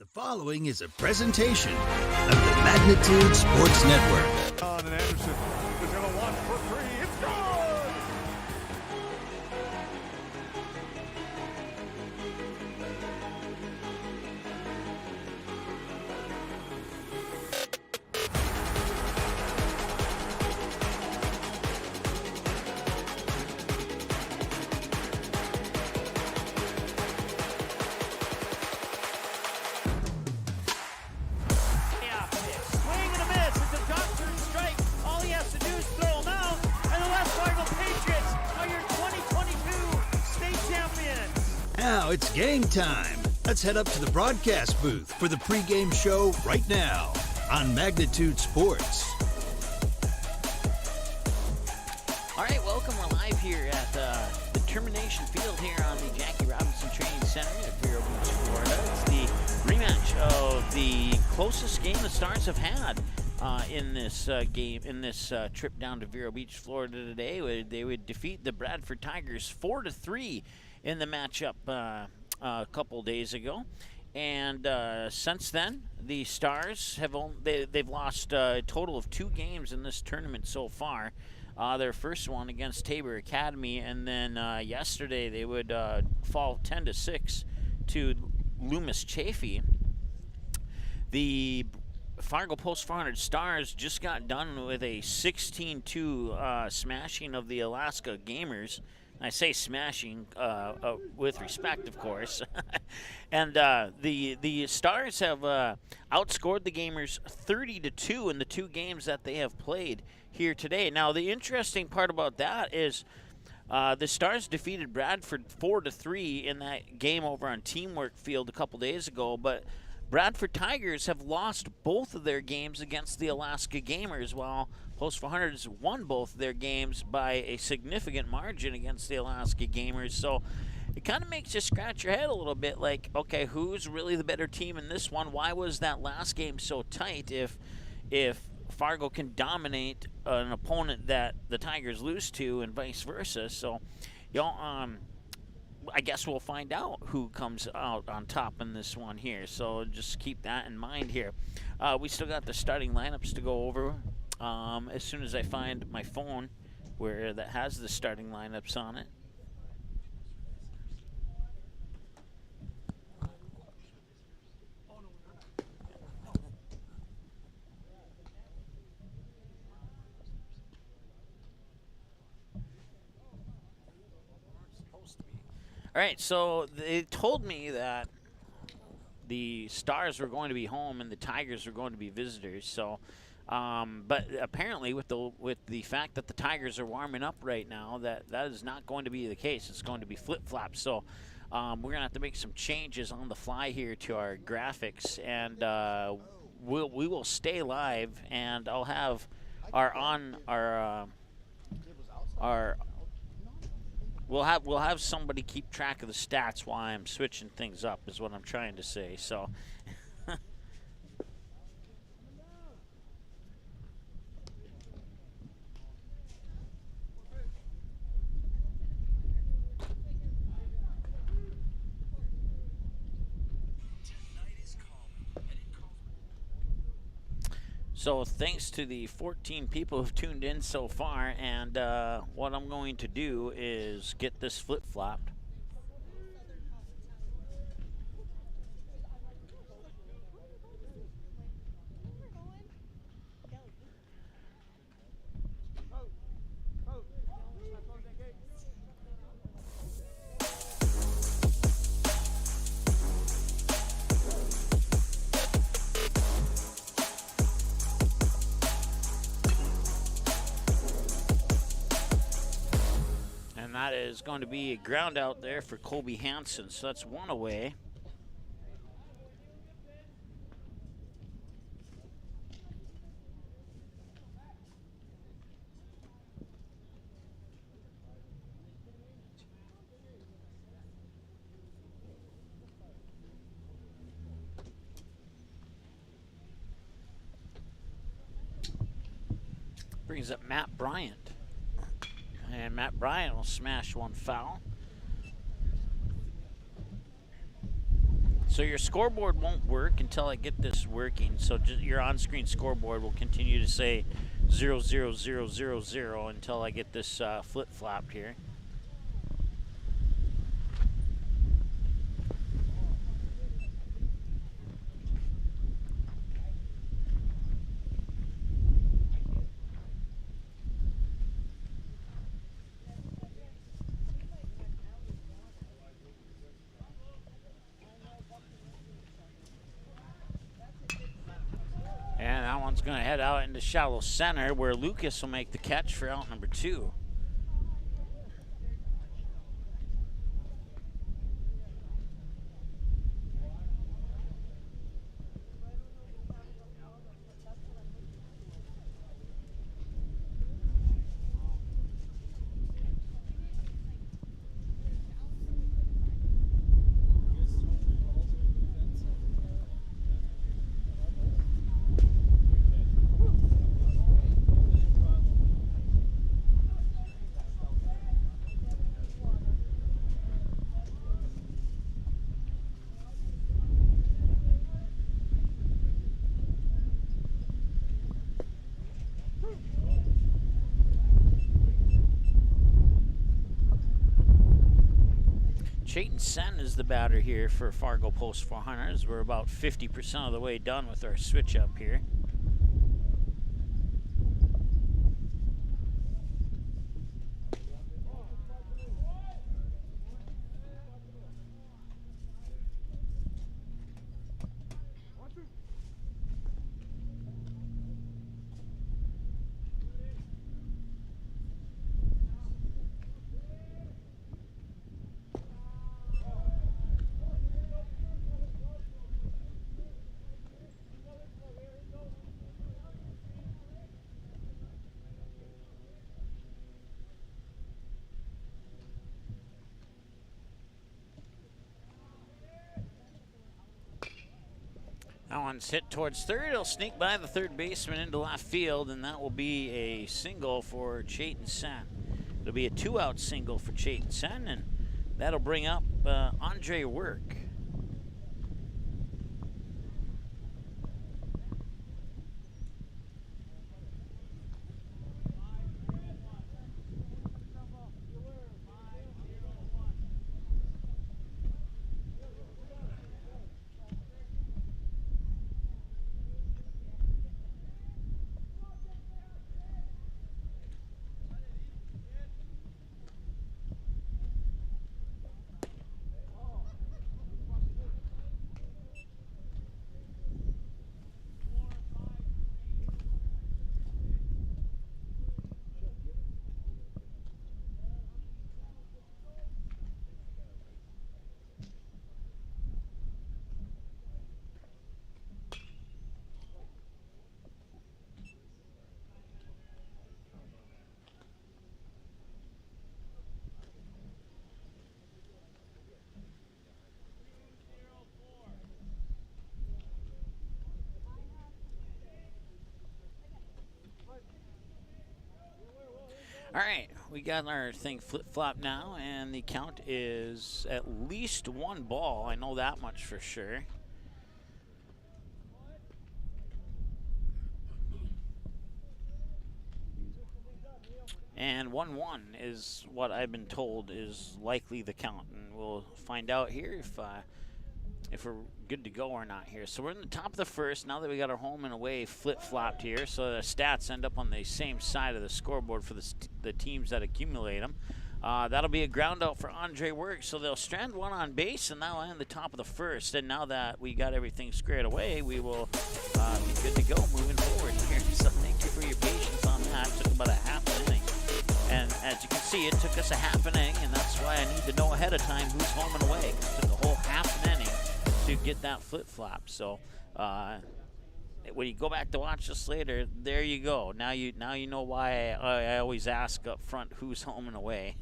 The following is a presentation of the Magnitude Sports Network. And Anderson is going to launch for three. It's good! Now it's game time. Let's head up to the broadcast booth for the pregame show right now on Magnitude Sports. All right, welcome. We're live here at the Termination Field here on the Jackie Robinson Training Center at Vero Beach, Florida. It's the rematch of the closest game the Stars have had in this trip down to Vero Beach, Florida today. They would defeat the Bradford Tigers 4-3 in the matchup a couple days ago, and since then the Stars have they've lost a total of 2 games in this tournament so far. Their first one against Tabor Academy, and then yesterday they would fall 10-6 to Loomis Chaffee. The Fargo Post 400 Stars just got done with a 16-2 smashing of the Alaska Gamers. I say smashing with respect, of course. And the Stars have outscored the Gamers 30-2 in the 2 games that they have played here today. Now, the interesting part about that is the Stars defeated Bradford 4-3 in that game over on Teamwork Field a couple days ago, but Bradford Tigers have lost both of their games against the Alaska Gamers, while Post 400s won both their games by a significant margin against the Alaska Gamers. So it kind of makes you scratch your head a little bit, like, okay, who's really the better team in this one? Why was that last game so tight if Fargo can dominate an opponent that the Tigers lose to and vice versa? So, I guess we'll find out who comes out on top in this one here. So just keep that in mind here. We still got the starting lineups to go over. As soon as I find my phone where that has the starting lineups on it. All right, so they told me that the Stars were going to be home and the Tigers were going to be visitors. So, but apparently with the fact that the Tigers are warming up right now, that is not going to be the case. It's going to be flip-flops. So we're going to have to make some changes on the fly here to our graphics, and we will stay live, and I'll have We'll have somebody keep track of the stats while I'm switching things up, is what I'm trying to say. So, So thanks to the 14 people who've tuned in so far, and what I'm going to do is get this flip-flopped. That is going to be a ground out there for Colby Hansen, so that's one away. Brings up Matt Bryant. And Matt Bryant will smash one foul. So your scoreboard won't work until I get this working. So just your on-screen scoreboard will continue to say 00000 until I get this flip-flopped here. And that one's going to head out into shallow center where Lucas will make the catch for out number 2. Chayton Sen is the batter here for Fargo Post 400s. We're about 50% of the way done with our switch up here. That one's hit towards third. It'll sneak by the third baseman into left field, and that will be a single for Chayton Sen. It'll be a 2-out single for Chayton Sen, and that'll bring up Andre Work. All right, we got our thing flip-flop now, and the count is at least 1 ball. I know that much for sure. And 1-1 is what I've been told is likely the count, and we'll find out here if we're good to go or not here. So we're in the top of the first now that we got our home and away flip-flopped here, so the stats end up on the same side of the scoreboard for the teams that accumulate them. That'll be a ground out for Andre Work, so they'll strand one on base, and that'll end the top of the first. And now that we got everything squared away, we will be good to go moving forward here. So thank you for your patience on that. It took about a half an inning. And as you can see, it took us a half an inning, and that's why I need to know ahead of time who's home and away. It took a whole half an inning to get that flip-flop. So when you go back to watch this later, there you go. Now you know why I always ask up front who's home and away.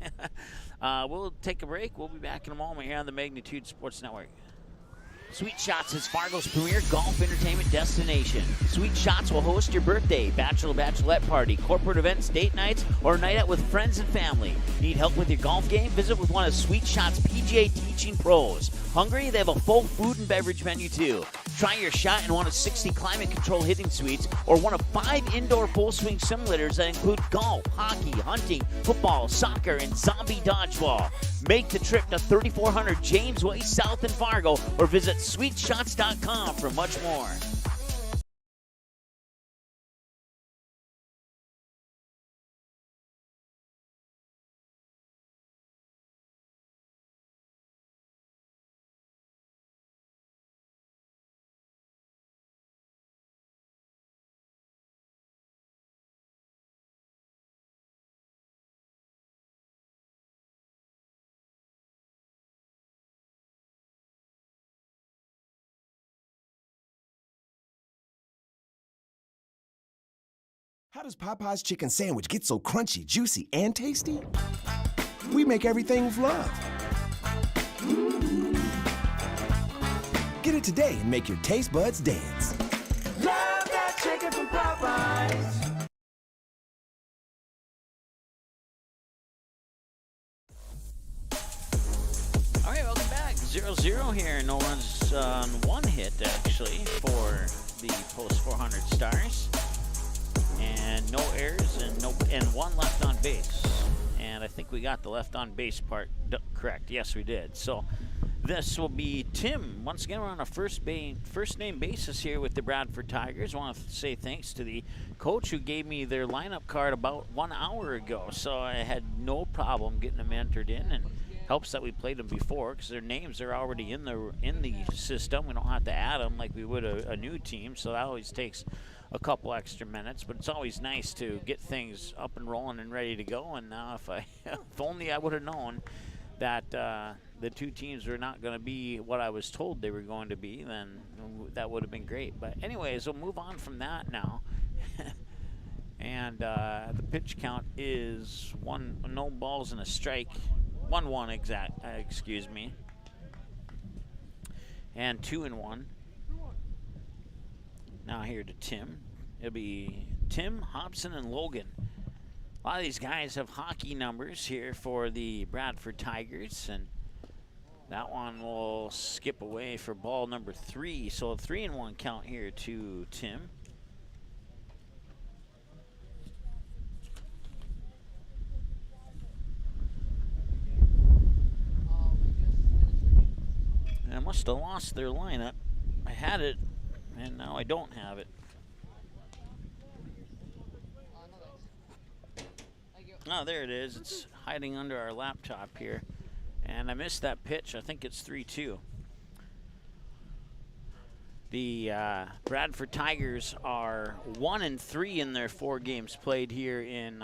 We'll take a break. We'll be back in a moment here on the Magnitude Sports Network. Sweet Shots is Fargo's premier golf entertainment destination. Sweet Shots will host your birthday, bachelorette party, corporate events, date nights, or a night out with friends and family. Need help with your golf game? Visit with one of Sweet Shots' PGA teaching pros. Hungry? They have a full food and beverage menu too. Try your shot in one of 60 climate control hitting suites or one of 5 indoor full swing simulators that include golf, hockey, hunting, football, soccer, and zombie dodgeball. Make the trip to 3400 James Way South in Fargo or visit sweetshots.com for much more. How does Popeye's chicken sandwich get so crunchy, juicy, and tasty? We make everything with love. Get it today and make your taste buds dance. Love that chicken from Popeyes. All right, welcome back. 0-0 here. No runs on one hit, actually, for the post 400 Stars. And no errors and one left on base. And I think we got the left on base part correct. Yes, we did. So this will be Tim. Once again, we're on a first name basis here with the Bradford Tigers. I want to say thanks to the coach who gave me their lineup card about 1 hour ago. So I had no problem getting them entered in, and helps that we played them before because their names are already in the system. We don't have to add them like we would a new team. So that always takes a couple extra minutes, but it's always nice to get things up and rolling and ready to go. And now if only I would have known that the two teams were not going to be what I was told they were going to be, then that would have been great. But anyways, we'll move on from that now. And the pitch count is no balls and a strike. 1-1 excuse me. And 2-1. Now here to Tim. It'll be Tim, Hobson, and Logan. A lot of these guys have hockey numbers here for the Bradford Tigers, and that one will skip away for ball number 3. So a 3-1 count here to Tim. I must have lost their lineup. I had it, and now I don't have it. Oh, there it is. It's hiding under our laptop here. And I missed that pitch. I think it's 3-2. The Bradford Tigers are 1-3 in their 4 games played here in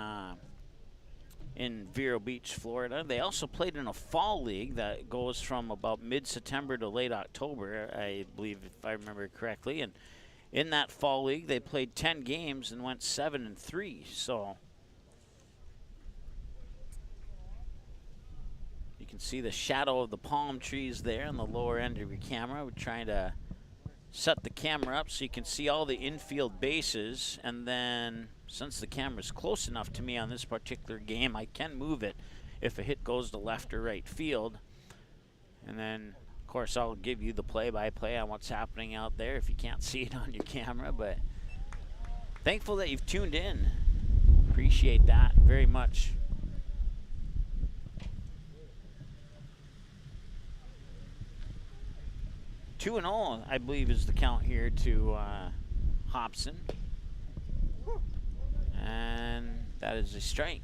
Vero Beach, Florida. They also played in a fall league that goes from about mid-September to late October, I believe, if I remember correctly. And in that fall league, they played 10 games and went 7-3. So you can see the shadow of the palm trees there on the lower end of your camera. We're trying to set the camera up so you can see all the infield bases, and then since the camera's close enough to me on this particular game, I can move it if a hit goes to left or right field. And then, of course, I'll give you the play-by-play on what's happening out there if you can't see it on your camera. But thankful that you've tuned in. Appreciate that very much. Two and all, I believe, is the count here to Hobson. And that is a strike.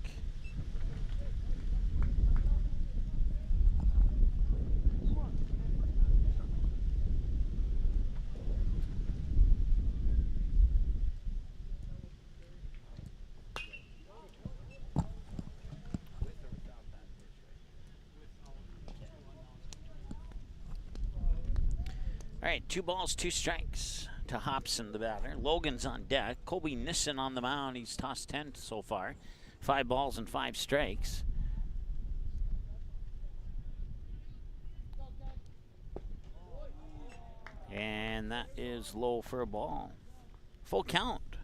All right, 2 balls, 2 strikes to Hobson, the batter. Logan's on deck. Colby Nissen on the mound. He's tossed 10 so far. 5 balls and 5 strikes. And that is low for a ball. Full count.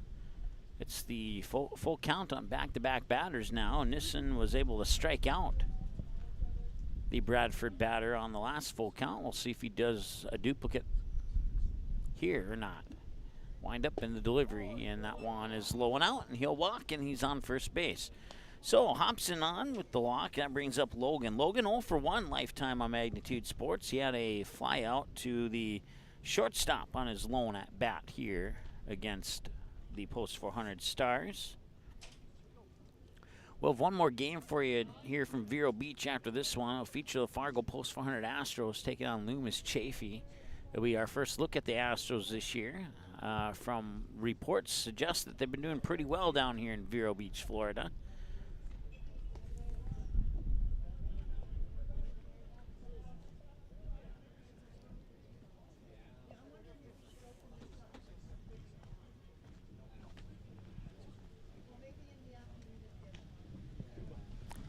It's the full count on back-to-back batters now. Nissen was able to strike out the Bradford batter on the last full count. We'll see if he does a duplicate here or not. Wind up in the delivery, and that one is low and out, and he'll walk, and he's on first base. So Hobson on with the walk. That brings up Logan. Logan 0 for 1 lifetime on Magnitude Sports. He had a fly out to the shortstop on his lone at bat here against the Post 400 Stars. We'll have one more game for you here from Vero Beach after this one. It'll feature the Fargo Post 400 Astros taking on Loomis Chaffee. It'll be our first look at the Astros this year. From reports suggest that they've been doing pretty well down here in Vero Beach, Florida.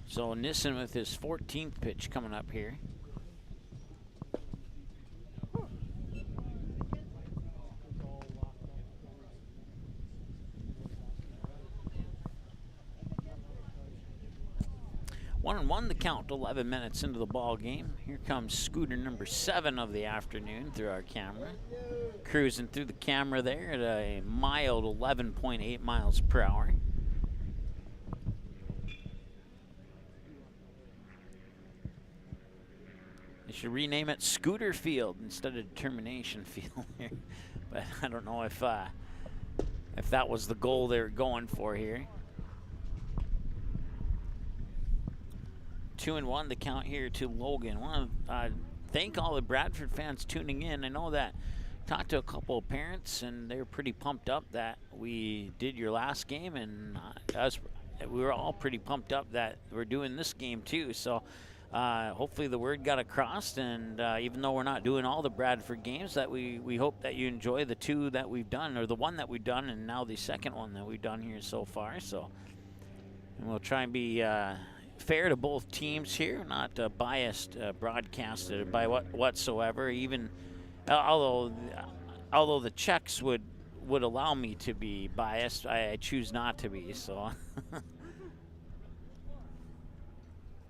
So Nissen with his 14th pitch coming up here. One and one the count, 11 minutes into the ball game. Here comes scooter number 7 of the afternoon through our camera. Cruising through the camera there at a mild 11.8 miles per hour. They should rename it Scooter Field instead of Determination Field here. But I don't know if that was the goal they were going for here. 2-1 the count here to Logan. I want to thank all the Bradford fans tuning in. I know that talked to a couple of parents, and they were pretty pumped up that we did your last game, and we were all pretty pumped up that we're doing this game too. So hopefully the word got across, and even though we're not doing all the Bradford games, that we hope that you enjoy the 2 that we've done, or the 1 that we've done, and now the second one that we've done here so far. So, and we'll try and be fair to both teams here, not biased broadcasted by whatsoever. Even although the checks would allow me to be biased, I choose not to be. So.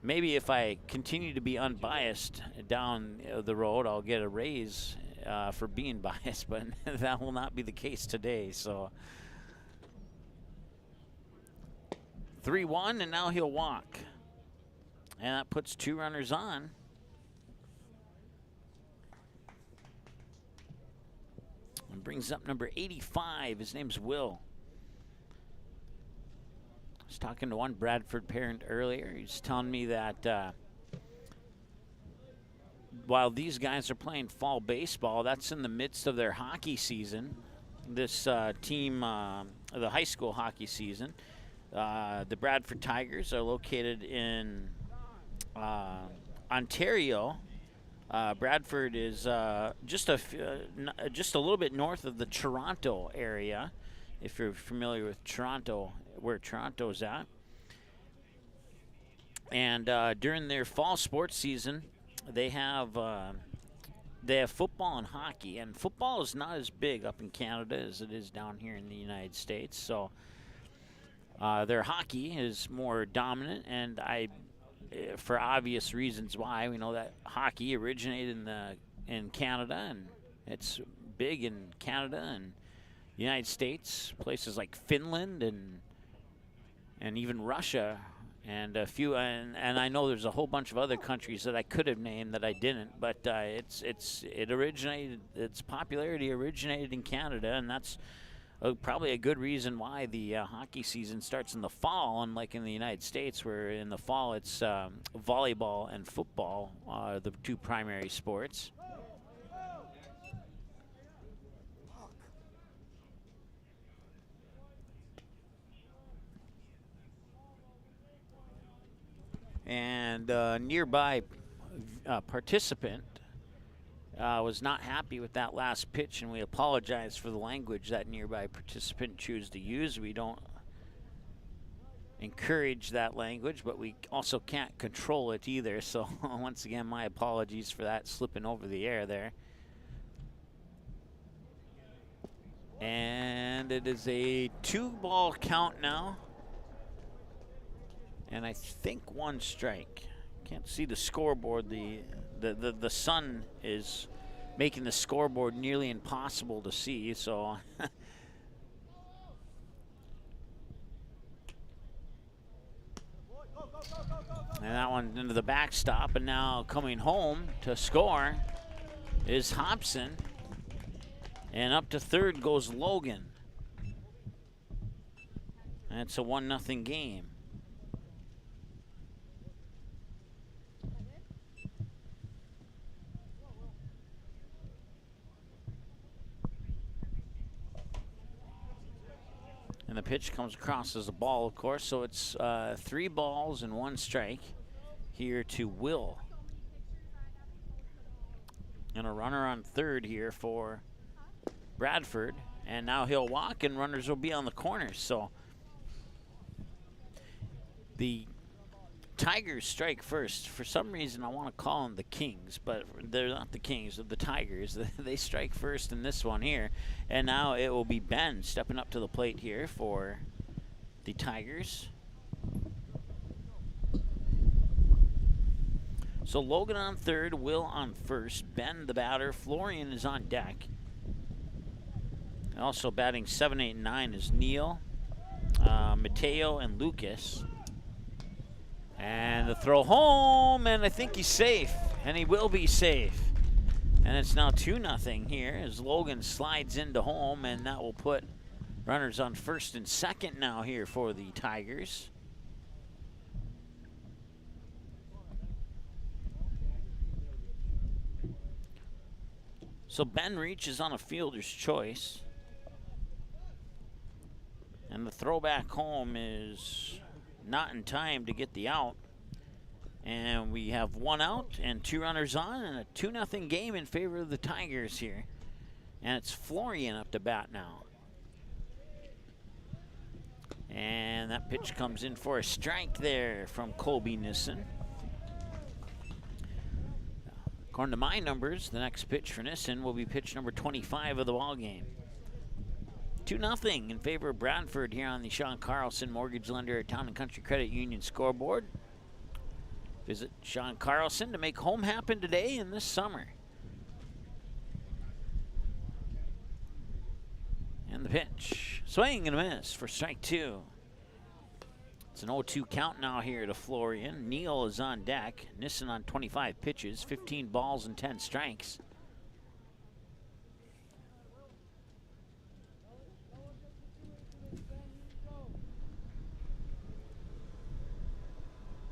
Maybe if I continue to be unbiased down the road, I'll get a raise for being biased, but that will not be the case today. So 3-1, and now he'll walk. And that puts 2 runners on. And brings up number 85. His name's Will. I was talking to one Bradford parent earlier. He's telling me that while these guys are playing fall baseball, that's in the midst of their hockey season. This team, the high school hockey season. The Bradford Tigers are located in Ontario. Bradford is just a little bit north of the Toronto area, if you're familiar with Toronto, where Toronto's at. And during their fall sports season, they have football and hockey. And football is not as big up in Canada as it is down here in the United States. So their hockey is more dominant, and for obvious reasons why. We know that hockey originated in Canada, and it's big in Canada and the United States, places like Finland and even Russia, and a few, and I know there's a whole bunch of other countries that I could have named that I didn't, but its popularity originated in Canada, and that's probably a good reason why the hockey season starts in the fall, unlike in the United States, where in the fall it's volleyball and football are the 2 primary sports. And a nearby participant was not happy with that last pitch, and we apologize for the language that nearby participant chose to use. We don't encourage that language, but we also can't control it either. So once again, my apologies for that slipping over the air there. And it is a 2-ball count now. And I think 1 strike. Can't see the scoreboard. The sun is making the scoreboard nearly impossible to see, so and that one into the backstop, and now coming home to score is Hobson. And up to third goes Logan. And it's a 1-0 game. And the pitch comes across as a ball, of course, so it's 3 balls and 1 strike here to Will. And a runner on third here for Bradford. And now he'll walk, and runners will be on the corners. So the Tigers strike first. For some reason, I want to call them the Kings, but they're not the Kings, they're the Tigers. They strike first in this one here. And now it will be Ben stepping up to the plate here for the Tigers. So Logan on third, Will on first, Ben the batter, Florian is on deck. Also batting 7, 8, and 9 is Neil, Mateo, and Lucas. And the throw home, and I think he's safe, and he will be safe. And it's now 2-0 here as Logan slides into home, and that will put runners on first and second now here for the Tigers. So Ben reaches on a fielder's choice. And the throw back home is not in time to get the out. And we have 1 out and 2 runners on, and a 2-0 game in favor of the Tigers here. And it's Florian up to bat now. And that pitch comes in for a strike there from Colby Nissen. According to my numbers, the next pitch for Nissen will be pitch number 25 of the ball game. 2-0 in favor of Bradford here on the Sean Carlson Mortgage Lender Town and Country Credit Union scoreboard. Visit Sean Carlson to make home happen today and this summer. And the pitch. Swing and a miss for strike 2. It's an 0-2 count now here to Florian. Neal is on deck. Nissen on 25 pitches, 15 balls and 10 strikes.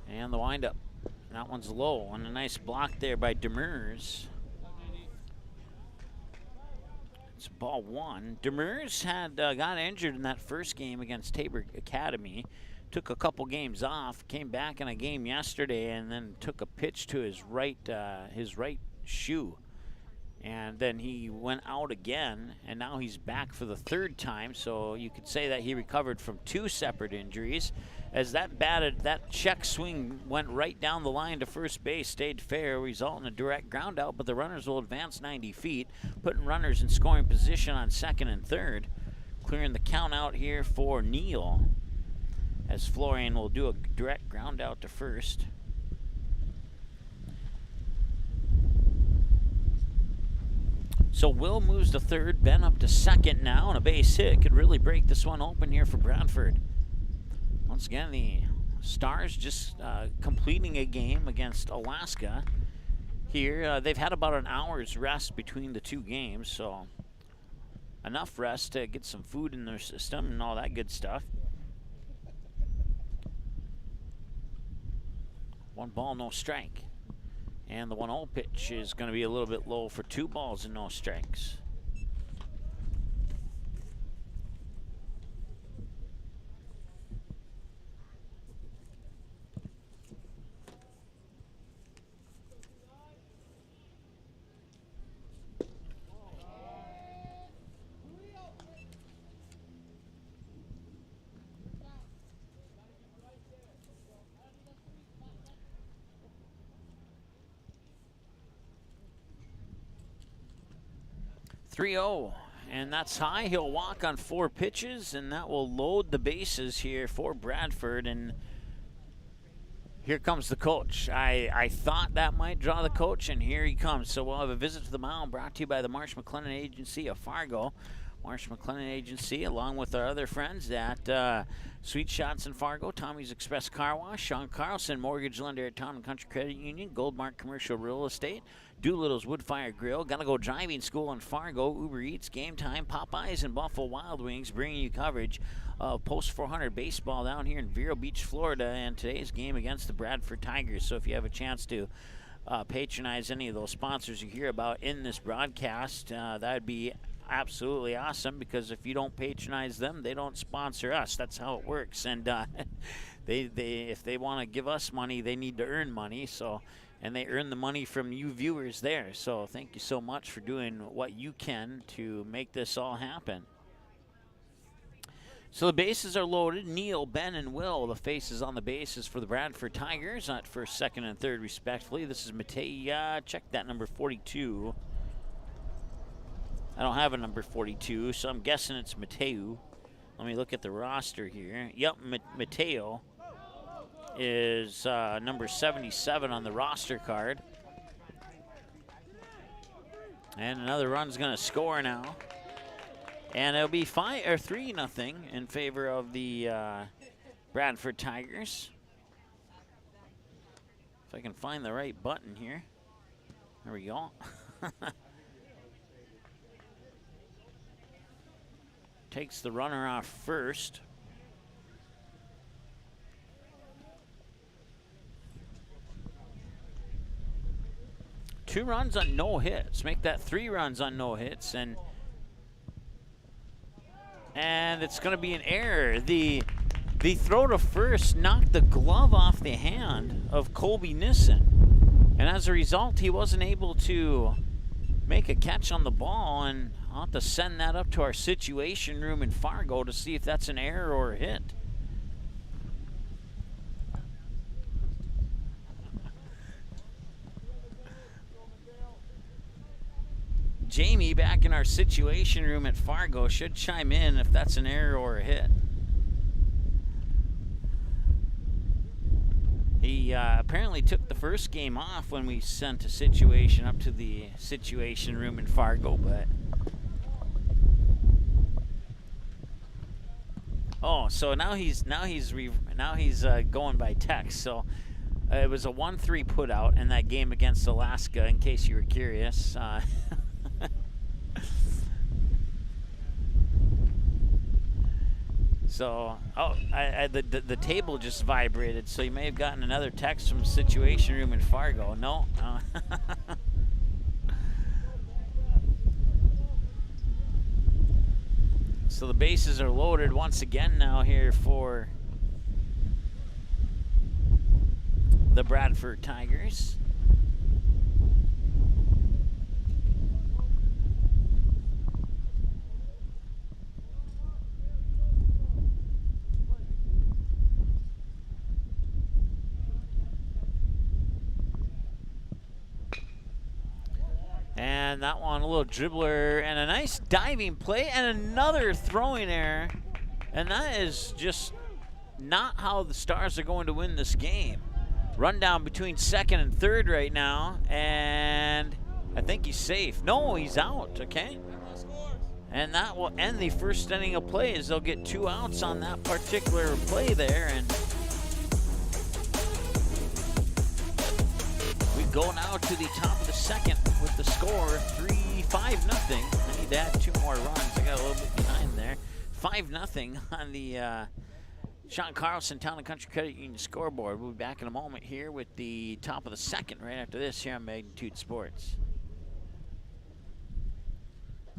And the windup. That one's low, and a nice block there by Demers. It's ball 1. Demers had got injured in that first game against Tabor Academy. Took a couple games off, came back in a game yesterday, and then took a pitch to his right shoe. And then he went out again, and now he's back for the 3rd time. So you could say that he recovered from 2 separate injuries. As that check swing went right down the line to first base, stayed fair, resulting in a direct ground out, but the runners will advance 90 feet, putting runners in scoring position on 2nd and 3rd. Clearing the count out here for Neal, as Florian will do a direct ground out to first. So Will moves to 3rd, Ben up to 2nd now, and a base hit could really break this one open here for Bradford. Once again, the Stars just completing a game against Alaska here. They've had about an hour's rest between the 2 games, so enough rest to get some food in their system and all that good stuff. 1 ball, no strike. And the 1-0 pitch is going to be a little bit low for 2 balls and no strikes. And that's high. He'll walk on 4 pitches, and that will load the bases here for Bradford. And here comes the coach. I thought that might draw the coach, and here he comes. So we'll have a visit to the mound brought to you by the Marsh McLennan Agency of Fargo. Marsh McLennan Agency, along with our other friends at Sweet Shots in Fargo, Tommy's Express Car Wash, Sean Carlson, mortgage lender at Town and Country Credit Union, Goldmark Commercial Real Estate, Doolittle's Wood Fire Grill, Gotta Go Driving School in Fargo, Uber Eats, Game Time, Popeyes, and Buffalo Wild Wings, bringing you coverage of Post 400 baseball down here in Vero Beach, Florida, and today's game against the Bradford Tigers. So if you have a chance to patronize any of those sponsors you hear about in this broadcast, that would be absolutely awesome, because if you don't patronize them, they don't sponsor us. That's how it works. And if they want to give us money, they need to earn money. So, and they earn the money from you viewers there. So thank you so much for doing what you can to make this all happen. So the bases are loaded. Neil, Ben, and Will, the faces on the bases for the Bradford Tigers, at first, second, and third, respectively. This is Matei. Check that number 42. I don't have a number 42, so I'm guessing it's Mateo. Let me look at the roster here. Yep, Mateo is number 77 on the roster card. And another run's going to score now. And it'll be 3-0 in favor of the Bradford Tigers. If I can find the right button here. There we go. Takes the runner off first. Two runs on no hits. Make that 3 runs on no hits, and it's going to be an error. The throw to first knocked the glove off the hand of Colby Nissen, and as a result, he wasn't able to make a catch on the ball, and I'll have to send that up to our situation room in Fargo to see if that's an error or a hit. Jamie back in our situation room at Fargo should chime in if that's an error or a hit. He apparently took the first game off when we sent a situation up to the situation room in Fargo, but so now he's going by text. So it was a 1-3 put out in that game against Alaska, in case you were curious. So, the table just vibrated, so you may have gotten another text from Situation Room in Fargo. No. So the bases are loaded once again now here for the Bradford Tigers. And that one, a little dribbler and a nice diving play and another throwing error. And that is just not how the Stars are going to win this game. Rundown between second and third right now, and I think he's safe. No, he's out, okay? And that will end the first inning of play, as they'll get 2 outs on that particular play there. And we go now to the top of the second with the score 5-0. I need to add 2 more runs. I got a little bit behind there. 5-0 on the Sean Carlson Town and Country Credit Union scoreboard. We'll be back in a moment here with the top of the second right after this here on Magnitude Sports.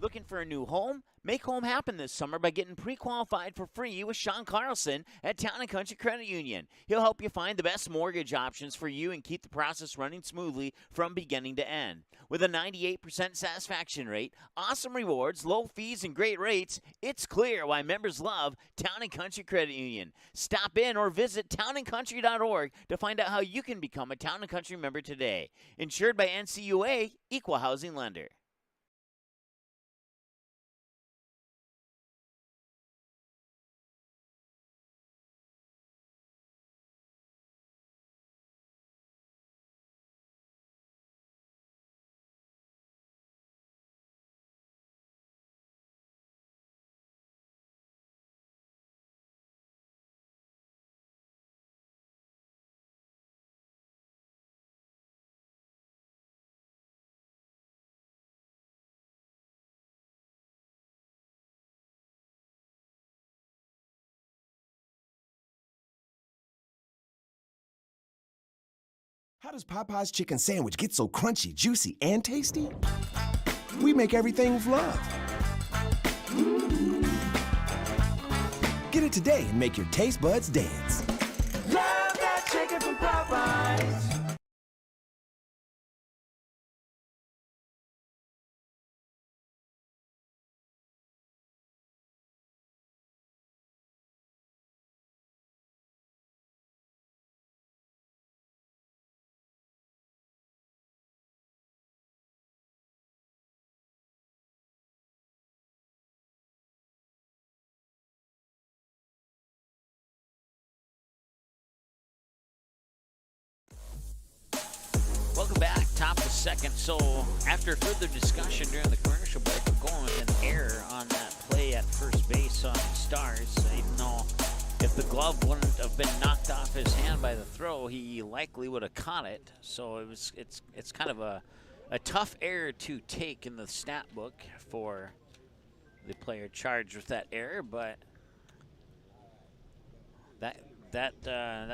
Looking for a new home? Make home happen this summer by getting pre-qualified for free with Sean Carlson at Town and Country Credit Union. He'll help you find the best mortgage options for you and keep the process running smoothly from beginning to end. With a 98% satisfaction rate, awesome rewards, low fees, and great rates, it's clear why members love Town and Country Credit Union. Stop in or visit townandcountry.org to find out how you can become a Town and Country member today. Insured by NCUA, Equal Housing Lender. How does Popeye's chicken sandwich get so crunchy, juicy, and tasty? We make everything with love. Get it today and make your taste buds dance. Love that chicken from Popeyes. Welcome back, top of the second. So after further discussion during the commercial break, we're going with an error on that play at first base on the Stars. Even though if the glove wouldn't have been knocked off his hand by the throw, he likely would have caught it. So it's kind of a tough error to take in the stat book for the player charged with that error, but that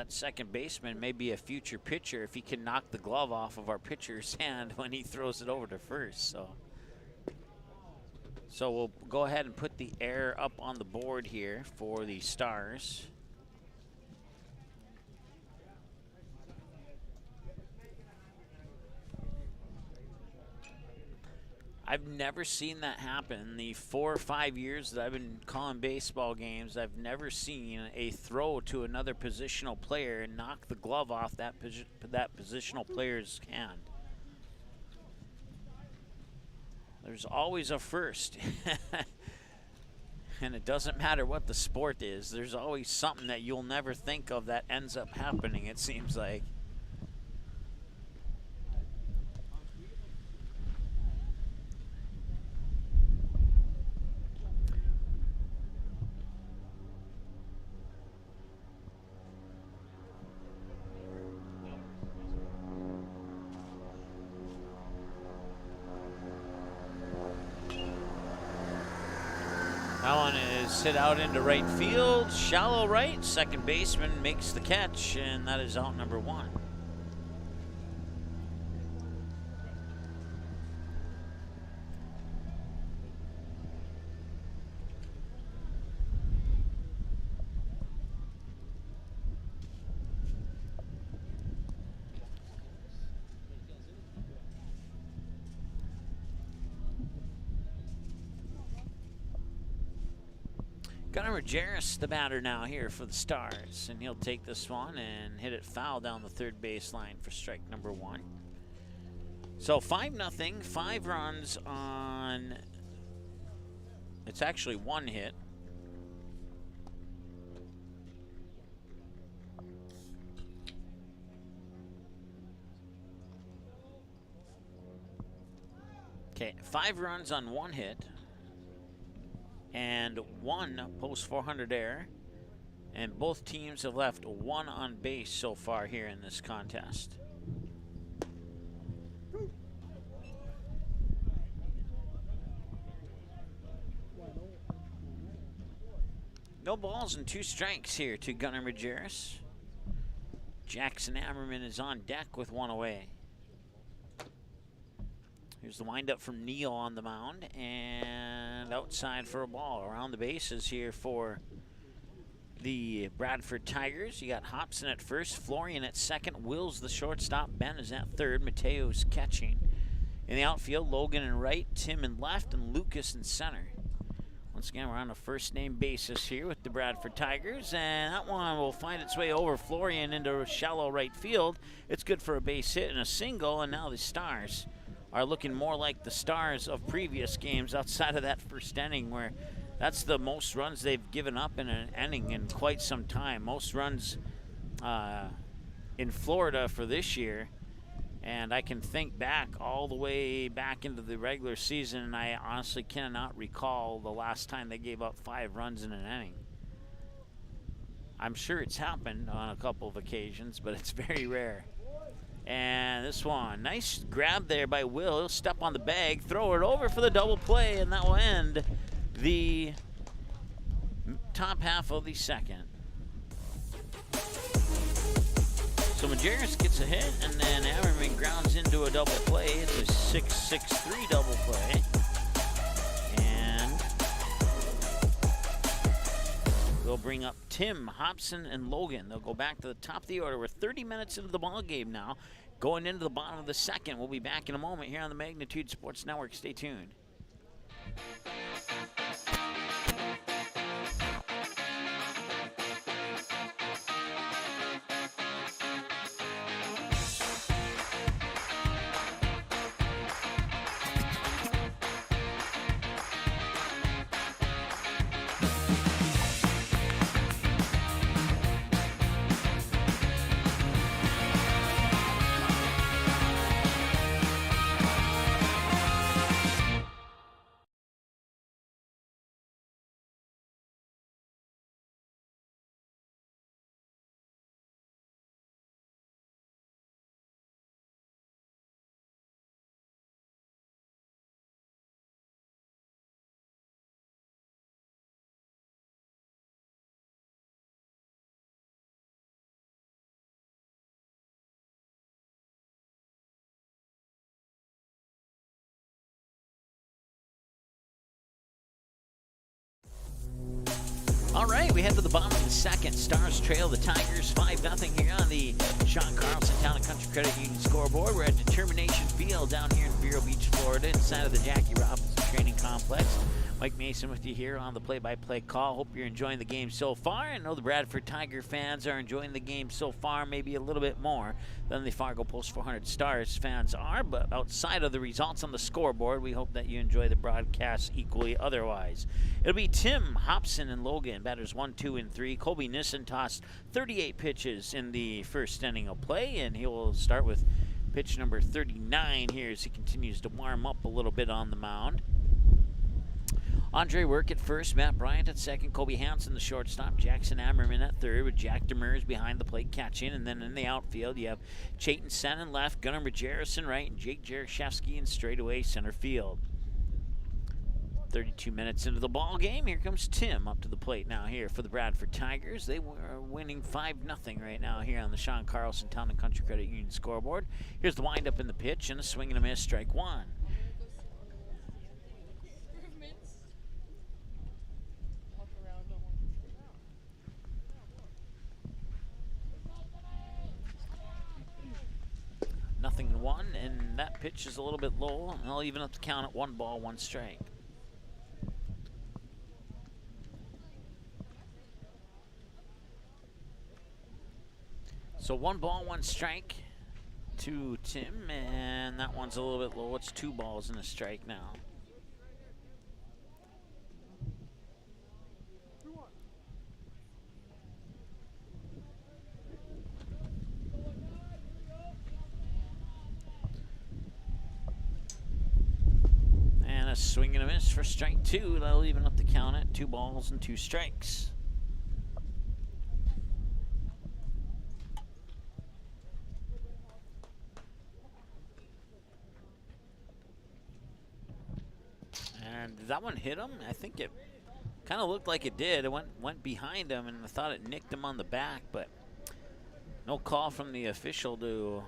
second baseman may be a future pitcher if he can knock the glove off of our pitcher's hand when he throws it over to first. So we'll go ahead and put the error up on the board here for the Stars. I've never seen that happen. In the 4 or 5 years that I've been calling baseball games, I've never seen a throw to another positional player and knock the glove off that positional player's hand. There's always a first. And it doesn't matter what the sport is. There's always something that you'll never think of that ends up happening, it seems like. That one is hit out into right field, shallow right. Second baseman makes the catch, and that is out number one. Gunnar Majerus, the batter now here for the Stars, and he'll take this one and hit it foul down the third baseline for strike number one. So 5-0, 5 runs on, it's actually one hit. Okay, 5 runs on one hit. And 1 post 400 error, and both teams have left 1 on base so far here in this contest. No balls and 2 strikes here to Gunnar Majerus. Jackson Ammerman is on deck with 1 away. Here's the windup from Neal on the mound, and outside for a ball. Around the bases here for the Bradford Tigers. You got Hobson at first, Florian at second, Wills the shortstop, Ben is at third, Mateo's catching. In the outfield, Logan in right, Tim in left, and Lucas in center. Once again, we're on a first-name basis here with the Bradford Tigers, and that one will find its way over Florian into shallow right field. It's good for a base hit and a single, and now the Stars are looking more like the Stars of previous games outside of that first inning, where that's the most runs they've given up in an inning in quite some time. Most runs in Florida for this year, and I can think back all the way back into the regular season, and I honestly cannot recall the last time they gave up 5 runs in an inning. I'm sure it's happened on a couple of occasions, but it's very rare. And this one, nice grab there by Will. He'll step on the bag, throw it over for the double play, and that will end the top half of the second. So Majerus gets a hit, and then Ammerman grounds into a double play. It's a 6-6-3 double play. And they'll bring up Tim, Hobson, and Logan. They'll go back to the top of the order. We're 30 minutes into the ball game now. Going into the bottom of the second. We'll be back in a moment here on the Magnitude Sports Network. Stay tuned. All right, we head to the bottom of the second. Stars trail the Tigers 5-0 here on the Sean Carlson Town and Country Credit Union scoreboard. We're at Determination Field down here in Vero Beach, Florida, inside of the Jackie Robinson Training Complex. Mike Mason with you here on the play-by-play call. Hope you're enjoying the game so far. I know the Bradford Tiger fans are enjoying the game so far, maybe a little bit more than the Fargo Post 400 Stars fans are. But outside of the results on the scoreboard, we hope that you enjoy the broadcast equally otherwise. It'll be Tim, Hobson, and Logan, batters 1, 2, and 3. Colby Nissen tossed 38 pitches in the first inning of play, and he will start with pitch number 39 here as he continues to warm up a little bit on the mound. Andre Work at first, Matt Bryant at second, Kobe Hansen the shortstop, Jackson Ammerman at third with Jack Demers behind the plate catching, and then in the outfield you have Chayton Sen in left, Gunnar Majerus in right, and Jake Jaroszewski in straightaway center field. 32 minutes into the ball game, here comes Tim up to the plate now here for the Bradford Tigers. They were winning 5-0 right now here on the Sean Carlson Town and Country Credit Union scoreboard. Here's the windup in the pitch and a swing and a miss, strike one. Nothing in one, and that pitch is a little bit low, and I'll even up the count at 1 ball, 1 strike. So 1 ball, 1 strike to Tim, and that one's a little bit low. It's 2 balls and a strike now. A swing and a miss for strike 2. That'll even up the count at 2 balls and 2 strikes. And did that one hit him? I think it kind of looked like it did. It went behind him, and I thought it nicked him on the back, but no call from the official to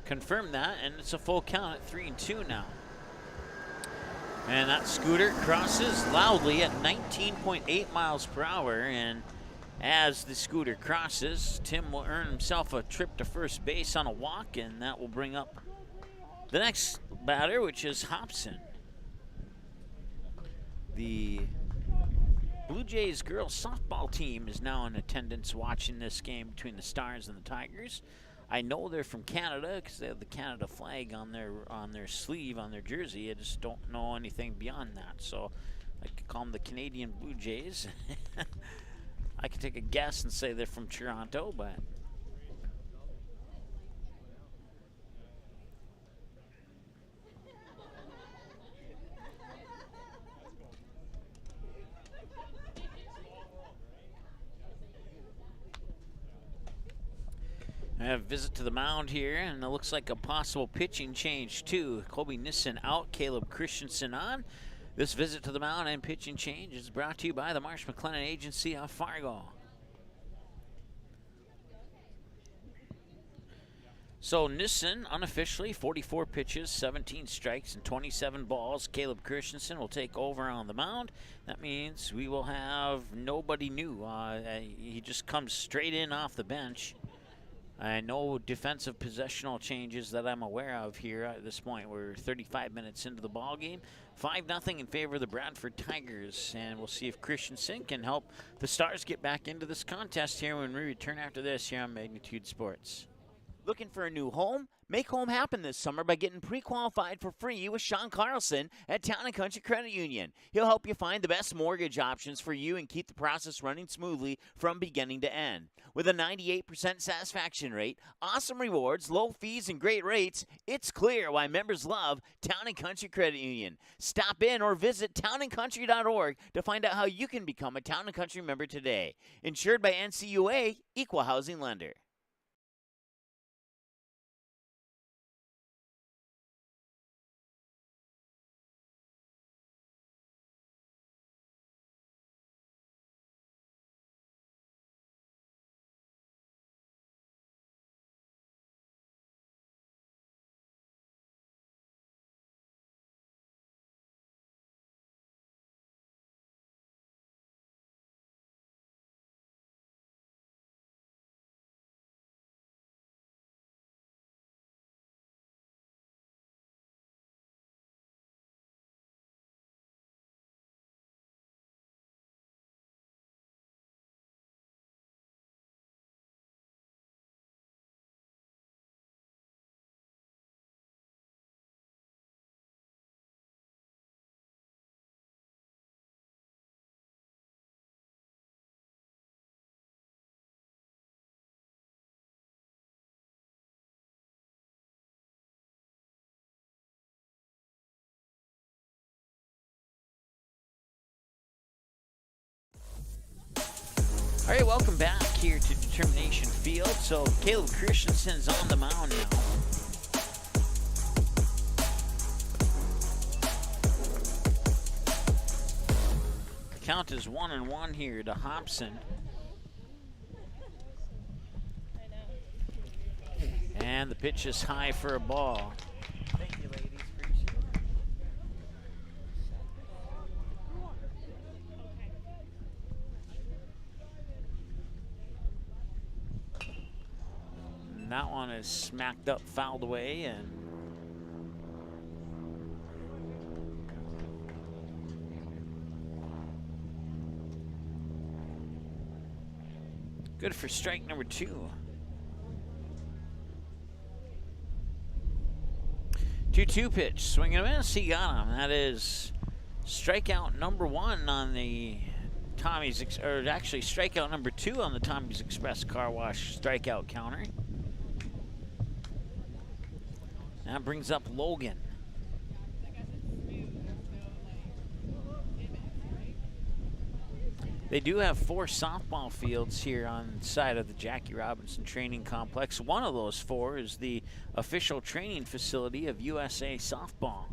confirm that, and it's a full count at 3-2 now. And that scooter crosses loudly at 19.8 miles per hour, and as the scooter crosses, Tim will earn himself a trip to first base on a walk, and that will bring up the next batter, which is Hobson. The Blue Jays girls softball team is now in attendance watching this game between the Stars and the Tigers. I know they're from Canada because they have the Canada flag on their sleeve, on their jersey. I just don't know anything beyond that. So I could call them the Canadian Blue Jays. I could take a guess and say they're from Toronto, but I have a visit to the mound here, and it looks like a possible pitching change too. Colby Nissen out, Caleb Christensen on. This visit to the mound and pitching change is brought to you by the Marsh McLennan Agency of Fargo. So Nissen, unofficially, 44 pitches, 17 strikes, and 27 balls. Caleb Christensen will take over on the mound. That means we will have nobody new. He just comes straight in off the bench. No defensive possessional changes that I'm aware of here at this point. We're 35 minutes into the ball game. 5-0 in favor of the Bradford Tigers. And we'll see if Christensen can help the Stars get back into this contest here when we return after this here on Magnitude Sports. Looking for a new home? Make home happen this summer by getting pre-qualified for free with Sean Carlson at Town & Country Credit Union. He'll help you find the best mortgage options for you and keep the process running smoothly from beginning to end. With a 98% satisfaction rate, awesome rewards, low fees, and great rates, it's clear why members love Town & Country Credit Union. Stop in or visit townandcountry.org to find out how you can become a Town & Country member today. Insured by NCUA, Equal Housing Lender. All right, welcome back here to Determination Field. So Caleb Christensen's on the mound now. The count is 1-1 here to Hobson. And the pitch is high for a ball. Thank you, ladies. Appreciate it. That one is smacked up, fouled away, and good for strike number 2. 2-2 pitch, swing and a miss, he got him. That is strikeout number 1 on the Tommy's, or actually strikeout number 2 on the Tommy's Express Car Wash strikeout counter. That brings up Logan. They do have 4 softball fields here on the side of the Jackie Robinson Training Complex. One of those 4 is the official training facility of USA Softball.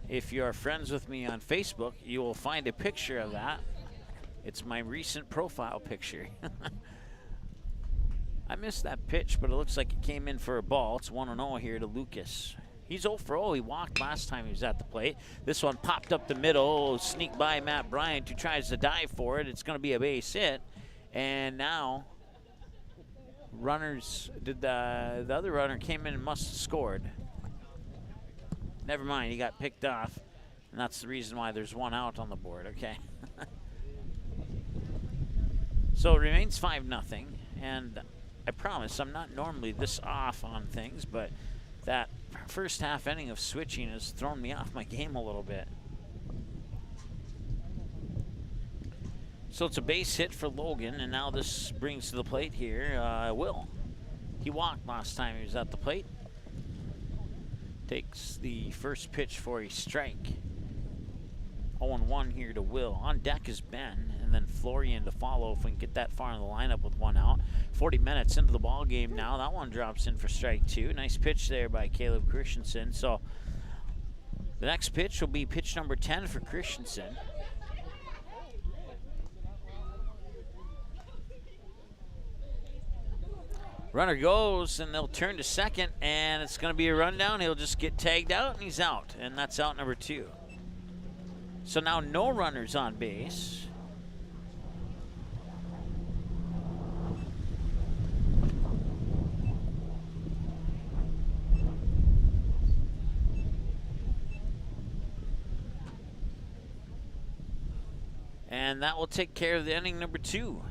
If you're friends with me on Facebook, you will find a picture of that. It's my recent profile picture. I missed that pitch, but it looks like it came in for a ball. It's 1-0 here to Lucas. He's 0 for 0. He walked last time he was at the plate. This one popped up the middle, sneak by Matt Bryant, who tries to dive for it. It's going to be a base hit. And now runners, the other runner came in and must have scored. Never mind, he got picked off. And that's the reason why there's 1 out on the board, okay? So it remains 5-0. And I promise I'm not normally this off on things, but that first half inning of switching has thrown me off my game a little bit. So it's a base hit for Logan, and now this brings to the plate here Will. He walked last time he was at the plate. Takes the first pitch for a strike. 0-1 here to Will. On deck is Ben, and then Florian to follow if we can get that far in the lineup with 1 out. 40 minutes into the ball game now. That one drops in for strike 2. Nice pitch there by Caleb Christensen. So the next pitch will be pitch number 10 for Christensen. Runner goes, and they'll turn to second, and it's going to be a rundown. He'll just get tagged out, and he's out, and that's out number 2. So now no runners on base. And that will take care of the inning number 2.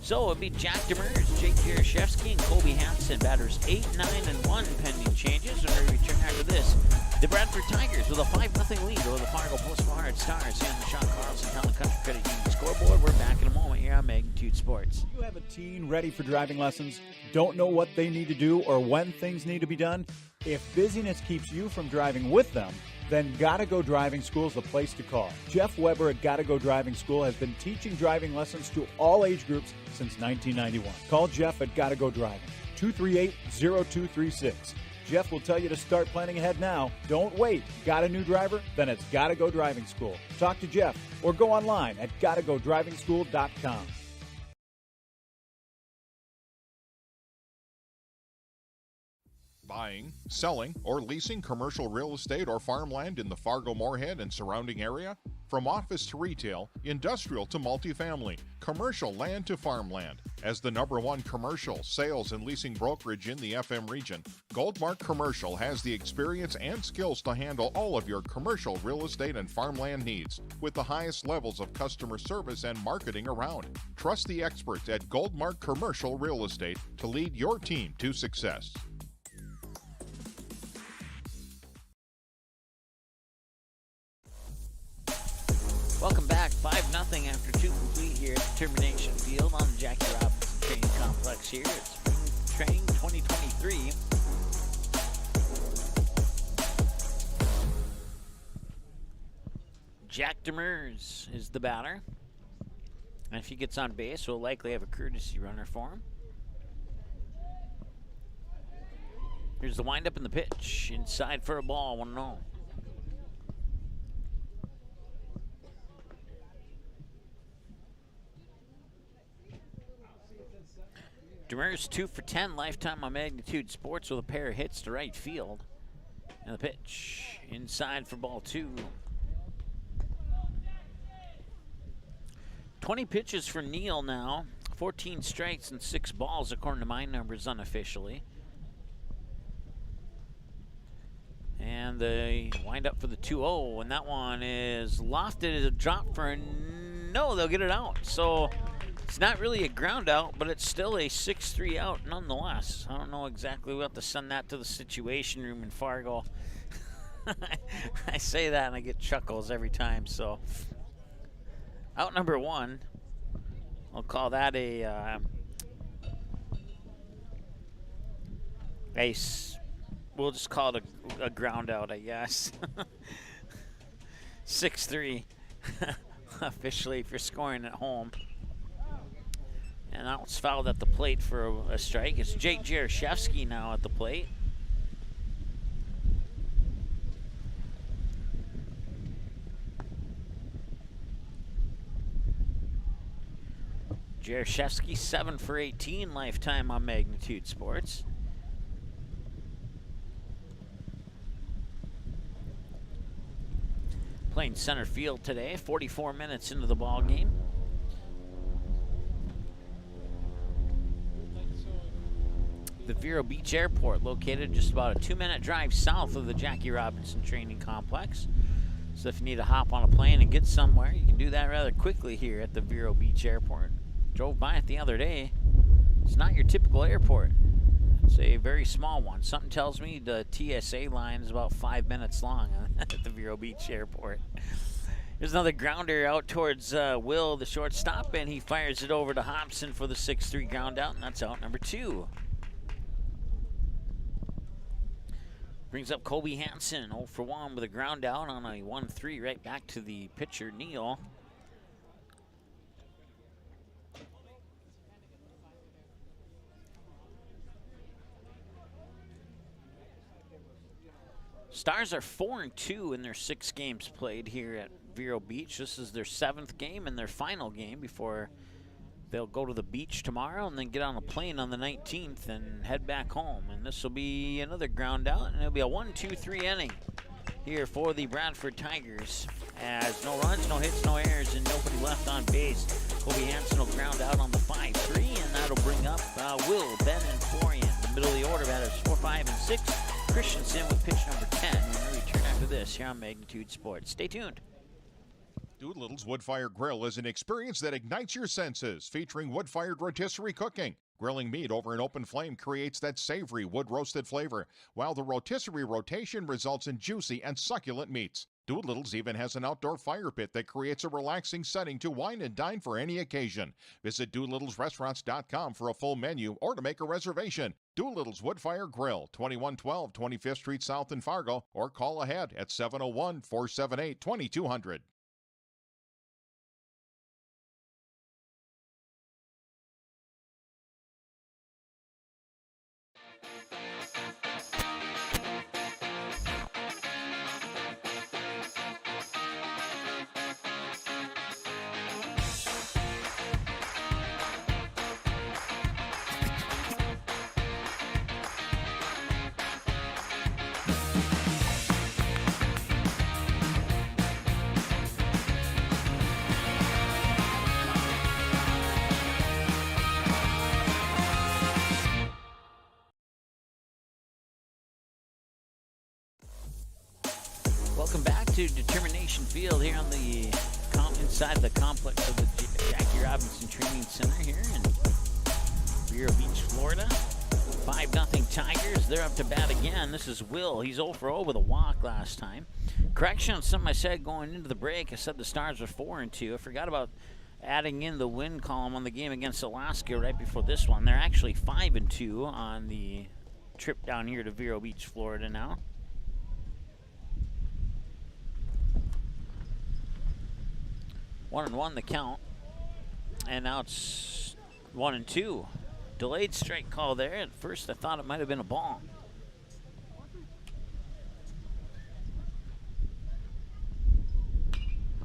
So it'll be Jack Demers, Jake Jaroszewski, and Colby Hansen. Batters 8, 9, and 1 pending changes. When we return after this, the Bradford Tigers with a 5-0 lead over the Fargo Post-Farnard Stars. Here on the Sean Carlson Town Country Credit Union scoreboard. We're back in a moment here on Magnitude Sports. You have a teen ready for driving lessons, don't know what they need to do or when things need to be done? If busyness keeps you from driving with them, then Gotta Go Driving School is the place to call. Jeff Weber at Gotta Go Driving School has been teaching driving lessons to all age groups since 1991. Call Jeff at Gotta Go Driving, 238-0236. Jeff will tell you to start planning ahead now. Don't wait. Got a new driver? Then it's Gotta Go Driving School. Talk to Jeff or go online at gottagodrivingschool.com. Buying, selling, or leasing commercial real estate or farmland in the Fargo, Moorhead, and surrounding area? From office to retail, industrial to multifamily, commercial land to farmland. As the #1 commercial, sales, and leasing brokerage in the FM region, Goldmark Commercial has the experience and skills to handle all of your commercial real estate and farmland needs with the highest levels of customer service and marketing around. Trust the experts at Goldmark Commercial Real Estate to lead your team to success. Welcome back. 5-0 after 2 complete here at Termination Field on the Jackie Robinson Training Complex here at Spring Training 2023. Jack Demers is the batter. And if he gets on base, we'll likely have a courtesy runner for him. Here's the windup and the pitch. Inside for a ball, 1-0. Demers 2 for 10 lifetime on Magnitude Sports with a pair of hits to right field. And the pitch inside for ball 2. 20 pitches for Neal now. 14 strikes and 6 balls according to my numbers unofficially. And they wind up for the 2-0, and that one is lofted as a drop for a no, they'll get it out. So it's not really a ground out, but it's still a 6-3 out nonetheless. I don't know exactly. We'll have to send that to the situation room in Fargo. I say that and I get chuckles every time. So out number 1. I'll call that we'll just call it a ground out, I guess. 6-3 officially if you're scoring at home. And that was fouled at the plate for a strike. It's Jake Jaroszewski now at the plate. Jaroszewski 7 for 18 lifetime on Magnitude Sports. Playing center field today, 44 minutes into the ball game. The Vero Beach Airport, located just about a 2-minute drive south of the Jackie Robinson Training Complex. So if you need to hop on a plane and get somewhere, you can do that rather quickly here at the Vero Beach Airport. Drove by it the other day. It's not your typical airport. It's a very small one. Something tells me the TSA line is about 5 minutes long at the Vero Beach Airport. There's another grounder out towards Will, the shortstop, and he fires it over to Hobson for the 6-3 ground out, and that's out number 2. Brings up Colby Hansen, 0 for 1 with a ground out on a 1-3 right back to the pitcher, Neal. Stars are 4-2 in their 6 games played here at Vero Beach. This is their 7th game and their final game before they'll go to the beach tomorrow and then get on a plane on the 19th and head back home. And this will be another ground out, and it'll be a 1-2-3 inning here for the Bradford Tigers, as no runs, no hits, no errors, and nobody left on base. Kobe Hansen will ground out on the 5-3, and that'll bring up Will, Ben, and Florian. The middle of the order, batters 4, 5, and 6. Christensen with pitch number 10. When we return after this here on Magnitude Sports. Stay tuned. Doolittle's Wood-Fired Grill is an experience that ignites your senses, featuring wood-fired rotisserie cooking. Grilling meat over an open flame creates that savory wood-roasted flavor, while the rotisserie rotation results in juicy and succulent meats. Doolittle's even has an outdoor fire pit that creates a relaxing setting to wine and dine for any occasion. Visit DoolittlesRestaurants.com for a full menu or to make a reservation. Doolittle's Wood-Fire Grill, 2112 25th Street South in Fargo, or call ahead at 701-478-2200. Welcome back to Determination Field here on the inside the complex of the Jackie Robinson Training Center here in Vero Beach, Florida. 5-0 Tigers. They're up to bat again. This is Will. He's 0 for 0 with a walk last time. Correction on something I said going into the break. I said the Stars were 4-2. I forgot about adding in the win column on the game against Alaska right before this one. They're actually 5-2 on the trip down here to Vero Beach, Florida now. 1-1 the count, and now it's 1-2. Delayed strike call there. At first I thought it might have been a ball.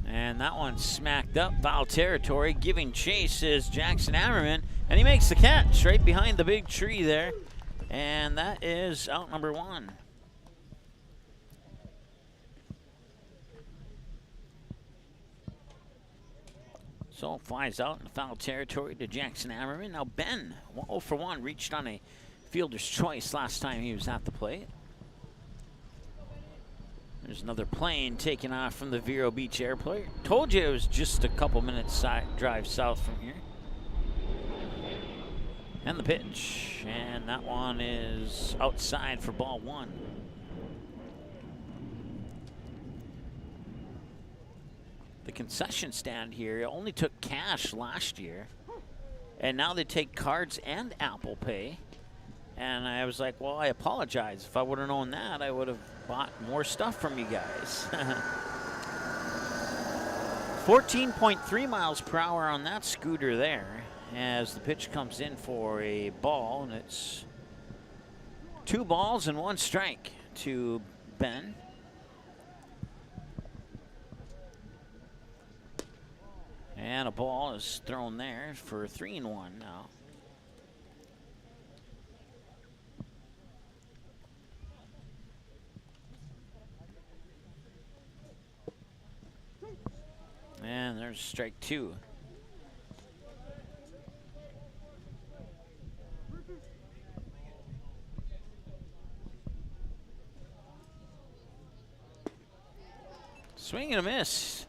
And that one smacked up, foul territory. Giving chase is Jackson Ammerman, and he makes the catch right behind the big tree there. And that is out number 1. So flies out in foul territory to Jackson Ammerman. Now Ben, 0 for 1, reached on a fielder's choice last time he was at the plate. There's another plane taking off from the Vero Beach Airport. Told you it was just a couple minutes drive south from here. And the pitch, and that one is outside for ball 1. The concession stand here only took cash last year, and now they take cards and Apple Pay. And I was like, well, I apologize. If I would have known that, I would have bought more stuff from you guys. 14.3 miles per hour on that scooter there, as the pitch comes in for a ball, and it's 2 balls and 1 strike to Ben. And a ball is thrown there for 3-1 now. And there's strike 2. Swing and a miss.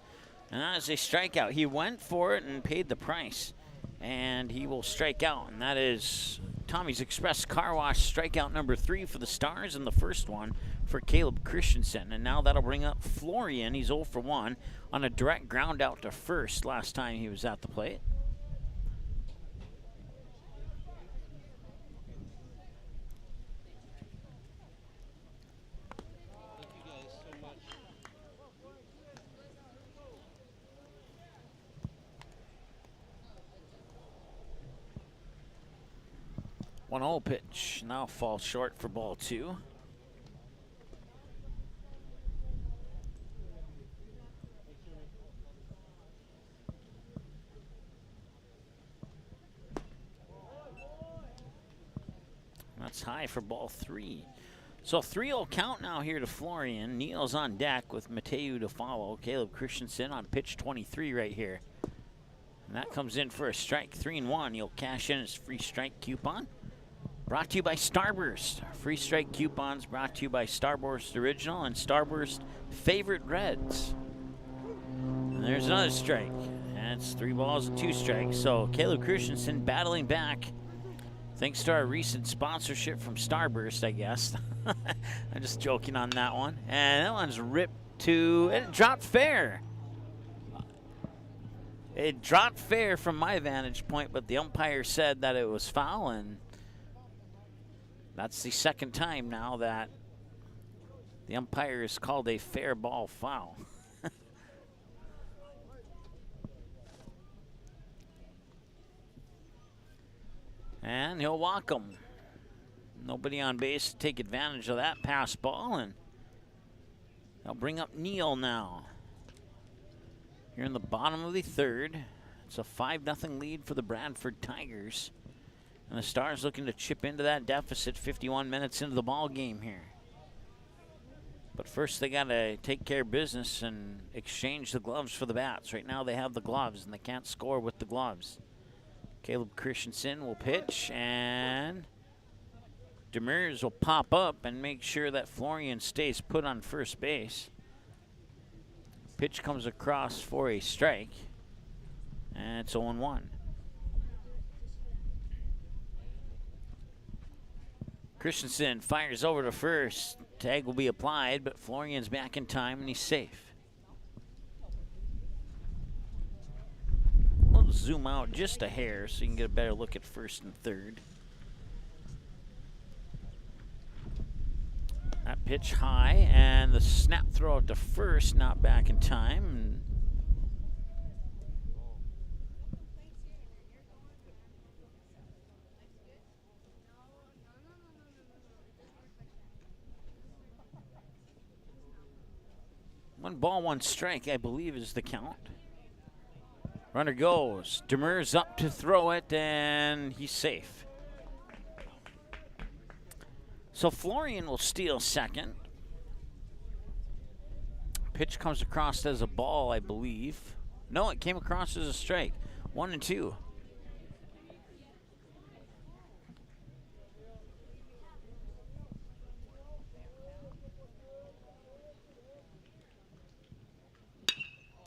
And that is a strikeout. He went for it and paid the price. And he will strike out. And that is Tommy's Express Car Wash strikeout number 3 for the Stars, and the first one for Caleb Christensen. And now that'll bring up Florian. He's 0 for 1 on a direct ground out to first last time he was at the plate. One 0 pitch now falls short for ball 2. That's high for ball 3. So 3-0 count now here to Florian. Neal's on deck with Mateu to follow. Caleb Christensen on pitch 23 right here. And that comes in for a strike, 3-1. He'll cash in his free strike coupon. Brought to you by Starburst. Free strike coupons brought to you by Starburst Original and Starburst Favorite Reds. And there's another strike. That's 3 balls and 2 strikes. So Caleb Christensen battling back thanks to our recent sponsorship from Starburst, I guess. I'm just joking on that one. And that one's ripped to, and it dropped fair. It dropped fair from my vantage point, but the umpire said that it was foul, and that's the second time now that the umpire has called a fair ball foul. And he'll walk him. Nobody on base to take advantage of that pass ball, and they'll bring up Neal now. Here in the bottom of the third. It's a 5-0 lead for the Bradford Tigers. And the Stars looking to chip into that deficit 51 minutes into the ball game here. But first they got to take care of business and exchange the gloves for the bats. Right now they have the gloves and they can't score with the gloves. Caleb Christensen will pitch, and Demers will pop up and make sure that Florian stays put on first base. Pitch comes across for a strike, and it's 0-1. Christensen fires over to first. Tag will be applied, but Florian's back in time, and he's safe. We'll zoom out just a hair so you can get a better look at first and third. That pitch high, and the snap throw out to first, not back in time. One ball, one strike, I believe, is the count. Runner goes. Demers up to throw it, and he's safe. So Florian will steal second. Pitch comes across as a ball, I believe. No, it came across as a strike. 1-2.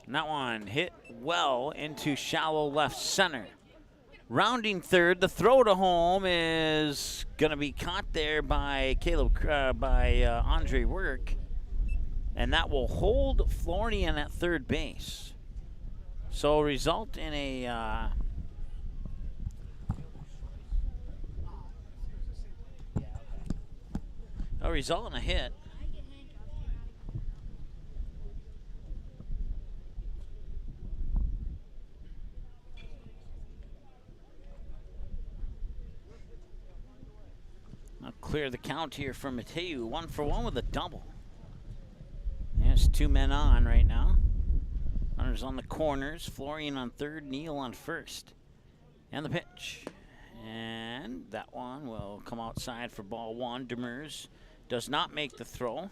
And that one hit well into shallow left center. Rounding third, the throw to home is going to be caught there by Andre Work, and that will hold Florian at third base. So result in a hit. I'll clear the count here for Mateu. 1 for 1 with a double. There's 2 men on right now. Runners on the corners. Florian on third, Neal on first. And the pitch. And that one will come outside for ball 1. Demers does not make the throw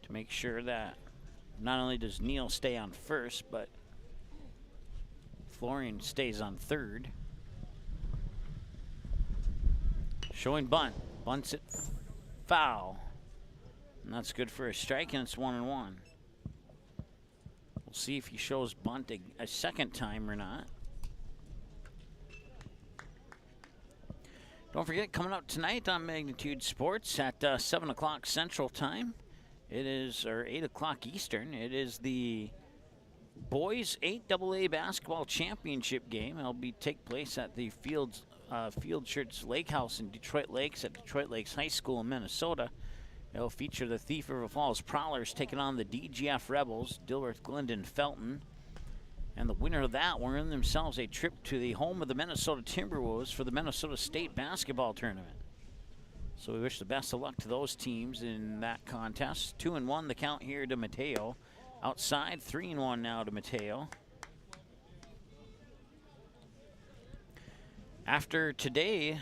to make sure that not only does Neal stay on first, but Florian stays on third. Showing bunt. Bunts it foul. And that's good for a strike, and it's 1-1. We'll see if he shows bunt a second time or not. Don't forget, coming up tonight on Magnitude Sports at 7 o'clock Central Time. It is, or 8 o'clock Eastern. It is the Boys 8AA Basketball Championship game. It'll take place at the Field Church Lake House in Detroit Lakes at Detroit Lakes High School in Minnesota. It'll feature the Thief River Falls Prowlers taking on the DGF Rebels, Dilworth, Glendon, Felton. And the winner of that will earn themselves a trip to the home of the Minnesota Timberwolves for the Minnesota State Basketball Tournament. So we wish the best of luck to those teams in that contest. 2-1 the count here to Mateo. Outside, 3-1 now to Mateo. After today,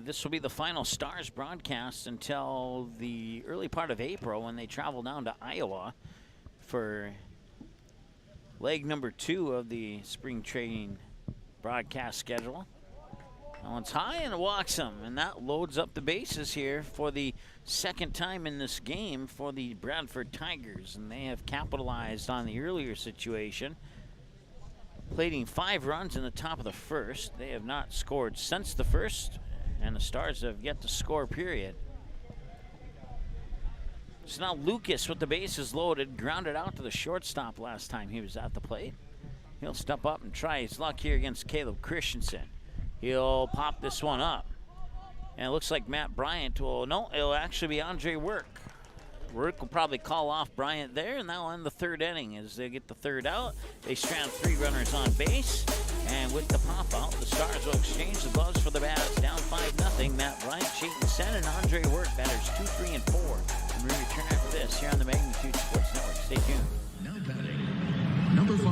This will be the final Stars broadcast until the early part of April when they travel down to Iowa for leg number 2 of the spring training broadcast schedule. That one's high and it walks him, and that loads up the bases here for the second time in this game for the Bradford Tigers, and they have capitalized on the earlier situation, plating 5 runs in the top of the first. They have not scored since the first, and the Stars have yet to score, period. So now Lucas with the bases loaded, grounded out to the shortstop last time he was at the plate. He'll step up and try his luck here against Caleb Christensen. He'll pop this one up. And it looks like Matt Bryant will, no, it'll actually be Andre Work. Work will probably call off Bryant there, and that'll end the third inning as they get the third out. They strand 3 runners on base, and with the pop out, the Stars will exchange the gloves for the bats. Down 5-0. Matt Bryant, Chayton Sen, and Andre Work. Batters 2, 3, and 4. And we return after this here on the Magnitude Sports Network. Stay tuned. Now batting, number 5.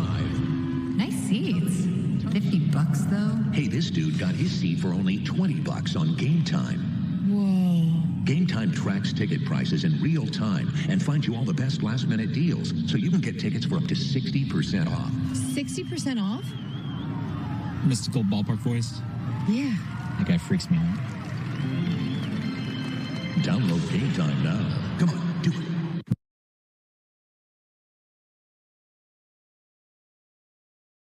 Nice seats. $50 though? Hey, this dude got his seat for only $20 on Game Time. Whoa. Game Time tracks ticket prices in real time and finds you all the best last-minute deals, so you can get tickets for up to 60% off. 60% off? Mystical ballpark voice? Yeah. That guy freaks me out. Download Game Time now. Come on, do it.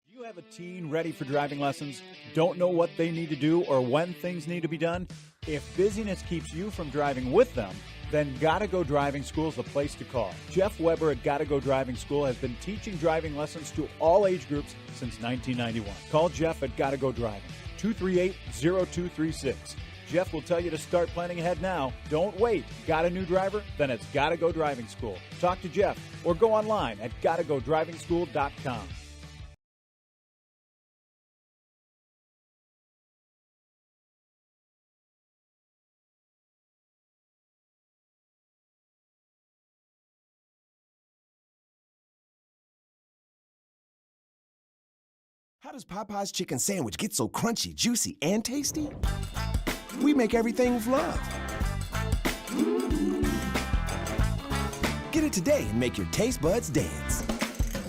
You have a teen ready for driving lessons, don't know what they need to do or when things need to be done? If busyness keeps you from driving with them, then Gotta Go Driving School is the place to call. Jeff Weber at Gotta Go Driving School has been teaching driving lessons to all age groups since 1991. Call Jeff at Gotta Go Driving, 238-0236. Jeff will tell you to start planning ahead now. Don't wait. Got a new driver? Then it's Gotta Go Driving School. Talk to Jeff or go online at gottagodrivingschool.com. How does Popeye's chicken sandwich get so crunchy, juicy, and tasty? We make everything with love. Get it today and make your taste buds dance.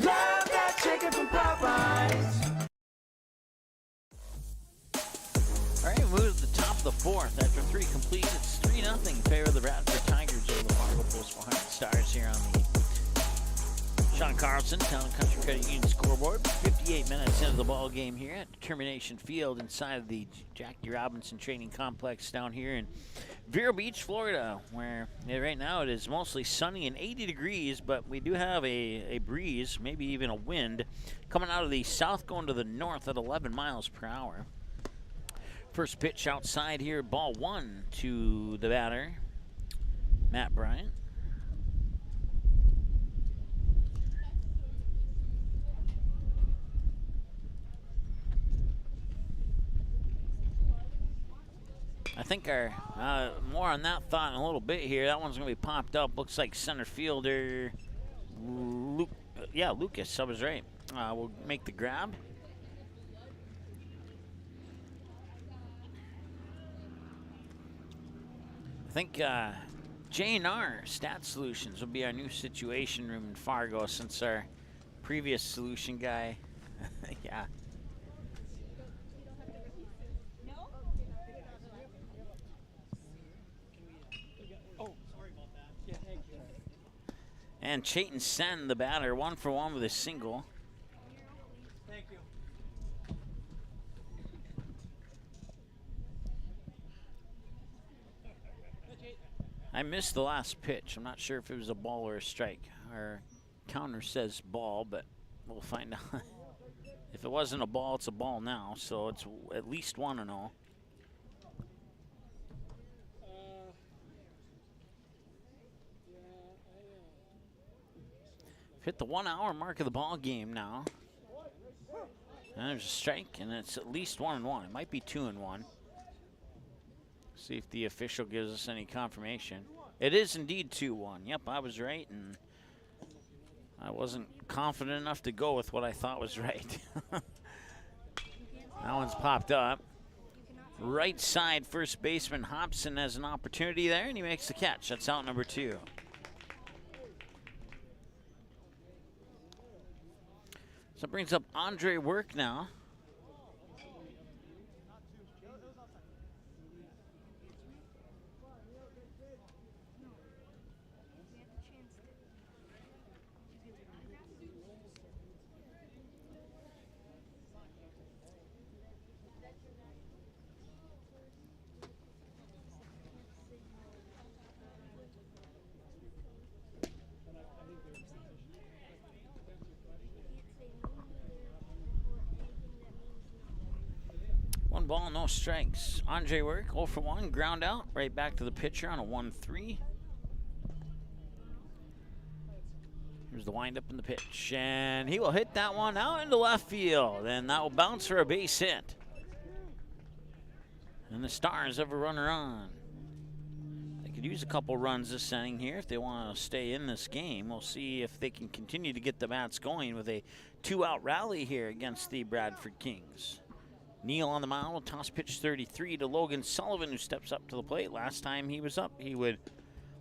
Love that chicken from Popeyes. All right, we move to the top of the 4th. After 3 complete, it's 3-0 in favor of the Bradford Tigers over the Fargo Post 400 Stars here on the Sean Carlson Town and Country Credit Union scoreboard. 58 minutes into the ball game here at Determination Field inside of the Jackie Robinson Training Complex down here in Vero Beach, Florida, where right now it is mostly sunny and 80 degrees, but we do have a breeze, maybe even a wind, coming out of the south going to the north at 11 miles per hour. First pitch outside here, ball 1 to the batter, Matt Bryant. I think our more on that thought in a little bit here. That one's going to be popped up. Looks like center fielder Lucas. I was right. We'll make the grab. I think J&R Stat Solutions will be our new situation room in Fargo since our previous solution guy, yeah. And Chayton Sen, the batter, 1 for 1 with a single. Thank you. I missed the last pitch. I'm not sure if it was a ball or a strike. Our counter says ball, but we'll find out. If it wasn't a ball, it's a ball now, so it's at least 1-0. Hit the 1 hour mark of the ball game now. And there's a strike, and it's at least 1-1. It might be 2-1. See if the official gives us any confirmation. It is indeed 2-1. Yep, I was right, and I wasn't confident enough to go with what I thought was right. That one's popped up. Right side first baseman Hobson has an opportunity there, and he makes the catch. That's out number 2. So it brings up Andre Work now. One ball, no strikes. Andre Work, 0 for 1, ground out. Right back to the pitcher on a 1-3. Here's the windup and the pitch. And he will hit that one out into left field. And that will bounce for a base hit. And the Stars have a runner on. They could use a couple runs this inning here if they want to stay in this game. We'll see if they can continue to get the bats going with a 2-out rally here against the Bradford Kings. Neal on the mound will toss pitch 33 to Logan Sullivan, who steps up to the plate. Last time he was up, he would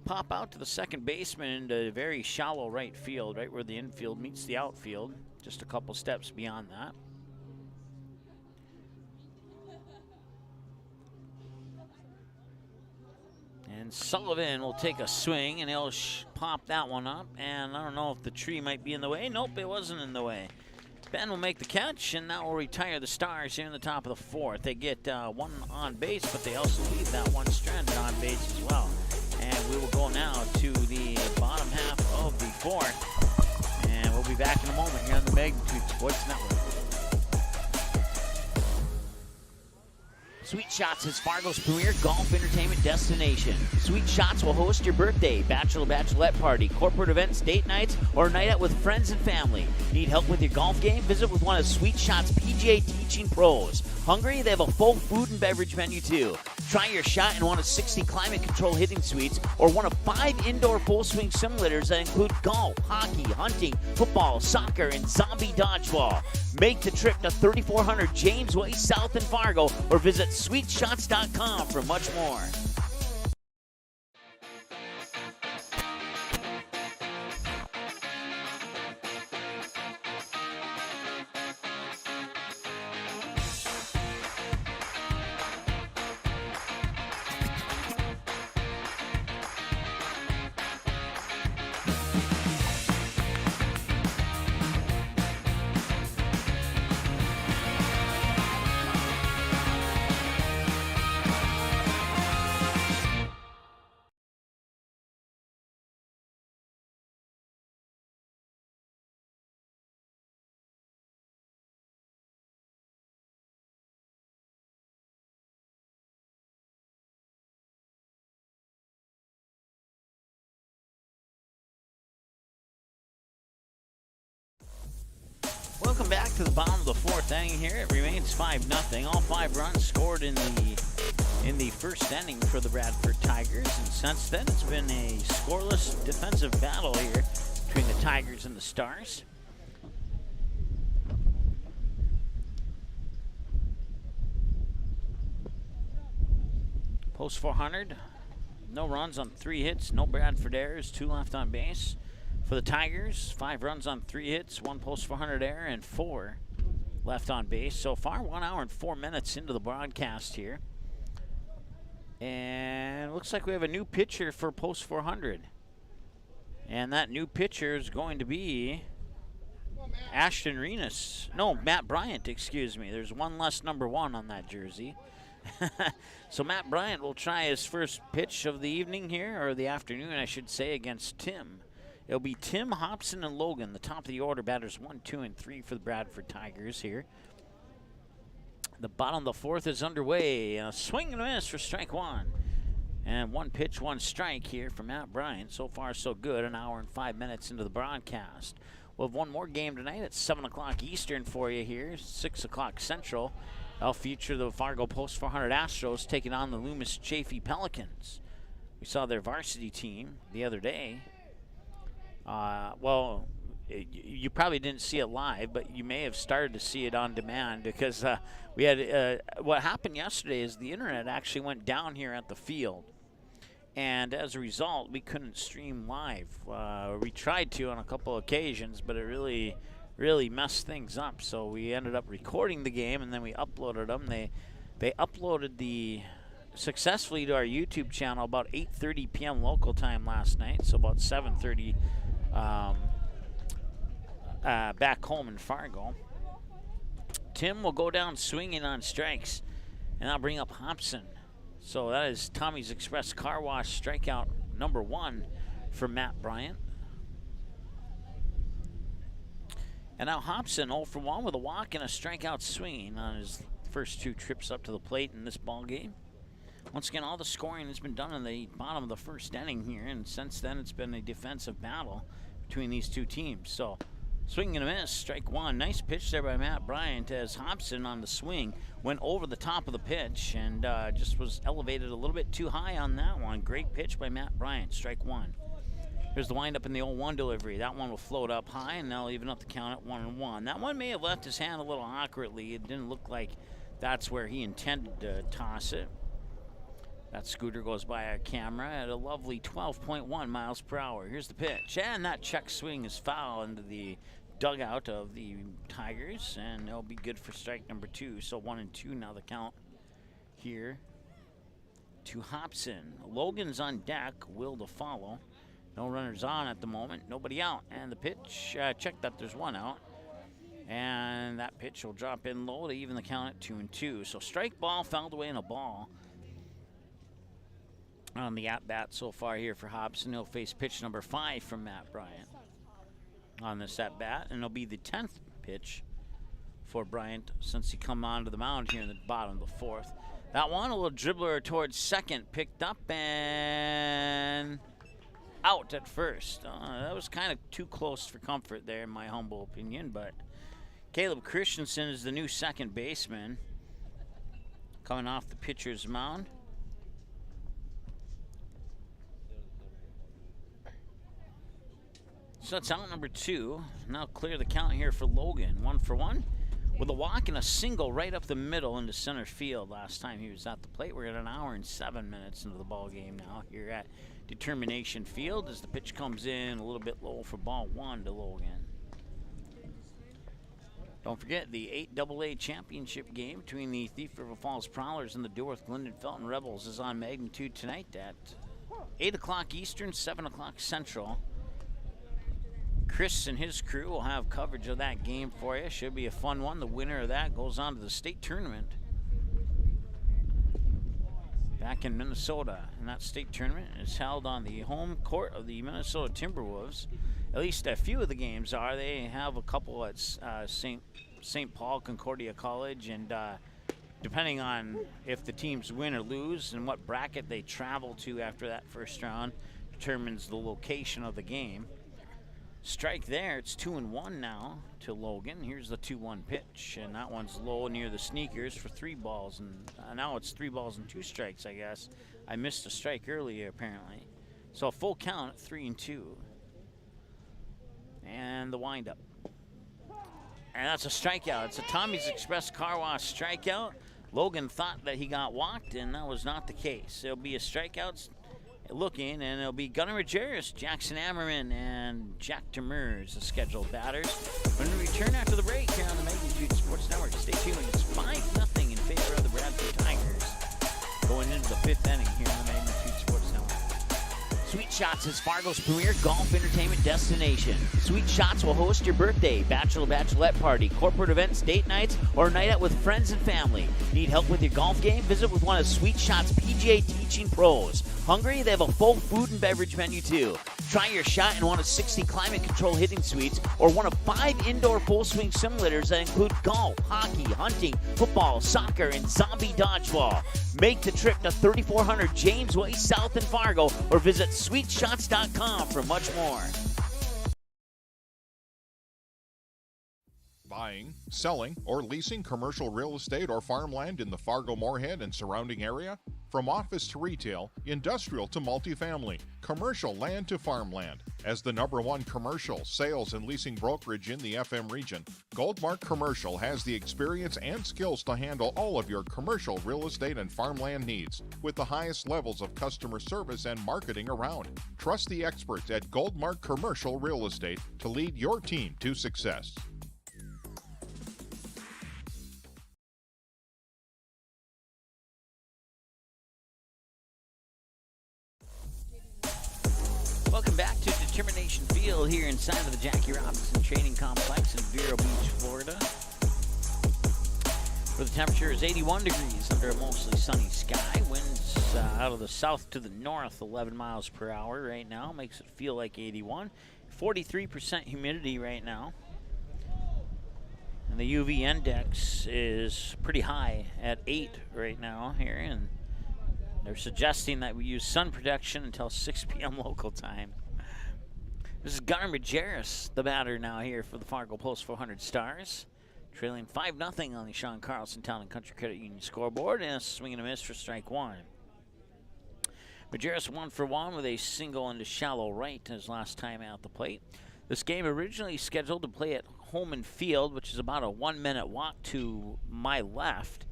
pop out to the second baseman into very shallow right field, right where the infield meets the outfield, just a couple steps beyond that. And Sullivan will take a swing, and he'll pop that one up. And I don't know if the tree might be in the way. Nope, it wasn't in the way. Ben will make the catch, and that will retire the Stars here in the top of the 4th. They get one on base, but they also leave that one stranded on base as well. And we will go now to the bottom half of the 4th. And we'll be back in a moment here on the Magnitude Sports Network. Sweet Shots is Fargo's premier golf entertainment destination. Sweet Shots will host your birthday, bachelorette party, corporate events, date nights, or a night out with friends and family. Need help with your golf game? Visit with one of Sweet Shots' PGA teaching pros. Hungry? They have a full food and beverage menu too. Try your shot in one of 60 climate control hitting suites or one of 5 indoor full swing simulators that include golf, hockey, hunting, football, soccer, and zombie dodgeball. Make the trip to 3400 James Way South in Fargo or visit sweetshots.com for much more. Welcome back to the bottom of the 4th inning here. It remains 5-0. All 5 runs scored in the first inning for the Bradford Tigers. And since then, it's been a scoreless defensive battle here between the Tigers and the Stars. Post 400. No runs on 3 hits. No Bradford errors. 2 left on base. For the Tigers, 5 runs on 3 hits, 1 post 400 error, and 4 left on base. So far, 1 hour and 4 minutes into the broadcast here. And it looks like we have a new pitcher for post 400. And that new pitcher is going to be Ashton Renas. No, Matt Bryant, excuse me. There's one less number 1 on that jersey. So Matt Bryant will try his first pitch of the evening here, or the afternoon, I should say, against Tim. It'll be Tim, Hobson, and Logan, the top of the order, batters 1, 2, and 3 for the Bradford Tigers here. The bottom of the 4th is underway. A swing and a miss for strike 1. And 1 pitch, 1 strike here for Matt Bryant. So far, so good. An hour and 5 minutes into the broadcast. We'll have one more game tonight at 7 o'clock Eastern for you here, 6 o'clock Central. I'll feature the Fargo Post 400 Astros taking on the Loomis Chaffee Pelicans. We saw their varsity team the other day. Well, you probably didn't see it live, but you may have started to see it on demand because we had what happened yesterday is the internet actually went down here at the field. And as a result, we couldn't stream live. We tried to on a couple occasions, but it really messed things up. So we ended up recording the game, and then we uploaded them. They uploaded successfully to our YouTube channel about 8:30 p.m. local time last night, so about 7:30 back home in Fargo. Tim will go down swinging on strikes, and I'll bring up Hobson. So that is Tommy's Express Car Wash strikeout number 1 for Matt Bryant. And now Hobson 0 for 1 with a walk and a strikeout swinging on his first 2 trips up to the plate in this ball game. Once again, all the scoring has been done in the bottom of the first inning here, and since then it's been a defensive battle between these two teams. So swing and a miss, strike 1. Nice pitch there by Matt Bryant as Hobson on the swing went over the top of the pitch and just was elevated a little bit too high on that one. Great pitch by Matt Bryant, strike 1. Here's the windup in the 0-1 delivery. That one will float up high, and they'll even up the count at 1-1. That one may have left his hand a little awkwardly. It didn't look like that's where he intended to toss it. That scooter goes by our camera at a lovely 12.1 miles per hour. Here's the pitch, and that check swing is foul into the dugout of the Tigers, and it'll be good for strike number 2. So 1-2 now the count here to Hobson. Logan's on deck, Will to follow. No runners on at the moment, nobody out. And the pitch, check that there's 1 out. And that pitch will drop in low to even the count at 2-2. So strike ball, fouled away in a ball on the at-bat so far here for Hobson. He'll face pitch number 5 from Matt Bryant on this at-bat, and it'll be the 10th pitch for Bryant since he come onto the mound here in the bottom of the 4th. That one, a little dribbler towards second, picked up and out at first. That was kind of too close for comfort there, in my humble opinion, but Caleb Christensen is the new second baseman coming off the pitcher's mound. So that's out number 2. Now clear the count here for Logan. 1 for 1 with a walk and a single right up the middle into center field last time he was at the plate. We're at 1 hour and 7 minutes into the ball game now here at Determination Field as the pitch comes in a little bit low for ball 1 to Logan. Don't forget the 8AA championship game between the Thief River Falls Prowlers and the Dworth Glendon Felton Rebels is on Magnitude tonight at 8 o'clock Eastern, 7 o'clock Central. Chris and his crew will have coverage of that game for you. Should be a fun one. The winner of that goes on to the state tournament back in Minnesota. And that state tournament is held on the home court of the Minnesota Timberwolves. At least a few of the games are. They have a couple at St. Paul Concordia College, and depending on if the teams win or lose and what bracket they travel to after that first round determines the location of the game. Strike there, it's 2-1 now to Logan. Here's the 2-1 pitch, and that one's low near the sneakers for 3 balls, and now it's 3 balls and 2 strikes, I guess. I missed a strike earlier, apparently. So a full count at 3-2. And the windup. And that's a strikeout. It's a Tommy's Express Car Wash strikeout. Logan thought that he got walked, and that was not the case. It'll be a strikeout looking, and it'll be Gunnar Majerus, Jackson Ammerman, and Jack Demers, the scheduled batters. When we return after the break here on the Magnitude Sports Network, stay tuned. It's 5-0 in favor of the Bradford Tigers going into the 5th inning here on the Magnitude Sports Network. Sweet Shots is Fargo's premier golf entertainment destination. Sweet Shots will host your birthday, bachelorette party, corporate events, date nights, or a night out with friends and family. Need help with your golf game? Visit with one of Sweet Shots' PGA teaching pros. Hungry? They have a full food and beverage menu too. Try your shot in one of 60 climate control hitting suites or one of 5 indoor full swing simulators that include golf, hockey, hunting, football, soccer, and zombie dodgeball. Make the trip to 3400 James Way South in Fargo or visit sweetshots.com for much more. Buying, selling, or leasing commercial real estate or farmland in the Fargo, Moorhead, and surrounding area? From office to retail, industrial to multifamily, commercial land to farmland. As the #1 commercial, sales, and leasing brokerage in the FM region, Goldmark Commercial has the experience and skills to handle all of your commercial real estate and farmland needs with the highest levels of customer service and marketing around. Trust the experts at Goldmark Commercial Real Estate to lead your team to success. Welcome back to Determination Field here inside of the Jackie Robinson Training Complex in Vero Beach, Florida. Where the temperature is 81 degrees under a mostly sunny sky. Winds out of the south to the north, 11 miles per hour right now. Makes it feel like 81. 43% humidity right now. And the UV index is pretty high at 8 right now here. And they're suggesting that we use sun protection until 6 p.m. local time. This is Gunnar Majerus, the batter now here for the Fargo Post 400 Stars. Trailing 5-0 on the Sean Carlson Town and Country Credit Union scoreboard, and a swing and a miss for strike one. Majerus 1 for 1 with a single into shallow right his last time at the plate. This game originally scheduled to play at Holman Field, which is about a 1-minute walk to my left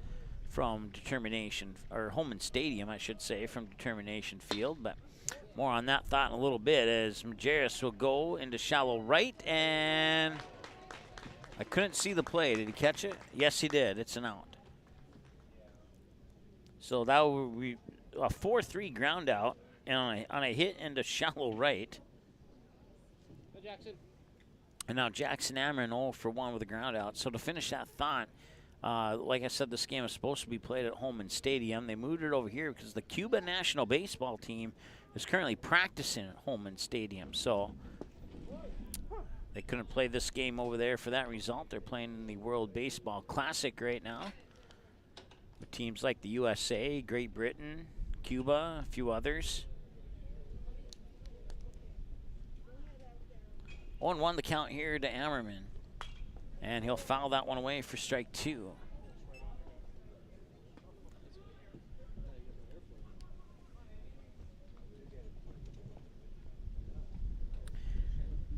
from Determination, or Holman Stadium, I should say, from Determination Field. But more on that thought in a little bit, as Majerus will go into shallow right, and I couldn't see the play. Did he catch it? Yes, he did. It's an out. So that will be a 4-3 ground out, and on a hit into shallow right. Jackson. And now Jackson Amron 0 for 1 with a ground out. So to finish that thought, like I said, this game is supposed to be played at Holman Stadium. They moved it over here because the Cuba national baseball team is currently practicing at Holman Stadium. So they couldn't play this game over there for that result. They're playing in the World Baseball Classic right now with teams like the USA, Great Britain, Cuba, a few others. 0-1 the count here to Ammerman. And he'll foul that one away for strike two.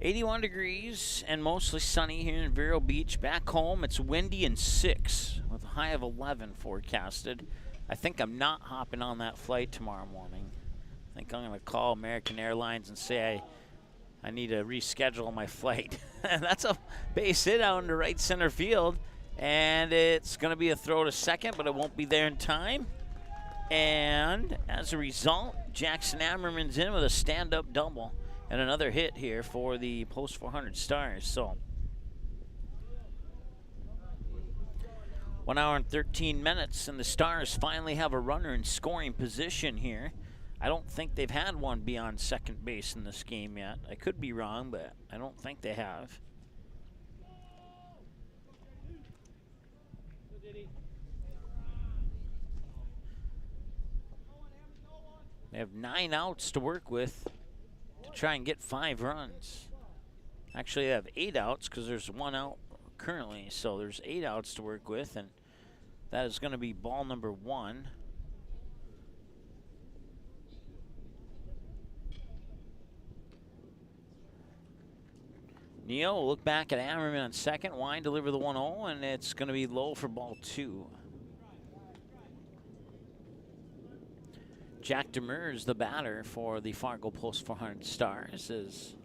.81 degrees and mostly sunny here in Vero Beach. Back home, it's windy and 6 with a high of 11 forecasted. I think I'm not hopping on that flight tomorrow morning. I think I'm going to call American Airlines and say I need to reschedule my flight. That's a base hit out into right center field, and it's going to be a throw to second, but it won't be there in time. And as a result, Jackson Ammerman's in with a stand-up double and another hit here for the Post 400 Stars. So 1 hour and 13 minutes, and the Stars finally have a runner in scoring position here. I don't think they've had one beyond second base in this game yet. I could be wrong, but I don't think they have. They have 9 outs to work with to try and get 5 runs. Actually, they have 8 outs because there's 1 out currently. So there's 8 outs to work with, and that is going to be ball number 1. Neo will look back at Ammerman on second. Wine deliver the 1-0, and it's going to be low for ball 2. Jack Demers, the batter for the Fargo Post 400 Stars, is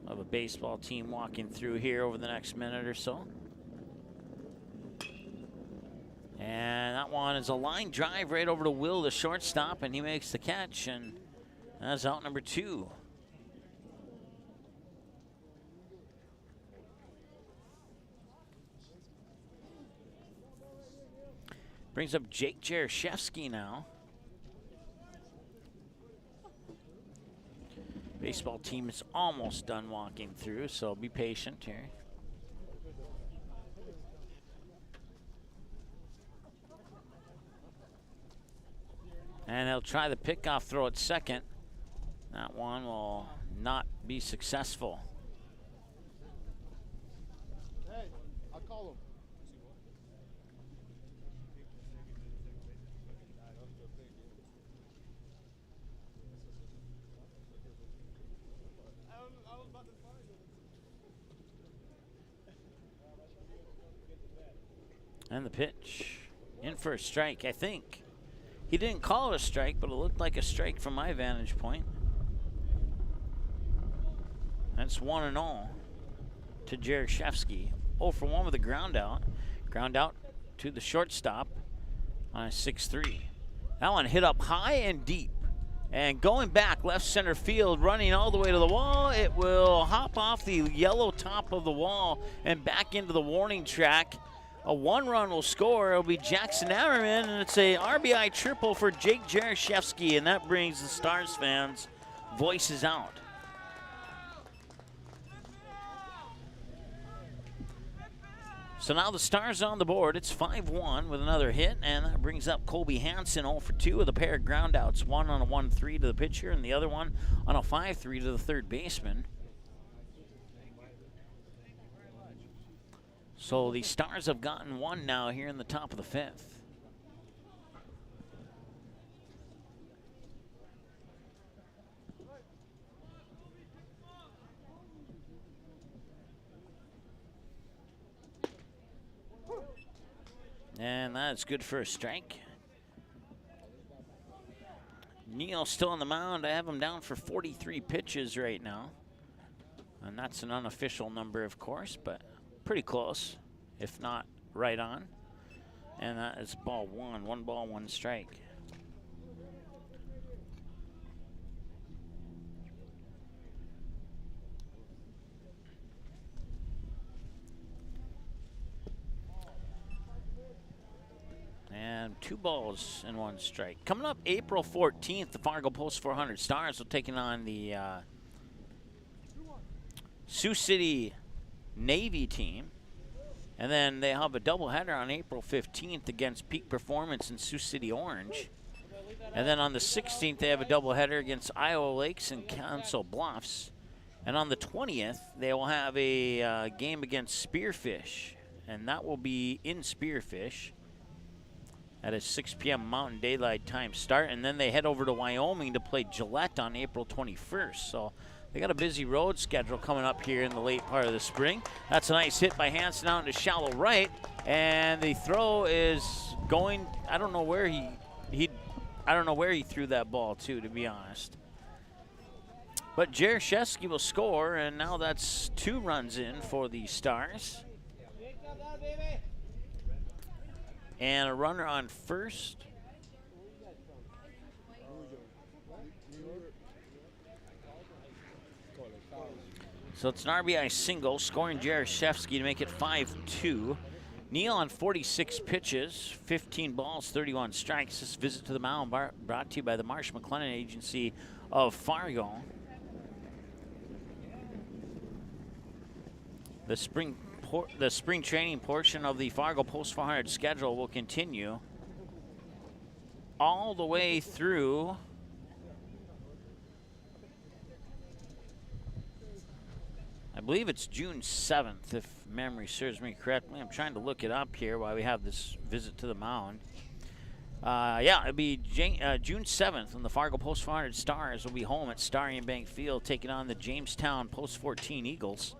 of a baseball team walking through here over the next minute or so. And that one is a line drive right over to Will, the shortstop, and he makes the catch, and that's out number 2. Brings up Jake Jaroszewski now. Baseball team is almost done walking through, so be patient here. And they'll try the pickoff throw at second. That one will not be successful. And the pitch. In for a strike, I think. He didn't call it a strike, but it looked like a strike from my vantage point. That's 1-0 to Jaroszewski. 0 for 1 with a ground out. Ground out to the shortstop on a 6-3. That one hit up high and deep. And going back left center field, running all the way to the wall, it will hop off the yellow top of the wall and back into the warning track. A 1-run will score. It'll be Jackson Ammerman, and it's a RBI triple for Jake Jaroszewski, and that brings the Stars fans' voices out. So now the Stars on the board. It's 5-1 with another hit, and that brings up Colby Hansen 0 for 2 with a pair of groundouts. One on a 1-3 to the pitcher, and the other one on a 5-3 to the third baseman. So the Stars have gotten one now here in the top of the 5th. And that's good for a strike. Neal still on the mound. I have him down for 43 pitches right now. And that's an unofficial number, of course, but pretty close, if not right on. And that is ball 1. 1 ball, 1 strike. And 2 balls and 1 strike. Coming up April 14th, the Fargo Post 400 Stars will taking on the Sioux City Navy team. And then they have a doubleheader on April 15th against Peak Performance and Sioux City Orange. And then on the 16th, they have a doubleheader against Iowa Lakes and Council Bluffs. And on the 20th, they will have a game against Spearfish. And that will be in Spearfish at a 6 p.m. Mountain Daylight Time start. And then they head over to Wyoming to play Gillette on April 21st. So they got a busy road schedule coming up here in the late part of the spring. That's a nice hit by Hansen out into shallow right. And the throw is going, I don't know where he threw that ball to be honest. But Jaroszewski will score, and now that's 2 runs in for the Stars. And a runner on first. So it's an RBI single, scoring Jaroszewski to make it 5-2. Neal on 46 pitches, 15 balls, 31 strikes. This visit to the mound brought to you by the Marsh McLennan Agency of Fargo. The spring training portion of the Fargo Post 400 schedule will continue all the way through I believe it's June 7th, if memory serves me correctly. I'm trying to look it up here while we have this visit to the mound. Yeah, it'll be June 7th when the Fargo Post 400 Stars will be home at Starion Bank Field taking on the Jamestown Post 14 Eagles.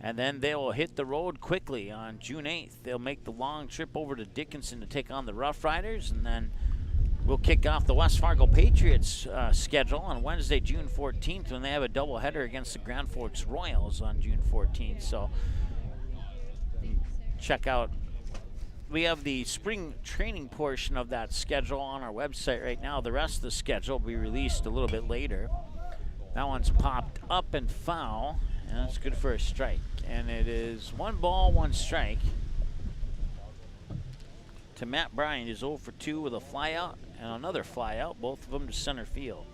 And then they will hit the road quickly on June 8th. They'll make the long trip over to Dickinson to take on the Rough Riders, and then we'll kick off the West Fargo Patriots schedule on Wednesday, June 14th, when they have a doubleheader against the Grand Forks Royals on June 14th. So check out. We have the spring training portion of that schedule on our website right now. The rest of the schedule will be released a little bit later. That one's popped up and foul, and that's good for a strike. And it is 1 ball, 1 strike to Matt Bryant. He's 0 for 2 with a fly out and another fly out, both of them to center field.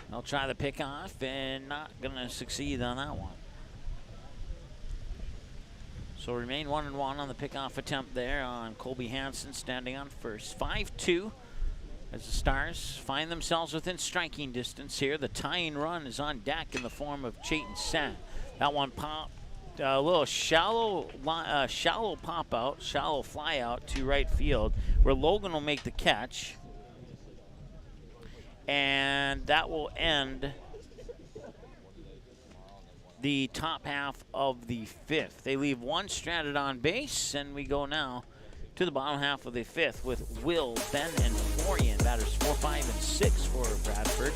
They'll try the pick off and not going to succeed on that one. So remain 1-1 on the pickoff attempt there on Colby Hansen standing on first. 5-2 as the Stars find themselves within striking distance here. The tying run is on deck in the form of Chayton Sen. That one popped a little shallow pop out, shallow fly out to right field where Logan will make the catch. And that will end the top half of the fifth. They leave one stranded on base, and we go now to the bottom half of the fifth with Will, Ben, and Florian. Batters 4, 5, and 6 for Bradford.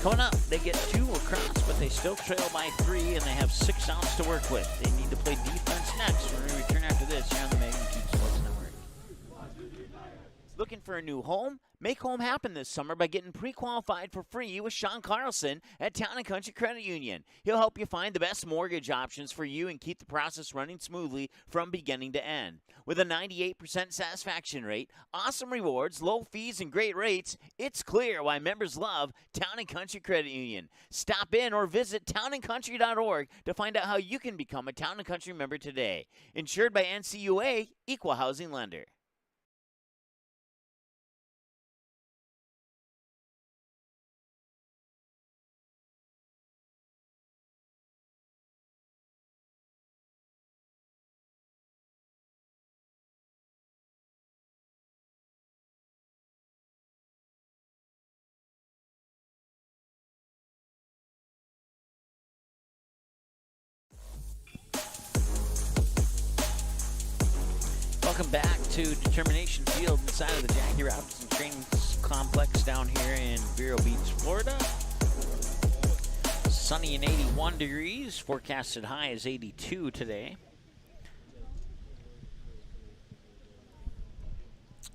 Coming up, they get 2 across, but they still trail by 3, and they have 6 outs to work with. They need to play defense next. We're going to return after this here on the Magnitude Sports Network. Looking for a new home? Make home happen this summer by getting pre-qualified for free with Sean Carlson at Town & Country Credit Union. He'll help you find the best mortgage options for you and keep the process running smoothly from beginning to end. With a 98% satisfaction rate, awesome rewards, low fees, and great rates, it's clear why members love Town & Country Credit Union. Stop in or visit townandcountry.org to find out how you can become a Town & Country member today. Insured by NCUA, Equal Housing Lender. Welcome back to Determination Field inside of the Jackie Robinson Training Complex down here in Vero Beach, Florida. Sunny and 81 degrees. Forecasted high is 82 today.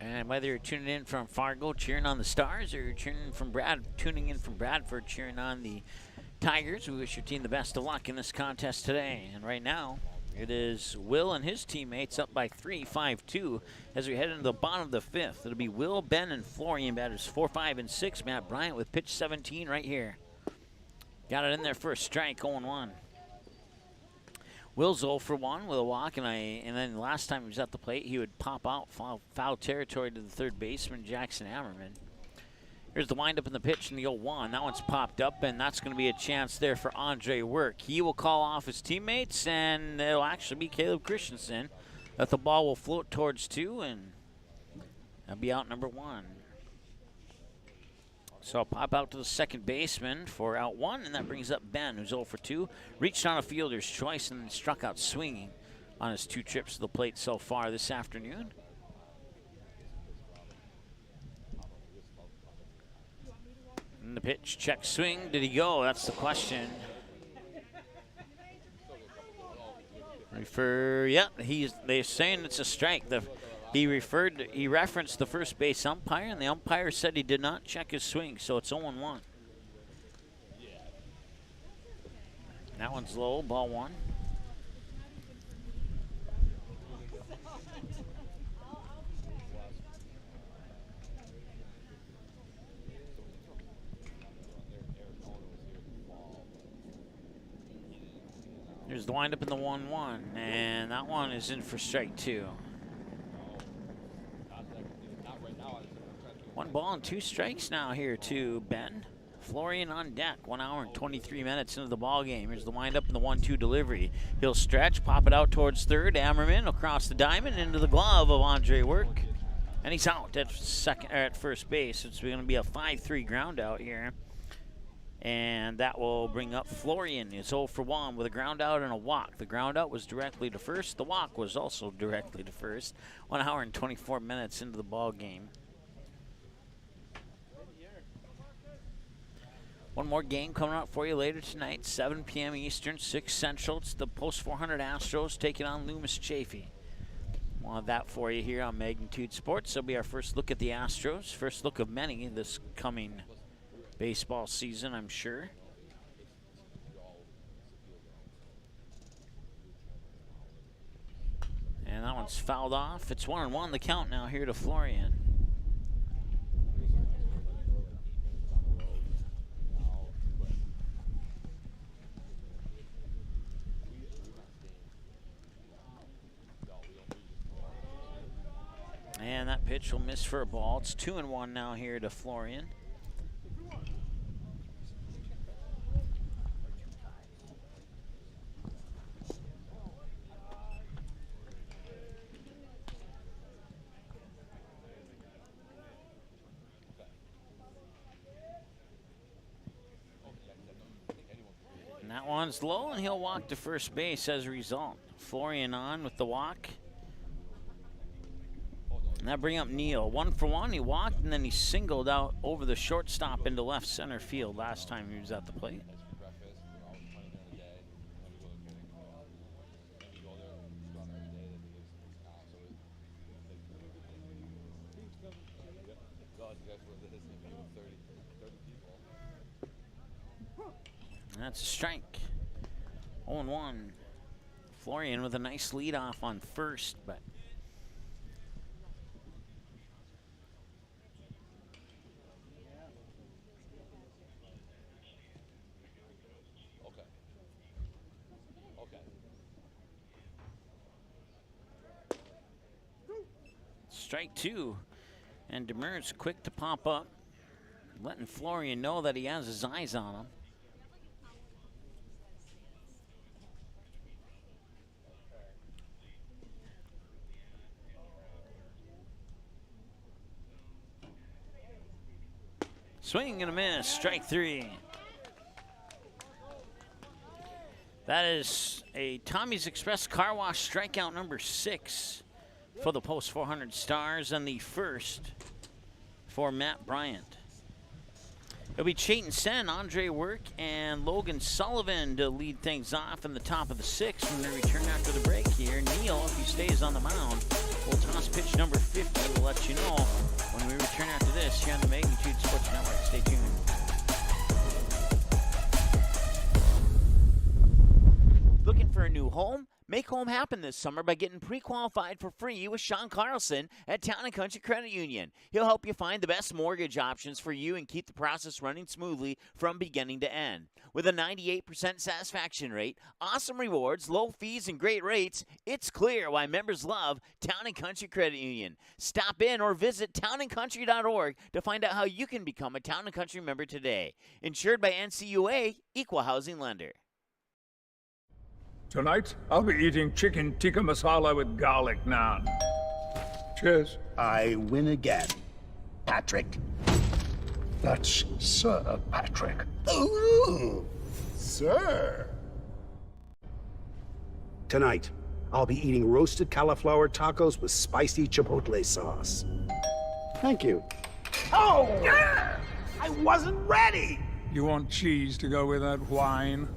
And whether you're tuning in from Fargo cheering on the Stars or you're tuning in from Bradford cheering on the Tigers, we wish your team the best of luck in this contest today. And right now, it is Will and his teammates up by 3, 5-2 as we head into the bottom of the fifth. It'll be Will, Ben, and Florian. Batters 4, 5, and 6. Matt Bryant with pitch 17 right here. Got it in there for a strike, 0-1. Will's 0 for 1 with a walk, and then last time he was at the plate, he would pop out foul territory to the third baseman, Jackson Ammerman. Here's the windup in the pitch in the 0-1. That one's popped up, and that's going to be a chance there for Andre Work. He will call off his teammates, and it'll actually be Caleb Christensen. That the ball will float towards 2, and that'll be out number 1. So I'll pop out to the second baseman for out 1, and that brings up Ben, who's 0 for 2. Reached on a fielder's choice and struck out swinging on his 2 trips to the plate so far this afternoon. And the pitch, check, swing. Did he go? That's the question. They're saying it's a strike. He referenced the first base umpire, and the umpire said he did not check his swing, so it's 0-1. That one's low, ball 1. Here's the windup in the 1-1, and that one is in for strike 2. 1 ball and 2 strikes now here to Ben. Florian on deck, 1 hour and 23 minutes into the ball game. Here's the windup in the 1-2 delivery. He'll stretch, pop it out towards third. Ammerman across the diamond into the glove of Andre Work, and he's out at first base. It's going to be a 5-3 ground out here. And that will bring up Florian. It's 0 for 1 with a ground out and a walk. The ground out was directly to first. The walk was also directly to first. 1 hour and 24 minutes into the ball game. One more game coming up for you later tonight, 7 p.m. Eastern, 6 Central. It's the Post 400 Astros taking on Loomis Chaffee. We'll have that for you here on Magnitude Sports. That'll be our first look at the Astros. First look of many this coming baseball season, I'm sure. And that one's fouled off. It's 1-1 the count now here to Florian. And that pitch will miss for a ball. It's 2-1 now here to Florian. runs low, and he'll walk to first base as a result. Florian on with the walk. Now bring up Neal. 1 for 1. He walked, and then he singled out over the shortstop into left center field last time he was at the plate. That's a strike. 0-1. Florian with a nice lead off on first, but strike 2. And Demers quick to pop up, letting Florian know that he has his eyes on him. Swing and a miss, strike 3. That is a Tommy's Express Car Wash strikeout number 6 for the Post 400 Stars, and the first for Matt Bryant. It'll be Chayton Sen, Andre Work, and Logan Sullivan to lead things off in the top of the 6th when we return after the break here. Neal, if he stays on the mound, will toss pitch number 50. We'll let you know when we return after this here on the Magnitude Sports Network. Stay tuned. Looking for a new home? Make home happen this summer by getting pre-qualified for free with Sean Carlson at Town & Country Credit Union. He'll help you find the best mortgage options for you and keep the process running smoothly from beginning to end. With a 98% satisfaction rate, awesome rewards, low fees, and great rates, it's clear why members love Town & Country Credit Union. Stop in or visit townandcountry.org to find out how you can become a Town & Country member today. Insured by NCUA, Equal Housing Lender. Tonight, I'll be eating chicken tikka masala with garlic naan. Cheers. I win again, Patrick. That's Sir Patrick. Ooh, sir. Tonight, I'll be eating roasted cauliflower tacos with spicy chipotle sauce. Thank you. Oh! I wasn't ready! You want cheese to go with that wine?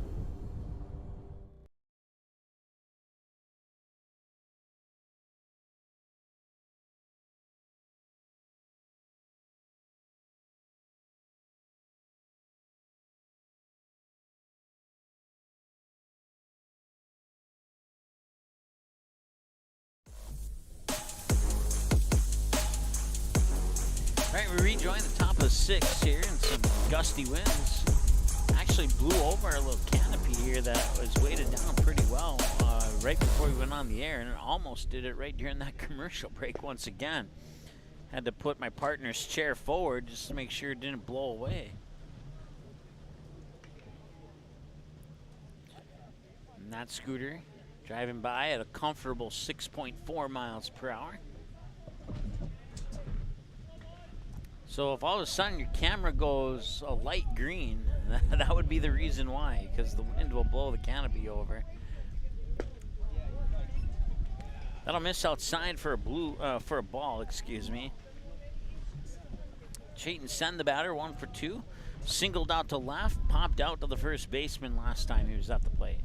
We rejoin the top of the 6th here, and some gusty winds actually blew over our little canopy here that was weighted down pretty well right before we went on the air, and it almost did it right during that commercial break once again. Had to put my partner's chair forward just to make sure it didn't blow away. And that scooter driving by at a comfortable 6.4 miles per hour. So if all of a sudden your camera goes a light green, that would be the reason why, because the wind will blow the canopy over. That'll miss outside for a ball, excuse me. Chayton Sen, the batter, 1 for 2. Singled out to left, popped out to the first baseman last time he was at the plate.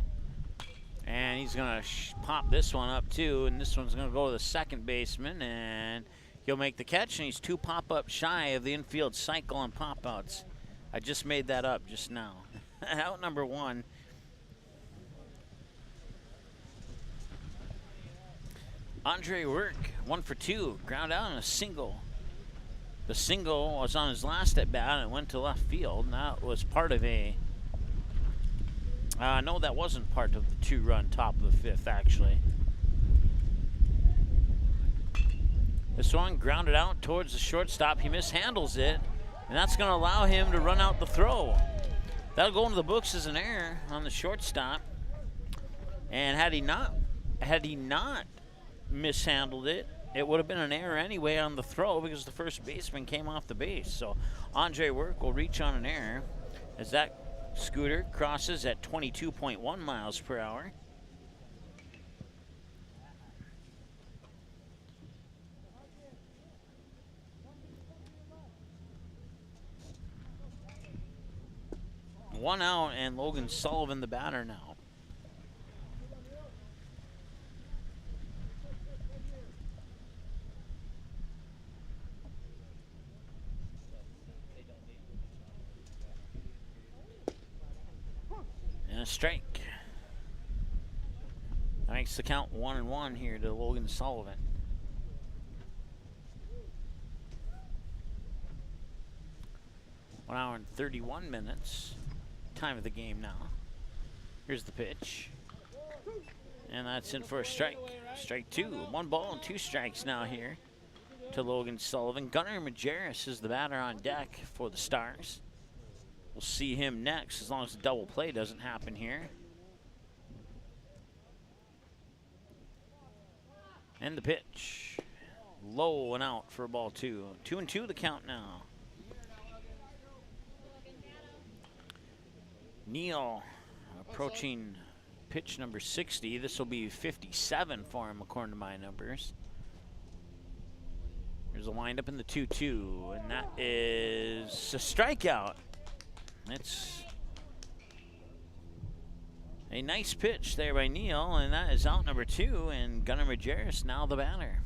And he's gonna pop this one up too, and this one's gonna go to the second baseman, and he'll make the catch, and he's 2 pop-ups shy of the infield cycle on pop-outs. I just made that up just now. Out number 1. Andre Work, 1 for 2. Ground out on a single. The single was on his last at-bat, and it went to left field, and that was part of a... no, that wasn't part of the 2-run top of the 5th, actually. This one grounded out towards the shortstop. He mishandles it, and that's going to allow him to run out the throw. That'll go into the books as an error on the shortstop. And had he not mishandled it, it would have been an error anyway on the throw because the first baseman came off the base. So Andre Work will reach on an error as that Scooter crosses at 22.1 miles per hour. One out, and Logan Sullivan the batter now. And a strike. That makes the count 1-1 here to Logan Sullivan. One hour and 31 minutes. Time of the game now. Here's the pitch. And that's in for a strike. Strike two. 1 ball and 2 strikes now here to Logan Sullivan. Gunnar Majerus is the batter on deck for the Stars. We'll see him next as long as the double play doesn't happen here. And the pitch. Low and out for ball 2. 2-2 the count now. Neal approaching pitch number 60. This will be 57 for him according to my numbers. There's a windup in the 2-2, and that is a strikeout. It's a nice pitch there by Neal, and that is out number 2, and Gunnar Majerus now the batter.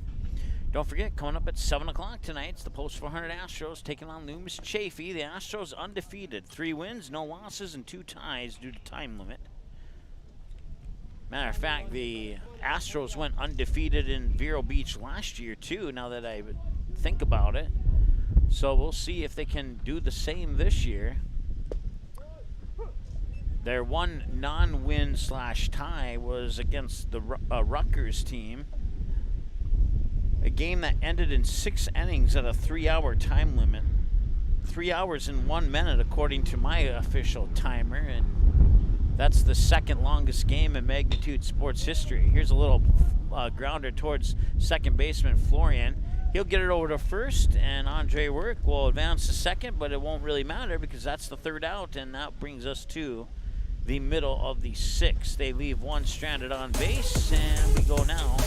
Don't forget, coming up at 7 o'clock tonight, it's the Post 400 Astros taking on Loomis Chaffee. The Astros undefeated. 3 wins, no losses, and 2 ties due to time limit. Matter of fact, the Astros went undefeated in Vero Beach last year, too, now that I think about it. So we'll see if they can do the same this year. Their one non-win / tie was against the Rutgers team. A game that ended in 6 innings at a 3-hour time limit. 3 hours and 1 minute according to my official timer, and that's the second longest game in Magnitude Sports history. Here's a little grounder towards second baseman Florian. He'll get it over to first, and Andre Work will advance to second, but it won't really matter because that's the 3rd out, and that brings us to the middle of the 6th. They leave 1 stranded on base, and we go now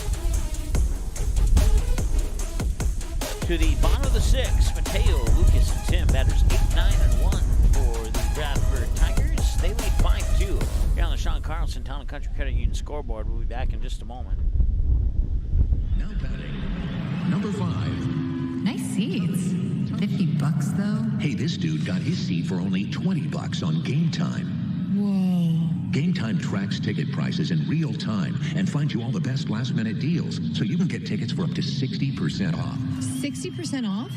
to the bottom of the 6th. Mateo, Lucas, and Tim. Batters 8, 9, and 1 for the Bradford Tigers. They lead 5-2. Here on the Sean Carlson Town and Country Credit Union scoreboard. We'll be back in just a moment. Now batting, number 5. Nice seats. $50 though. Hey, this dude got his seat for only $20 on Game Time. Whoa. Game Time tracks ticket prices in real time and finds you all the best last-minute deals, so you can get tickets for up to 60% off. 60% off?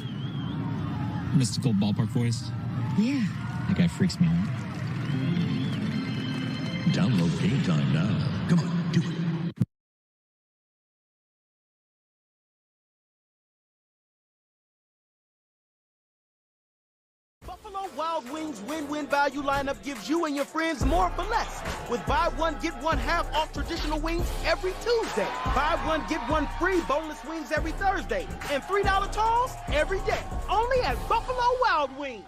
Mystical ballpark voice? Yeah. That guy freaks me out. Download Game Time now. Come on, do it. Buffalo Wild Wings win-win value lineup gives you and your friends more for less. With buy one, get one half off traditional wings every Tuesday. Buy one, get one free boneless wings every Thursday. And $3 tolls every day. Only at Buffalo Wild Wings.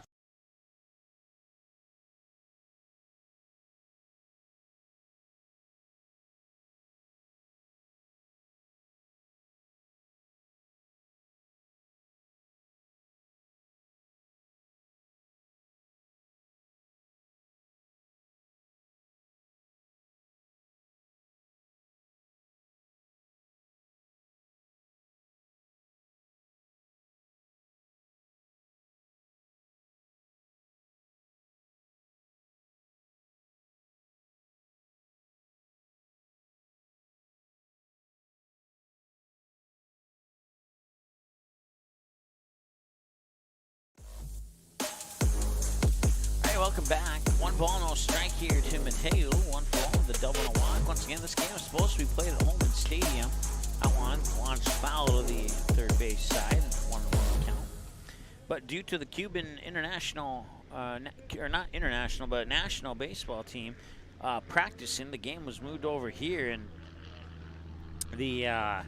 Welcome back. 1 ball, no strike here to Mateo. 1 for 1 with a double and a walk. Once again, this game is supposed to be played at Holman Stadium. That one launched foul to the third base side. 1-1 count. But due to the Cuban international, or not international, but national baseball team practicing, the game was moved over here, and the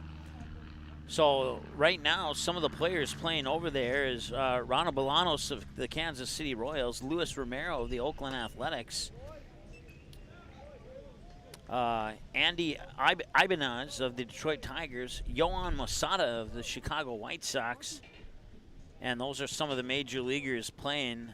So right now, some of the players playing over there is Rana Bolanos of the Kansas City Royals, Luis Romero of the Oakland Athletics, Andy Ibanez of the Detroit Tigers, Yohan Moncada of the Chicago White Sox, and those are some of the major leaguers playing,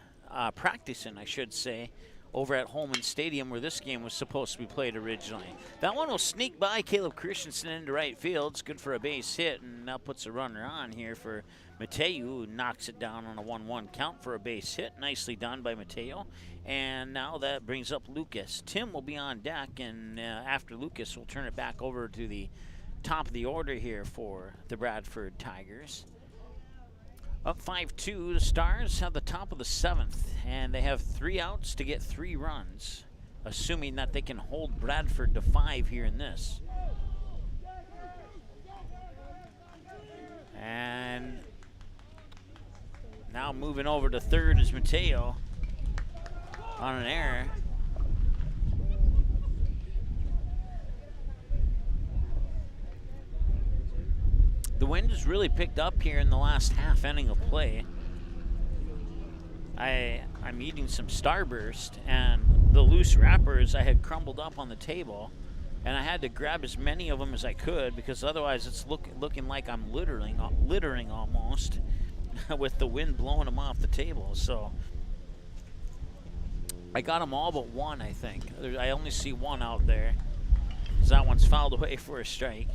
practicing, I should say, over at Holman Stadium where this game was supposed to be played originally. That one will sneak by Caleb Christensen into right field. It's good for a base hit, and now puts a runner on here for Mateo, who knocks it down on a 1-1 count for a base hit. Nicely done by Mateo. And now that brings up Lucas. Tim will be on deck, and after Lucas, we'll turn it back over to the top of the order here for the Bradford Tigers. Up 5-2, the Stars have the top of the 7th, and they have 3 outs to get 3 runs, assuming that they can hold Bradford to 5 here in this. And now moving over to third is Mateo on an error. The wind has really picked up here in the last half inning of play. I'm eating some Starburst, and the loose wrappers I had crumbled up on the table, and I had to grab as many of them as I could because otherwise it's looking like I'm littering almost with the wind blowing them off the table. So I got them all but one, I think. I only see one out there, because that one's fouled away for a strike.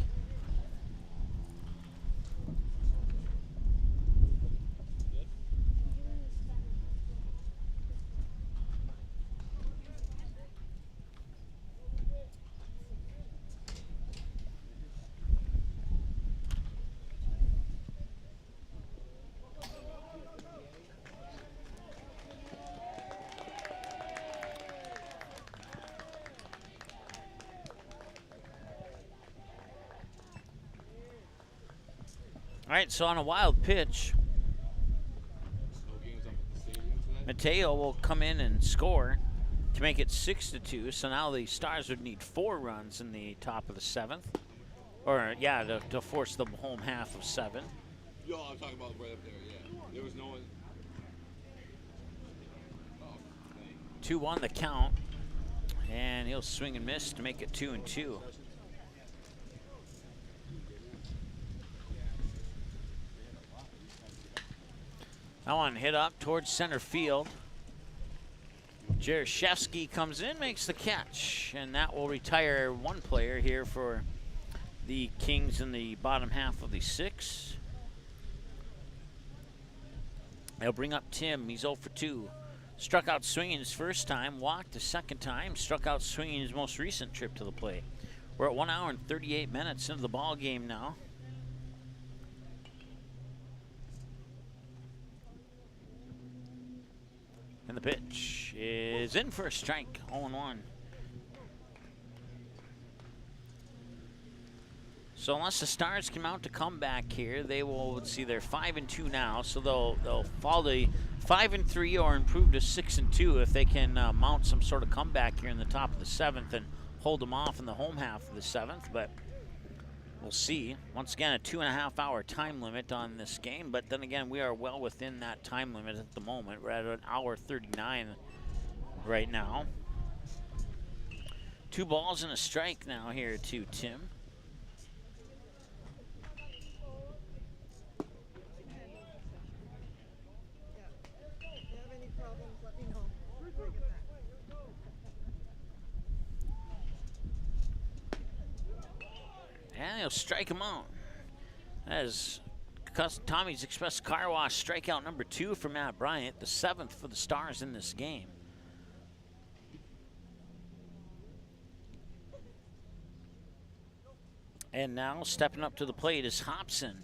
All right, so on a wild pitch, Mateo will come in and score to make it 6-2. So now the Stars would need 4 runs in the top of the 7th, or yeah, to force the home half of 7. Yo, I'm talking about right up there. Yeah, there was no one. 2-1 the count, and he'll swing and miss to make it 2-2. That one hit up towards center field. Jaroszewski comes in, makes the catch, and that will retire one player here for the Kings in the bottom half of the 6th. They'll bring up Tim. He's 0 for 2. Struck out swinging his first time, walked the second time, struck out swinging his most recent trip to the plate. We're at 1 hour and 38 minutes into the ball game now. And the pitch is in for a strike, 0-1. So unless the Stars come out to come back here, they will, let's see, they're 5-2 now, so they'll fall to 5-3 or improve to 6-2 if they can mount some sort of comeback here in the top of the 7th and hold them off in the home half of the 7th, but we'll see. Once again, a 2.5-hour time limit on this game, but then again, we are well within that time limit at the moment. We're at 1 hour 39 right now. 2 balls and a strike now here to Tim. And he'll strike him out. That is Tommy's Express Car Wash strikeout number 2 for Matt Bryant, the 7th for the Stars in this game. And now stepping up to the plate is Hobson.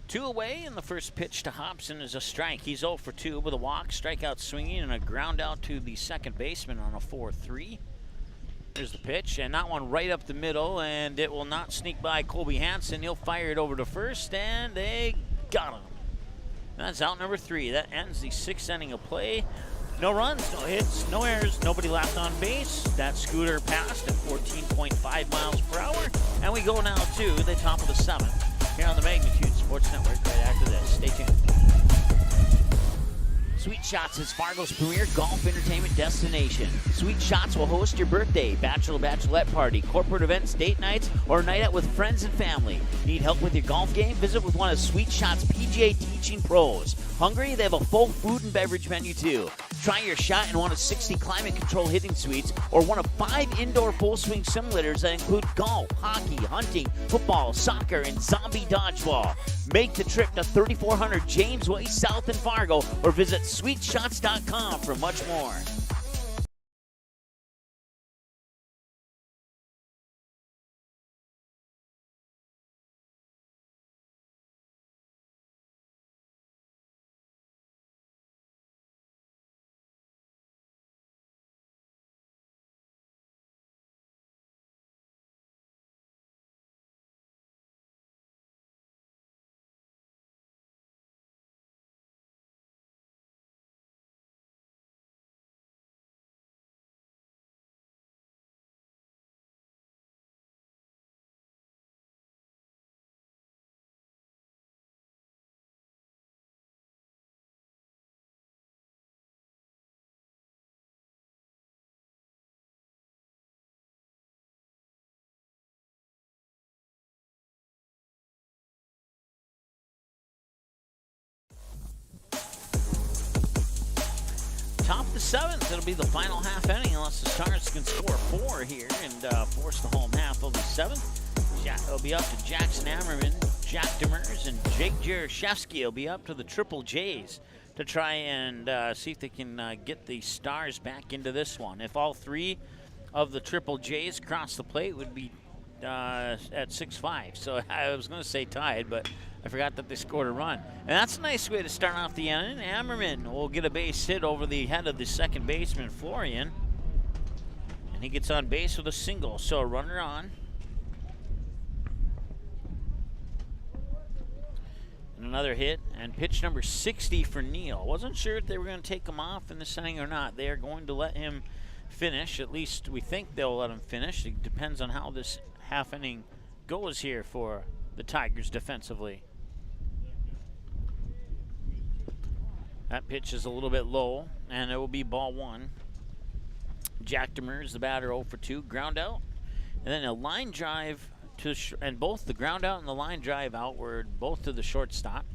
Two away, and the first pitch to Hobson is a strike. He's 0 for 2 with a walk, strikeout swinging, and a ground out to the second baseman on a 4-3. There's the pitch, and that one right up the middle, and it will not sneak by Colby Hansen. He'll fire it over to first, and they got him. That's out number 3. That ends the 6th inning of play. No runs, no hits, no errors, nobody left on base. That scooter passed at 14.5 miles per hour. And we go now to the top of the 7th here on the Magnitude Sports Network right after this. Stay tuned. Sweet Shots is Fargo's premier golf entertainment destination. Sweet Shots will host your birthday, bachelorette party, corporate events, date nights, or night out with friends and family. Need help with your golf game? Visit with one of Sweet Shots' PGA teaching pros. Hungry? They have a full food and beverage menu too. Try your shot in one of 60 climate control hitting suites or one of 5 indoor full swing simulators that include golf, hockey, hunting, football, soccer, and zombie dodgeball. Make the trip to 3400 James Way South in Fargo or visit sweetshots.com for much more. Top of the 7th, it'll be the final half inning unless the Stars can score 4 here and force the home half of the 7th. It'll be up to Jackson Ammerman, Jack Demers, and Jake Jaroszewski will be up to the Triple J's to try and see if they can get the Stars back into this one. If all 3 of the Triple J's cross the plate, it would be at 6-5. So I was going to say tied, but I forgot that they scored a run. And that's a nice way to start off the inning. Ammerman will get a base hit over the head of the second baseman, Florian. And he gets on base with a single, so a runner on. And another hit, and pitch number 60 for Neal. Wasn't sure if they were going to take him off in this inning or not. They are going to let him finish. At least we think they'll let him finish. It depends on how this half inning goes here for the Tigers defensively. That pitch is a little bit low, and it will be ball 1. Jack Demers, the batter, 0 for 2, ground out. And then a line drive to and both the ground out and the line drive outward, both to the shortstop.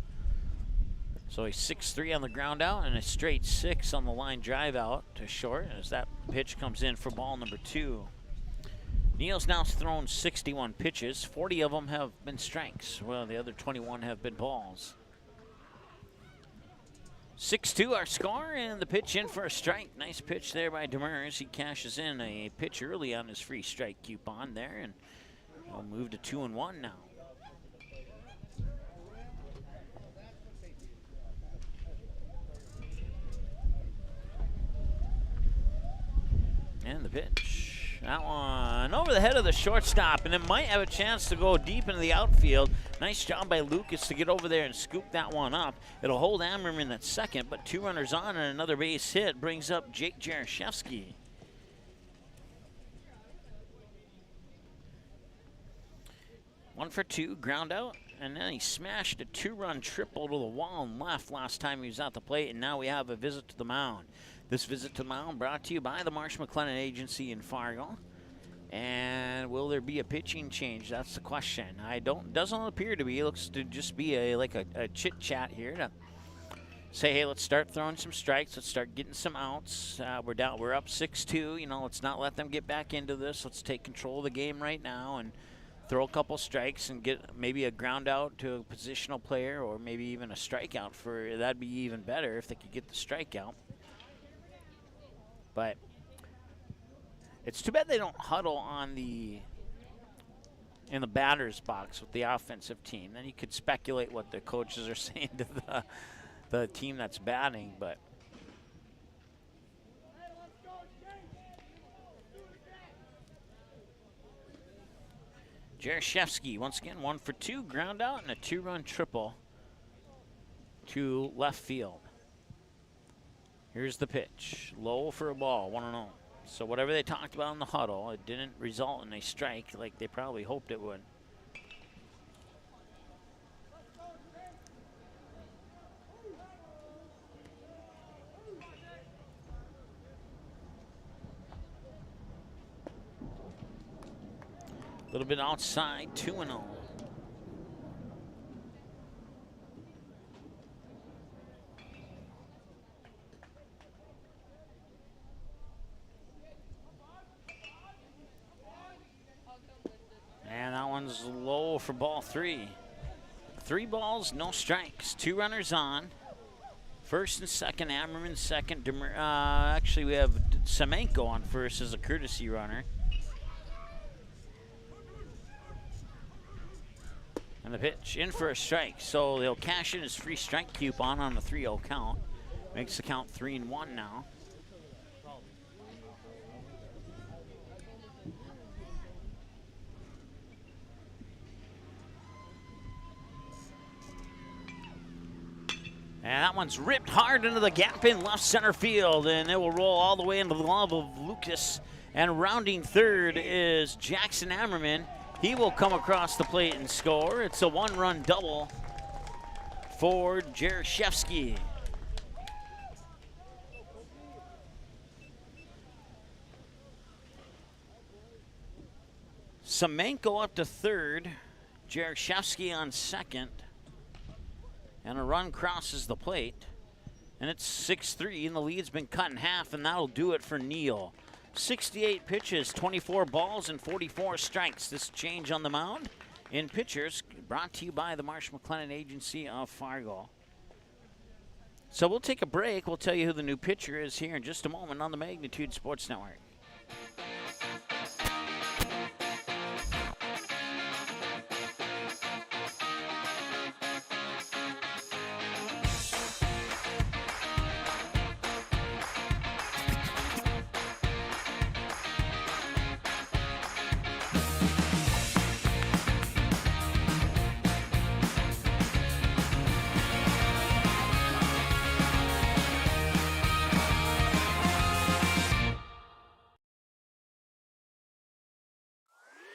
So a 6-3 on the ground out and a straight 6 on the line drive out to short as that pitch comes in for ball number 2. Neal's now thrown 61 pitches. 40 of them have been strikes. Well, the other 21 have been balls. 6-2 our score, and the pitch in for a strike. Nice pitch there by Demers. He cashes in a pitch early on his free strike coupon there, and we'll move to 2-1 now. And the pitch. That one over the head of the shortstop, and it might have a chance to go deep into the outfield. Nice job by Lucas to get over there and scoop that one up. It'll hold Ammerman at second, but 2 runners on and another base hit brings up Jake Jaroszewski. One for 2, ground out, and then he smashed a 2-run triple to the wall and left last time he was at the plate, and now we have a visit to the mound. This visit to the mound brought to you by the Marsh McLennan Agency in Fargo. And will there be a pitching change? That's the question. Doesn't appear to be. It looks to just be a chit chat here to say, hey, let's start throwing some strikes. Let's start getting some outs. We're up 6-2. You know, let's not let them get back into this. Let's take control of the game right now and throw a couple strikes and get maybe a ground out to a positional player, or maybe even a strikeout. That'd be even better if they could get the strikeout. But it's too bad they don't huddle in the batter's box with the offensive team. Then you could speculate what the coaches are saying to the team that's batting. But Jaroszewski, once again, 1 for 2, ground out, and a 2-run triple to left field. Here's the pitch. Low for a ball, 1-0. So whatever they talked about in the huddle, it didn't result in a strike like they probably hoped it would. A little bit outside, 2-0. And that one's low for ball 3. 3 balls, no strikes. 2 runners on. First and second, Ammerman second. Actually, we have Semenko on first as a courtesy runner. And the pitch in for a strike. So they'll cash in his free strike coupon on the 3-0 count. Makes the count 3-1 now. And that one's ripped hard into the gap in left center field, and it will roll all the way into the glove of Lucas. And rounding third is Jackson Ammerman. He will come across the plate and score. It's a 1-run double for Jaroszewski. Semenko up to third. Jaroszewski on second. And a run crosses the plate. And it's 6-3, and the lead's been cut in half, and that'll do it for Neal. 68 pitches, 24 balls, and 44 strikes. This change on the mound in pitchers brought to you by the Marsh McLennan Agency of Fargo. So we'll take a break. We'll tell you who the new pitcher is here in just a moment on the Magnitude Sports Network.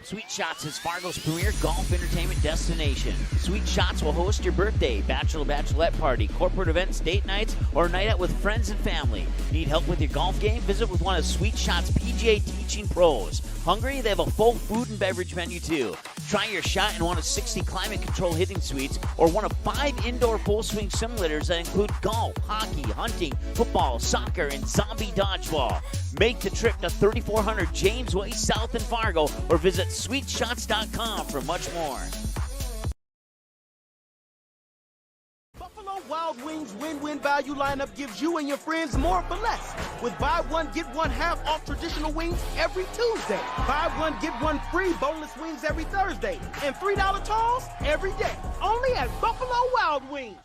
Sweet Shots is Fargo's premier golf entertainment destination. Sweet Shots will host your birthday, bachelorette party, corporate events, date nights, or a night out with friends and family. Need help with your golf game? Visit with one of Sweet Shots' PGA teaching pros. Hungry? They have a full food and beverage menu too. Try your shot in one of 60 climate control hitting suites or one of 5 indoor full swing simulators that include golf, hockey, hunting, football, soccer, and zombie dodgeball. Make the trip to 3400 James Way South in Fargo or visit sweetshots.com for much more. Buffalo Wild Wings win-win value lineup gives you and your friends more for less. With buy one, get one half off traditional wings every Tuesday. Buy one, get one free boneless wings every Thursday. And $3 tolls every day. Only at Buffalo Wild Wings.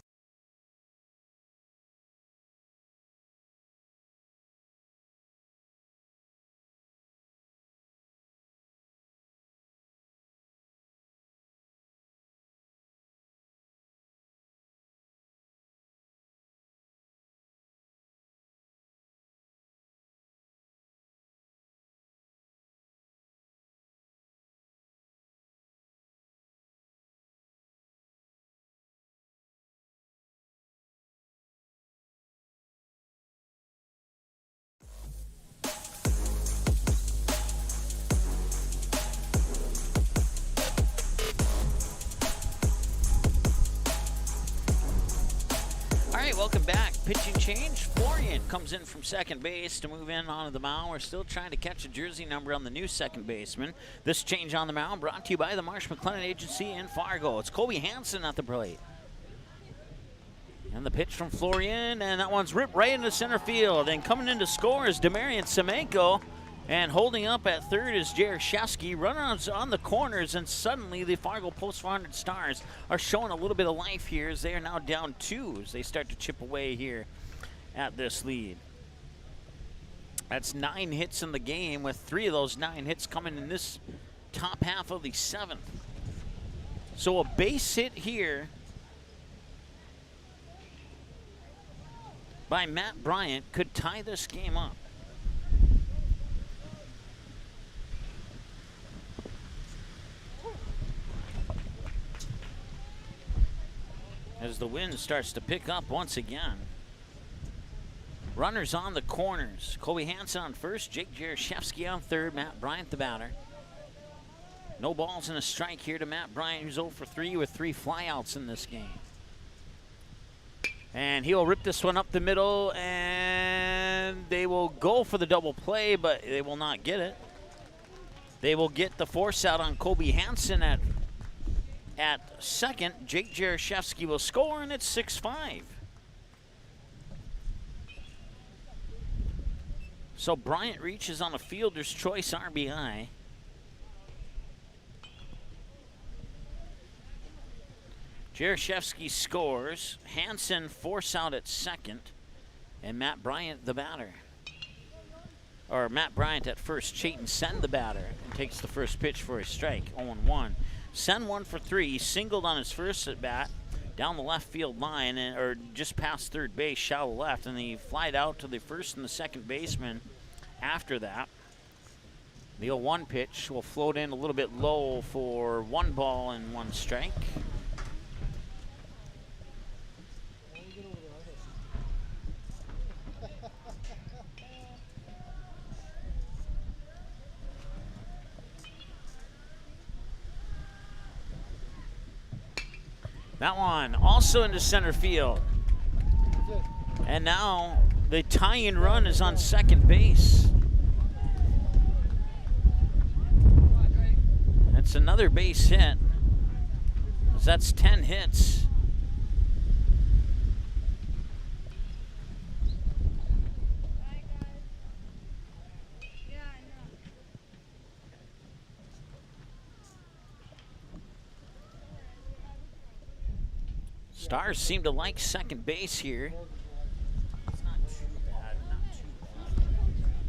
Welcome back. Pitching change. Florian comes in from second base to move in onto the mound. We're still trying to catch a jersey number on the new second baseman. This change on the mound brought to you by the Marsh McLennan Agency in Fargo. It's Colby Hansen at the plate. And the pitch from Florian, and that one's ripped right into center field. And coming in to score is Demarian Semenko. And holding up at third is Jaroszewski. Runners on the corners, and suddenly the Fargo Post 400 Stars are showing a little bit of life here as they are now down 2 as they start to chip away here at this lead. That's 9 hits in the game, with 3 of those 9 hits coming in this top half of the 7th. So a base hit here by Matt Bryant could tie this game up. As the wind starts to pick up once again. Runners on the corners. Kobe Hansen on first, Jake Jaroszewski on third, Matt Bryant the batter. No balls and a strike here to Matt Bryant, who's 0 for 3 with 3 flyouts in this game. And he'll rip this one up the middle, and they will go for the double play, but they will not get it. They will get the force out on Kobe Hansen at second. Jake Jaroszewski will score, and it's 6-5. So Bryant reaches on a fielder's choice RBI. Jaroszewski scores. Hansen force out at second. And Matt Bryant the batter. Or Matt Bryant at first. Chayton Sen the batter. And takes the first pitch for a strike. 0-1. Sen 1 for 3. He singled on his first at bat. Down the left field line. Or just past third base. Shallow left. And he flied out to the first and the second baseman after that. The 0-1 pitch will float in a little bit low for 1 ball and 1 strike. That one also into center field. And now the tie-in run is on second base. That's another base hit. That's 10 hits. Stars seem to like second base here. It's not too bad, not too bad.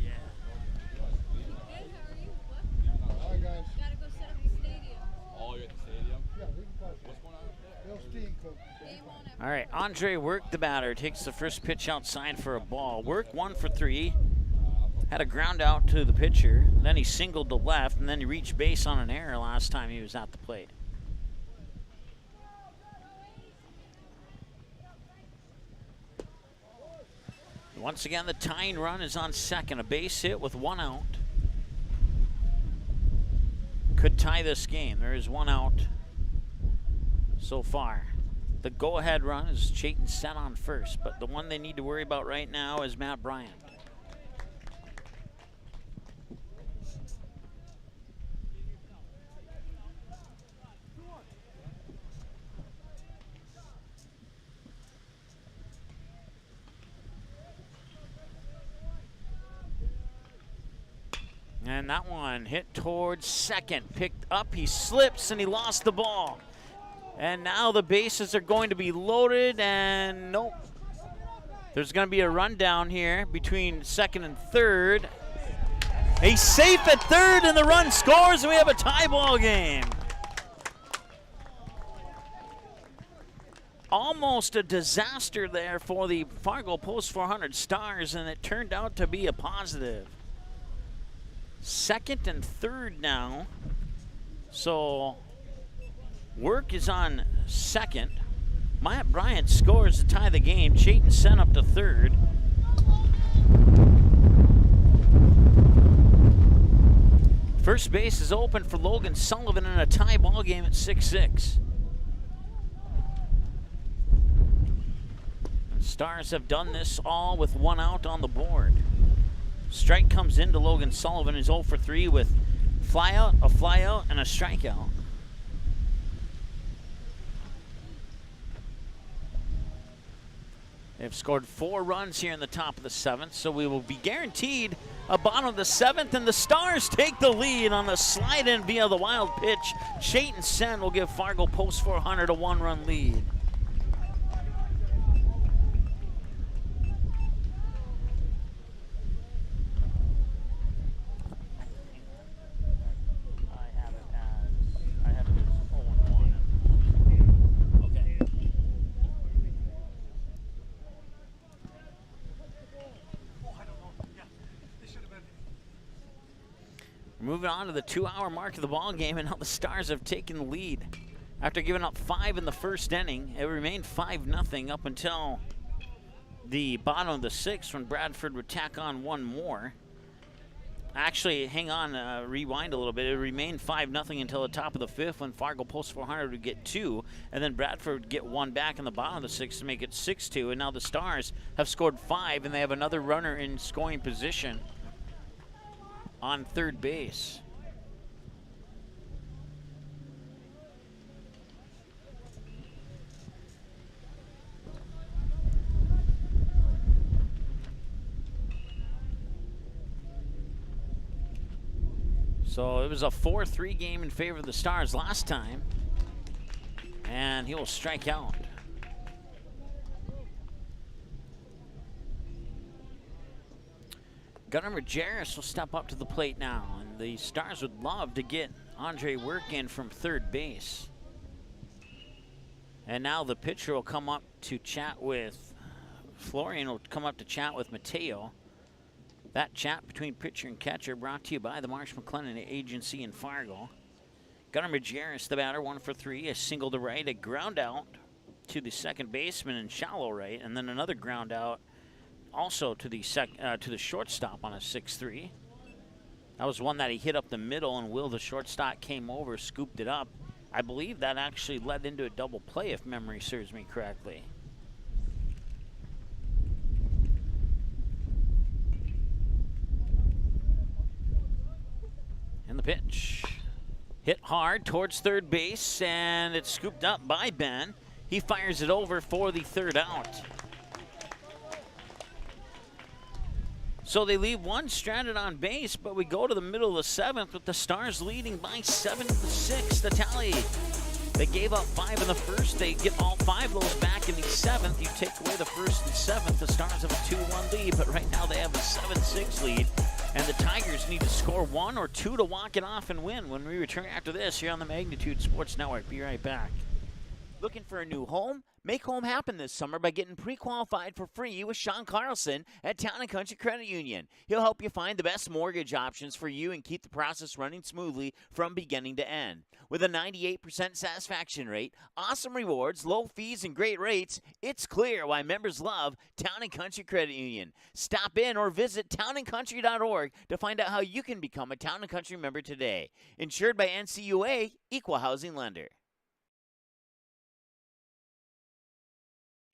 Yeah. Hey, how are you? What? All right, guys. Gotta go set up the stadium. Oh, you're at the stadium? Yeah, we can talk. What's going on up there? All right, Andre Work, the batter, takes the first pitch outside for a ball. Work 1 for 3. Had a ground out to the pitcher. Then he singled to left, and then he reached base on an error last time he was at the plate. Once again, the tying run is on second. A base hit with 1 out. Could tie this game. There is 1 out so far. The go-ahead run is Chayton Sen on first, but the one they need to worry about right now is Matt Bryant. And that one hit towards second. Picked up, he slips, and he lost the ball. And now the bases are going to be loaded, and nope. There's going to be a rundown here between second and third. He's safe at third, and the run scores, and we have a tie ball game. Almost a disaster there for the Fargo Post 400 Stars, and it turned out to be a positive. Second and third now. So Work is on second. Matt Bryant scores to tie the game. Chayton Sen up to third. First base is open for Logan Sullivan in a tie ball game at 6-6. Stars have done this all with 1 out on the board. Strike comes into Logan Sullivan, who's 0 for 3 with flyout, a flyout, and a strikeout. They've scored 4 runs here in the top of the 7th, so we will be guaranteed a bottom of the 7th, and the Stars take the lead on the slide in via the wild pitch. Chayton Sen will give Fargo Post 400 a 1-run lead. moving on to the 2-hour mark of the ball game, and now the Stars have taken the lead. After giving up 5 in the first inning, it remained 5-0 up until the bottom of the 6th when Bradford would tack on one more. Actually, hang on, rewind a little bit. It remained 5-0 until the top of the 5th when Fargo Post 400 would get 2, and then Bradford would get 1 back in the bottom of the 6th to make it 6-2. And now the Stars have scored 5, and they have another runner in scoring position on third base. So it was a 4-3 game in favor of the Stars last time, and he will strike out. Gunnar Majerus will step up to the plate now, and the Stars would love to get Andre Work in from third base. And now the pitcher will come up to chat with, Florian will come up to chat with Mateo. That chat between pitcher and catcher brought to you by the Marsh McLennan Agency in Fargo. Gunnar Majerus, the batter, 1 for 3, a single to right, a ground out to the second baseman in shallow right, and then another ground out also to the shortstop on a 6-3. That was one that he hit up the middle, and Will, the shortstop, came over, scooped it up. I believe that actually led into a double play, if memory serves me correctly. And the pitch. Hit hard towards third base, and it's scooped up by Ben. He fires it over for the third out. So they leave one stranded on base, but we go to the middle of the 7th with the Stars leading by 7-6, the tally. They gave up 5 in the first. They get all 5 of those back in the 7th. You take away the 1st and 7th, the Stars have a 2-1 lead, but right now they have a 7-6 lead. And the Tigers need to score 1 or 2 to walk it off and win. When we return after this here on the Magnitude Sports Network. Be right back. Looking for a new home? Make home happen this summer by getting pre-qualified for free with Sean Carlson at Town & Country Credit Union. He'll help you find the best mortgage options for you and keep the process running smoothly from beginning to end. With a 98% satisfaction rate, awesome rewards, low fees, and great rates, it's clear why members love Town & Country Credit Union. Stop in or visit townandcountry.org to find out how you can become a Town & Country member today. Insured by NCUA, Equal Housing Lender.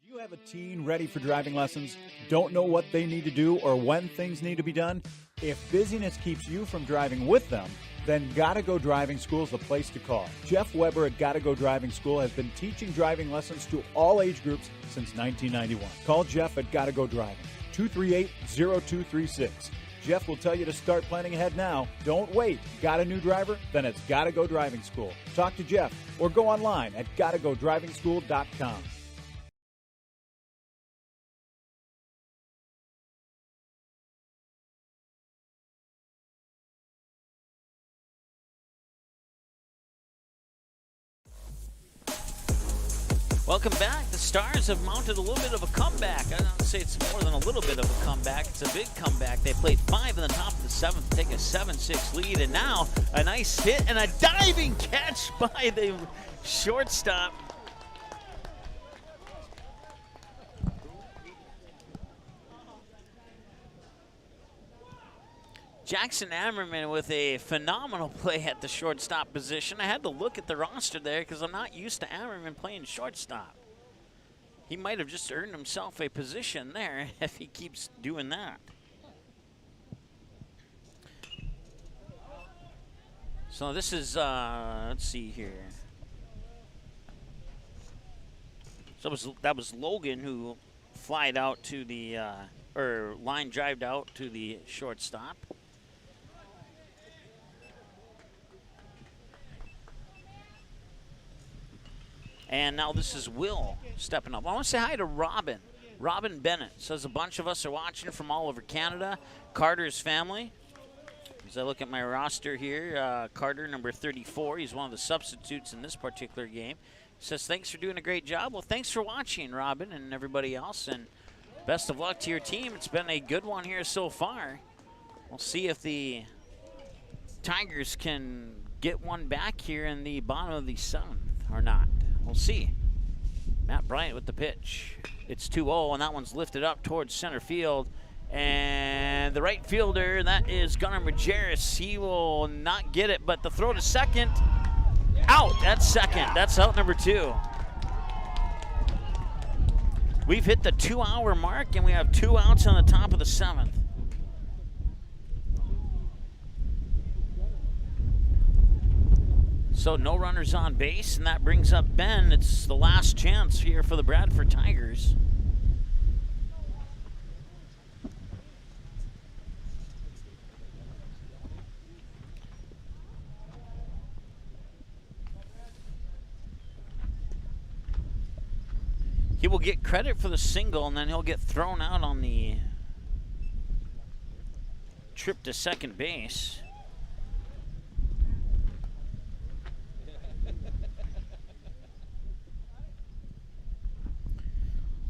You have a teen ready for driving lessons, don't know what they need to do or when things need to be done? If busyness keeps you from driving with them, then Gotta Go Driving School is the place to call. Jeff Weber at Gotta Go Driving School has been teaching driving lessons to all age groups since 1991. Call Jeff at Gotta Go Driving, 238-0236. Jeff will tell you to start planning ahead now. Don't wait. Got a new driver? Then it's Gotta Go Driving School. Talk to Jeff or go online at gottagodrivingschool.com. Welcome back. The Stars have mounted a little bit of a comeback. I don't say it's more than a little bit of a comeback. It's a big comeback. They played 5 in the top of the 7th to take a 7-6 lead, and now a nice hit and a diving catch by the shortstop. Jackson Ammerman with a phenomenal play at the shortstop position. I had to look at the roster there because I'm not used to Ammerman playing shortstop. He might have just earned himself a position there if he keeps doing that. So this is, let's see here. So that was Logan who flied out to the, or line drived out to the shortstop. And now this is Will stepping up. I want to say hi to Robin. Robin Bennett says a bunch of us are watching from all over Canada. Carter's family. As I look at my roster here, Carter, number 34. He's one of the substitutes in this particular game. Says, thanks for doing a great job. Well, thanks for watching, Robin, and everybody else. And best of luck to your team. It's been a good one here so far. We'll see if the Tigers can get one back here in the bottom of the 7th or not. We'll see. Matt Bryant with the pitch. It's 2-0, and that one's lifted up towards center field. And the right fielder, that is Gunnar Majerus. He will not get it, but the throw to second. Out at second. That's out number 2. We've hit the 2-hour mark, and we have 2 outs on the top of the 7th. So no runners on base, and that brings up Ben. It's the last chance here for the Bradford Tigers. He will get credit for the single, and then he'll get thrown out on the trip to second base.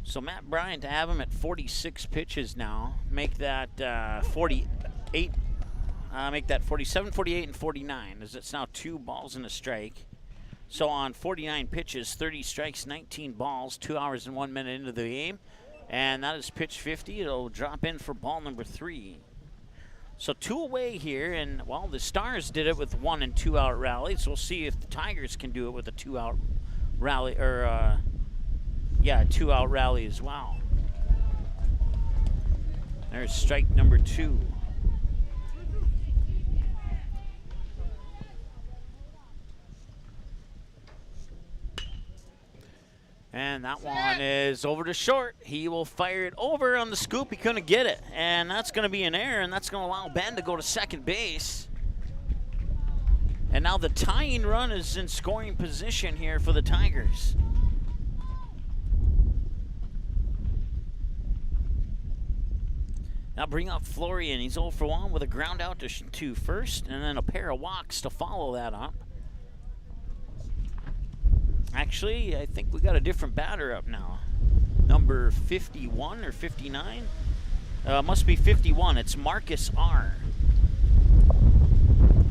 So Matt Bryant, to have him at 46 pitches now, make that 48, make that 47, 48, and 49, as it's now 2 balls and a strike. So on 49 pitches, 30 strikes, 19 balls, 2 hours and 1 minute into the game. And that is pitch 50. It'll drop in for ball number 3. So 2 away here, and, well, the Stars did it with 1 and 2 out rallies. We'll see if the Tigers can do it with a 2 out rally, or, yeah, 2 out rally as well. There's strike number 2. And that one is over to short. He will fire it over on the scoop. He couldn't get it. And that's going to be an error, and that's going to allow Ben to go to second base. And now the tying run is in scoring position here for the Tigers. Now bring up Florian. He's 0 for 1 with a ground out to first, and then a pair of walks to follow that up. Actually, I think we got a different batter up now. Number 51 or 59? Must be 51. It's Marcus R.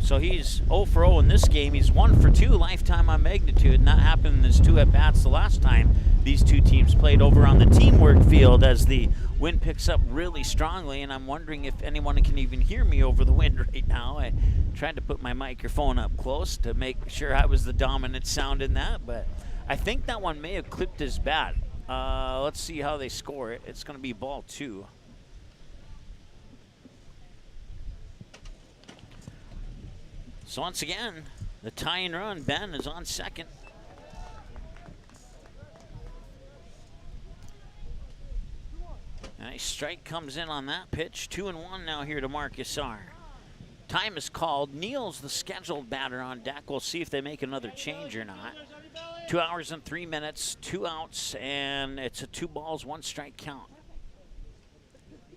So he's 0 for 0 in this game. He's 1 for 2 lifetime on magnitude, and that happened in his 2 at-bats the last time these two teams played over on the teamwork field as the wind picks up really strongly, and I'm wondering if anyone can even hear me over the wind right now. I tried to put my microphone up close to make sure I was the dominant sound in that, but I think that one may have clipped his bat. Let's see how they score it. It's going to be ball 2. So once again, the tying run, Ben, is on second. Nice strike comes in on that pitch. 2-1 now here to Marcus R. Time is called. Neal's the scheduled batter on deck. We'll see if they make another change or not. 2 hours and 3 minutes, 2 outs, and it's a 2 balls, 1 strike count.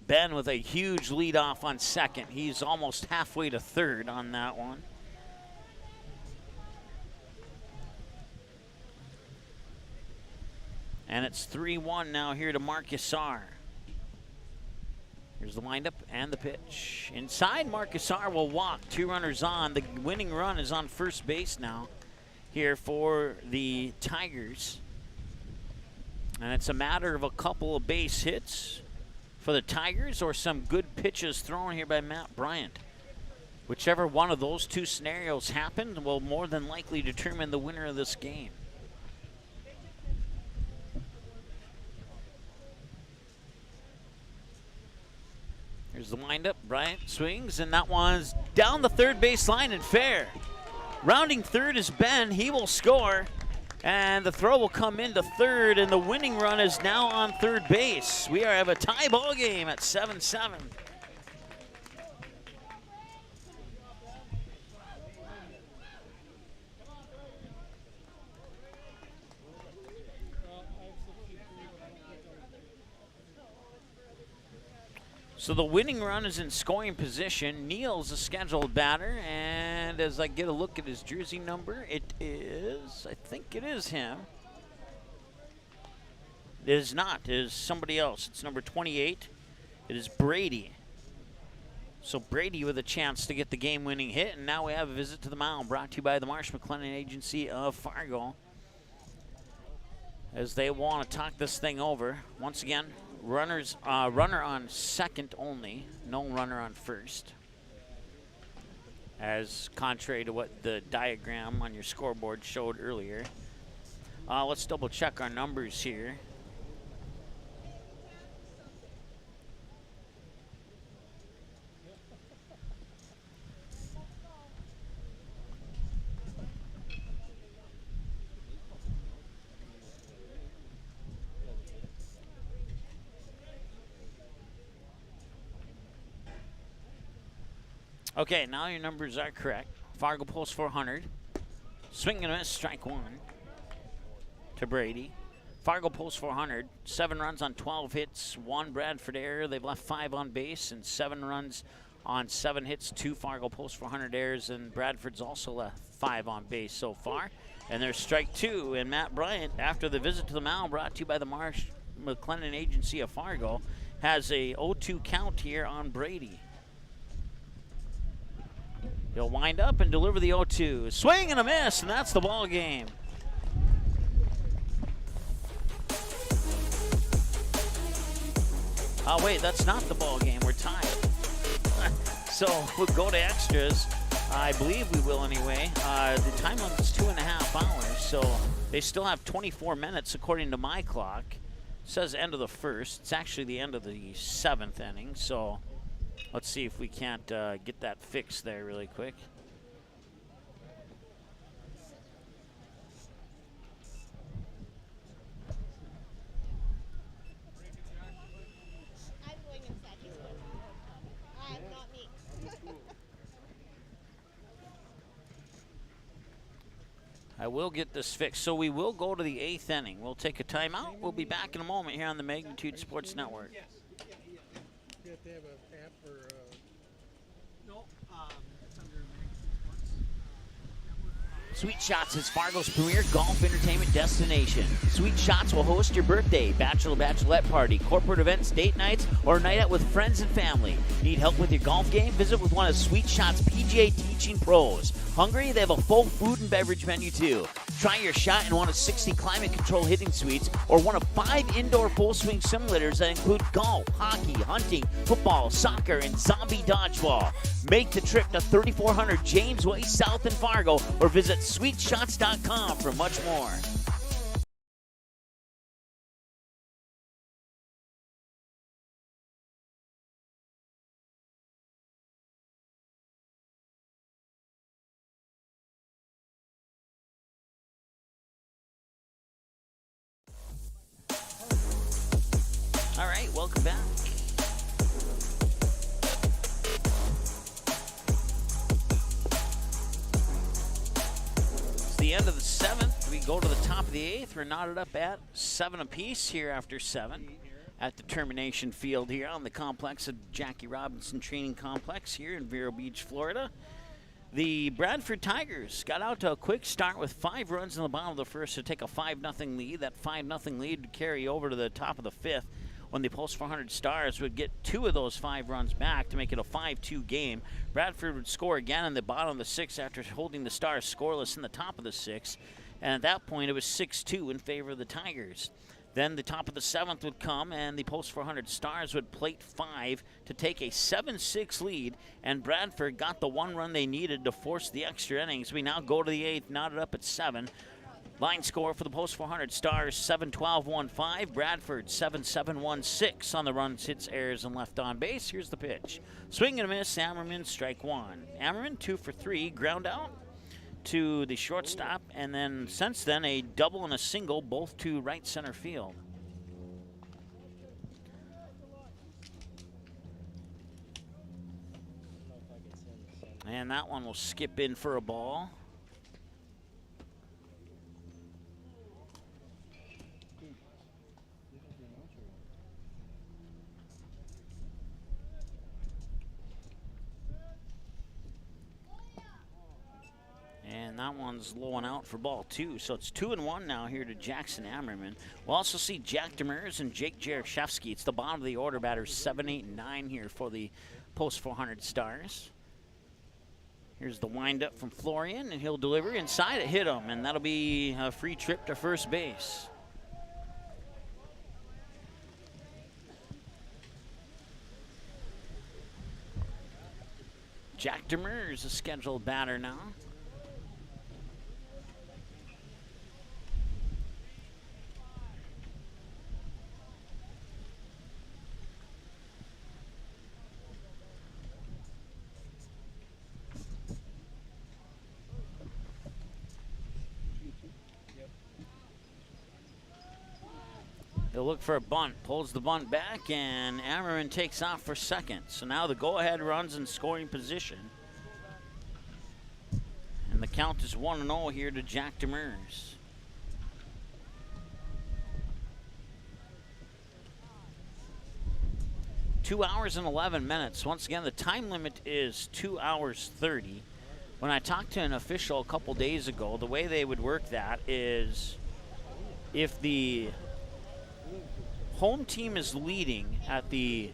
Ben with a huge lead off on second. He's almost halfway to third on that one. And it's 3-1 now here to Marcus R. Here's the windup and the pitch. Inside, Marcus R will walk. 2 runners on. The winning run is on first base now here for the Tigers. And it's a matter of a couple of base hits for the Tigers or some good pitches thrown here by Matt Bryant. Whichever one of those 2 scenarios happened will more than likely determine the winner of this game. Here's the windup. Bryant swings, and that one's down the third base line and fair. Rounding third is Ben. He will score, and the throw will come into third, and the winning run is now on third base. We have a tie ball game at 7-7. So the winning run is in scoring position. Neal's a scheduled batter, and as I get a look at his jersey number, it is, I think it is him. It is not. It is somebody else. It's number 28. It is Brady. So Brady with a chance to get the game-winning hit, and now we have a visit to the mound brought to you by the Marsh McLennan Agency of Fargo. As they want to talk this thing over. Once again, runner on second only, no runner on first. As contrary to what the diagram on your scoreboard showed earlier. Let's double check our numbers here. Okay, now your numbers are correct. Fargo pulls 400. Swing and a miss, strike one to Brady. Fargo pulls 400. 7 runs on 12 hits, 1 Bradford error. They've left 5 on base, and 7 runs on 7 hits, 2 Fargo pulls 400 errors, and Bradford's also left 5 on base so far. And there's strike 2, and Matt Bryant, after the visit to the mound brought to you by the Marsh McLennan Agency of Fargo, has a 0-2 count here on Brady. He'll wind up and deliver the 0-2. Swing and a miss, and that's the ball game. Oh, wait, that's not the ball game. We're tied. So we'll go to extras. I believe we will anyway. The time limit's 2.5 hours, so they still have 24 minutes according to my clock. It says end of the first. It's actually the end of the 7th inning, so let's see if we can't get that fixed there really quick. I will get this fixed. So we will go to the 8th inning. We'll take a timeout. We'll be back in a moment here on the Magnitude Sports Network. You have to have an app or no, it's under Sweet Shots is Fargo's premier golf entertainment destination. Sweet Shots will host your birthday, bachelorette party, corporate events, date nights, or a night out with friends and family. Need help with your golf game? Visit with one of Sweet Shots' PGA teaching pros. Hungry? They have a full food and beverage menu too. Try your shot in one of 60 climate-controlled hitting suites or one of 5 indoor full-swing simulators that include golf, hockey, hunting, football, soccer, and zombie dodgeball. Make the trip to 3400 James Way South in Fargo or visit sweetshots.com for much more. All right, welcome back. It's the end of the 7th. We go to the top of the 8th. We're knotted up at 7 apiece here after 7 at the Termination Field here on the complex of Jackie Robinson Training Complex here in Vero Beach, Florida. The Bradford Tigers got out to a quick start with 5 runs in the bottom of the first to take a 5-0 lead. That 5-0 lead would carry over to the top of the 5th. When the Post 400 Stars would get 2 of those 5 runs back to make it a 5-2 game. Bradford would score again in the bottom of the 6th after holding the Stars scoreless in the top of the 6th. And at that point, it was 6-2 in favor of the Tigers. Then the top of the 7th would come, and the Post 400 Stars would plate 5 to take a 7-6 lead, and Bradford got the 1 run they needed to force the extra innings. We now go to the 8th, knotted up at 7. Line score for the Post 400 Stars, 7-12-1-5. Bradford, 7-7-1-6 on the runs, hits, errors, and left on base. Here's the pitch. Swing and a miss, Ammerman, strike 1. Ammerman, 2 for 3, ground out to the shortstop, and then since then, a double and a single, both to right center field. And that one will skip in for a ball. And that one's low and out for ball 2. So it's 2-1 now here to Jackson Ammerman. We'll also see Jack Demers and Jake Jaroszewski. It's the bottom of the order, batters 7, 8, and 9 here for the Post 400 Stars. Here's the windup from Florian, and he'll deliver inside. It hit him, and that'll be a free trip to first base. Jack Demers, a scheduled batter now. He'll look for a bunt, pulls the bunt back, and Ammerman takes off for second. So now the go-ahead runs in scoring position. And the count is 1-0 here to Jack Demers. Two hours and 11 minutes. Once again, the time limit is 2 hours 30. When I talked to an official a couple days ago, the way they would work that is if the home team is leading at the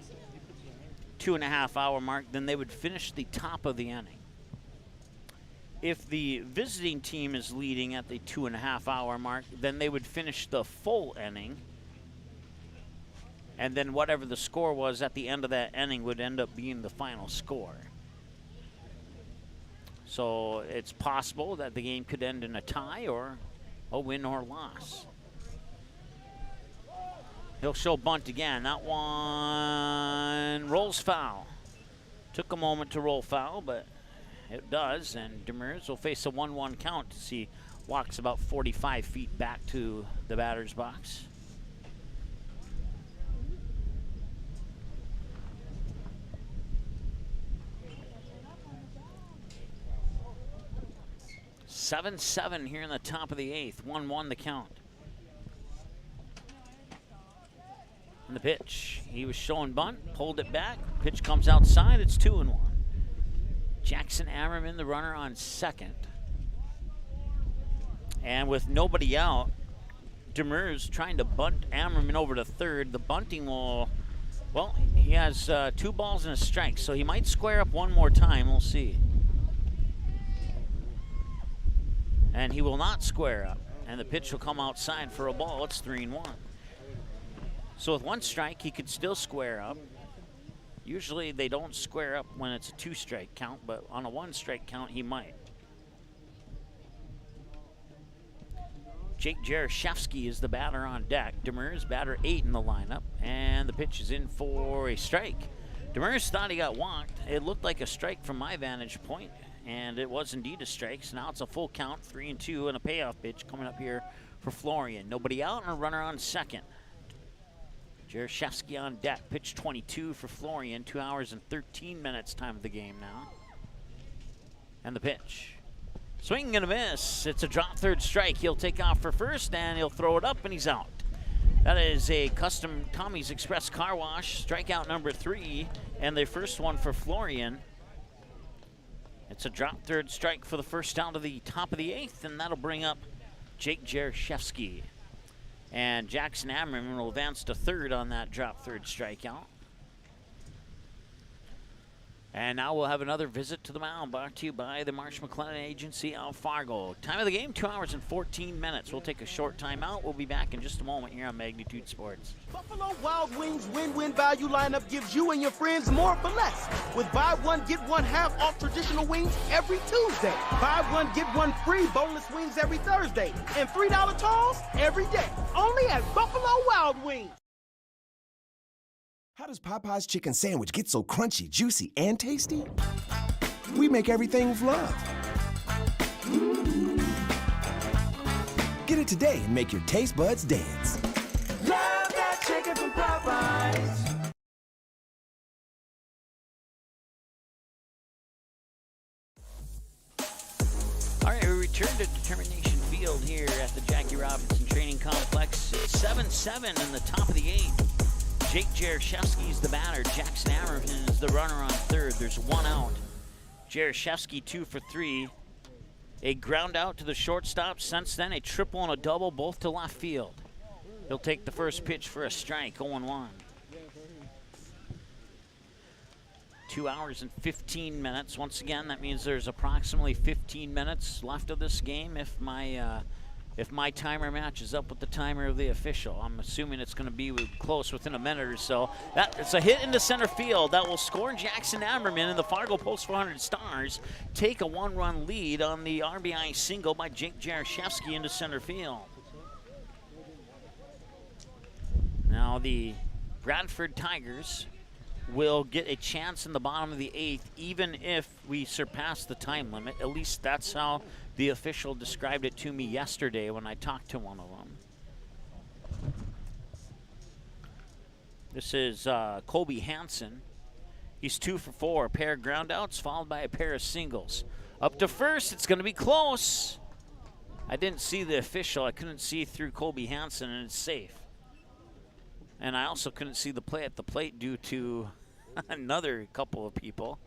2.5 hour mark, then they would finish the top of the inning. If the visiting team is leading at the 2.5 hour mark, then they would finish the full inning. And then whatever the score was at the end of that inning would end up being the final score. So it's possible that the game could end in a tie or a win or loss. He'll show bunt again. That one rolls foul. Took a moment to roll foul, but it does. And Demers will face a 1-1 count as he walks about 45 feet back to the batter's box. Seven here in the top of the eighth. 1-1 the count. And the pitch. He was showing bunt, pulled it back. Pitch comes outside. It's 2-1. Jackson Ammerman, the runner, on second. And with nobody out, Demers trying to bunt Ammerman over to third. The bunting will, well, he has 2 balls and a strike, so he might square up one more time. We'll see. And he will not square up. And the pitch will come outside for a ball. It's 3-1. So with 1 strike, he could still square up. Usually they don't square up when it's a 2-strike count, but on a 1-strike count, he might. Jake Jaroszewski is the batter on deck. Demers, batter 8 in the lineup, and the pitch is in for a strike. Demers thought he got walked. It looked like a strike from my vantage point, and it was indeed a strike. So now it's a full count, 3-2, and a payoff pitch coming up here for Florian. Nobody out and a runner on second. Jaroszewski on deck, pitch 22 for Florian, 2 hours and 13 minutes time of the game now. And the pitch. Swing and a miss. It's a drop third strike. He'll take off for first and he'll throw it up and he's out. That is a custom Tommy's Express Car Wash, strikeout number 3, and the first one for Florian. It's a drop third strike for the first down to the top of the 8th, and that'll bring up Jake Jaroszewski. And Jackson Ammerman will advance to third on that drop third strikeout. And now we'll have another visit to the mound brought to you by the Marsh McLennan Agency of Fargo. Time of the game, 2 hours and 14 minutes. We'll take a short timeout. We'll be back in just a moment here on Magnitude Sports. Buffalo Wild Wings win-win value lineup gives you and your friends more for less. With buy one, get one half off traditional wings every Tuesday. Buy one, get one free boneless wings every Thursday. And $3 tolls every day. Only at Buffalo Wild Wings. How does Popeye's chicken sandwich get so crunchy, juicy, and tasty? We make everything with love. Get it today and make your taste buds dance. Love that chicken from Popeyes. All right, we return to Determination Field here at the Jackie Robinson Training Complex. It's 7-7 in the top of the 8th. Jake Jaroszewski is the batter. Jackson Ammerman is the runner on third. There's 1 out. Jaroszewski 2 for 3. A ground out to the shortstop. Since then, a triple and a double, both to left field. He'll take the first pitch for a strike, 0-1. 2 hours and 15 minutes. Once again, that means there's approximately 15 minutes left of this game if my timer matches up with the timer of the official. I'm assuming it's going to be close within a minute or so. It's a hit into center field that will score Jackson Ammerman, and the Fargo Post 400 Stars take a 1-run lead on the RBI single by Jake Jaroszewski into center field. Now the Bradford Tigers will get a chance in the bottom of the 8th, even if we surpass the time limit. At least that's how the official described it to me yesterday when I talked to one of them. This is Colby Hansen. He's 2 for 4, a pair of groundouts followed by a pair of singles. Up to first, it's going to be close. I didn't see the official. I couldn't see through Colby Hansen, and it's safe. And I also couldn't see the play at the plate due to another couple of people.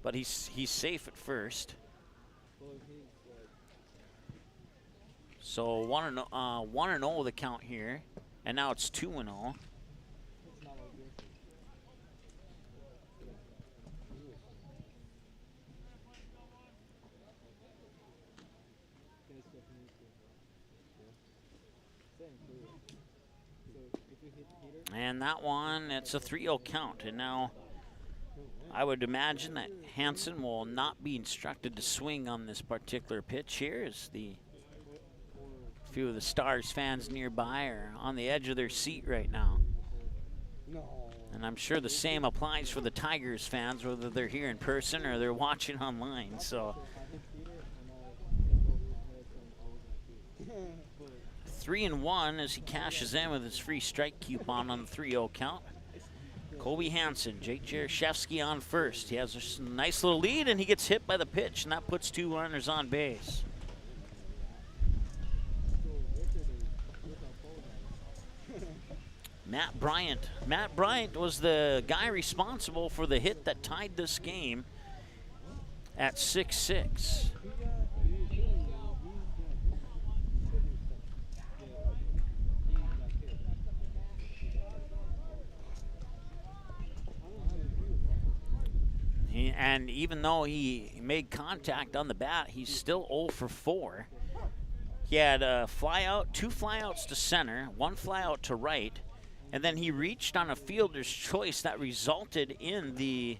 But he's safe at first. So 1-0 the count here. And now it's 2-0. And that one, it's a 3-0 count. And now I would imagine that Hansen will not be instructed to swing on this particular pitch here, as the few of the Stars fans nearby are on the edge of their seat right now. And I'm sure the same applies for the Tigers fans, whether they're here in person or they're watching online. So 3-1 as he cashes in with his free strike coupon on the 3-0 count. Colby Hansen, Jake Jaroszewski on first. He has a nice little lead, and he gets hit by the pitch, and that puts 2 runners on base. Matt Bryant. Matt Bryant was the guy responsible for the hit that tied this game at 6-6. And even though he made contact on the bat, he's still 0 for 4. He had a flyout, 2 flyouts to center, 1 flyout to right, and then he reached on a fielder's choice that resulted in the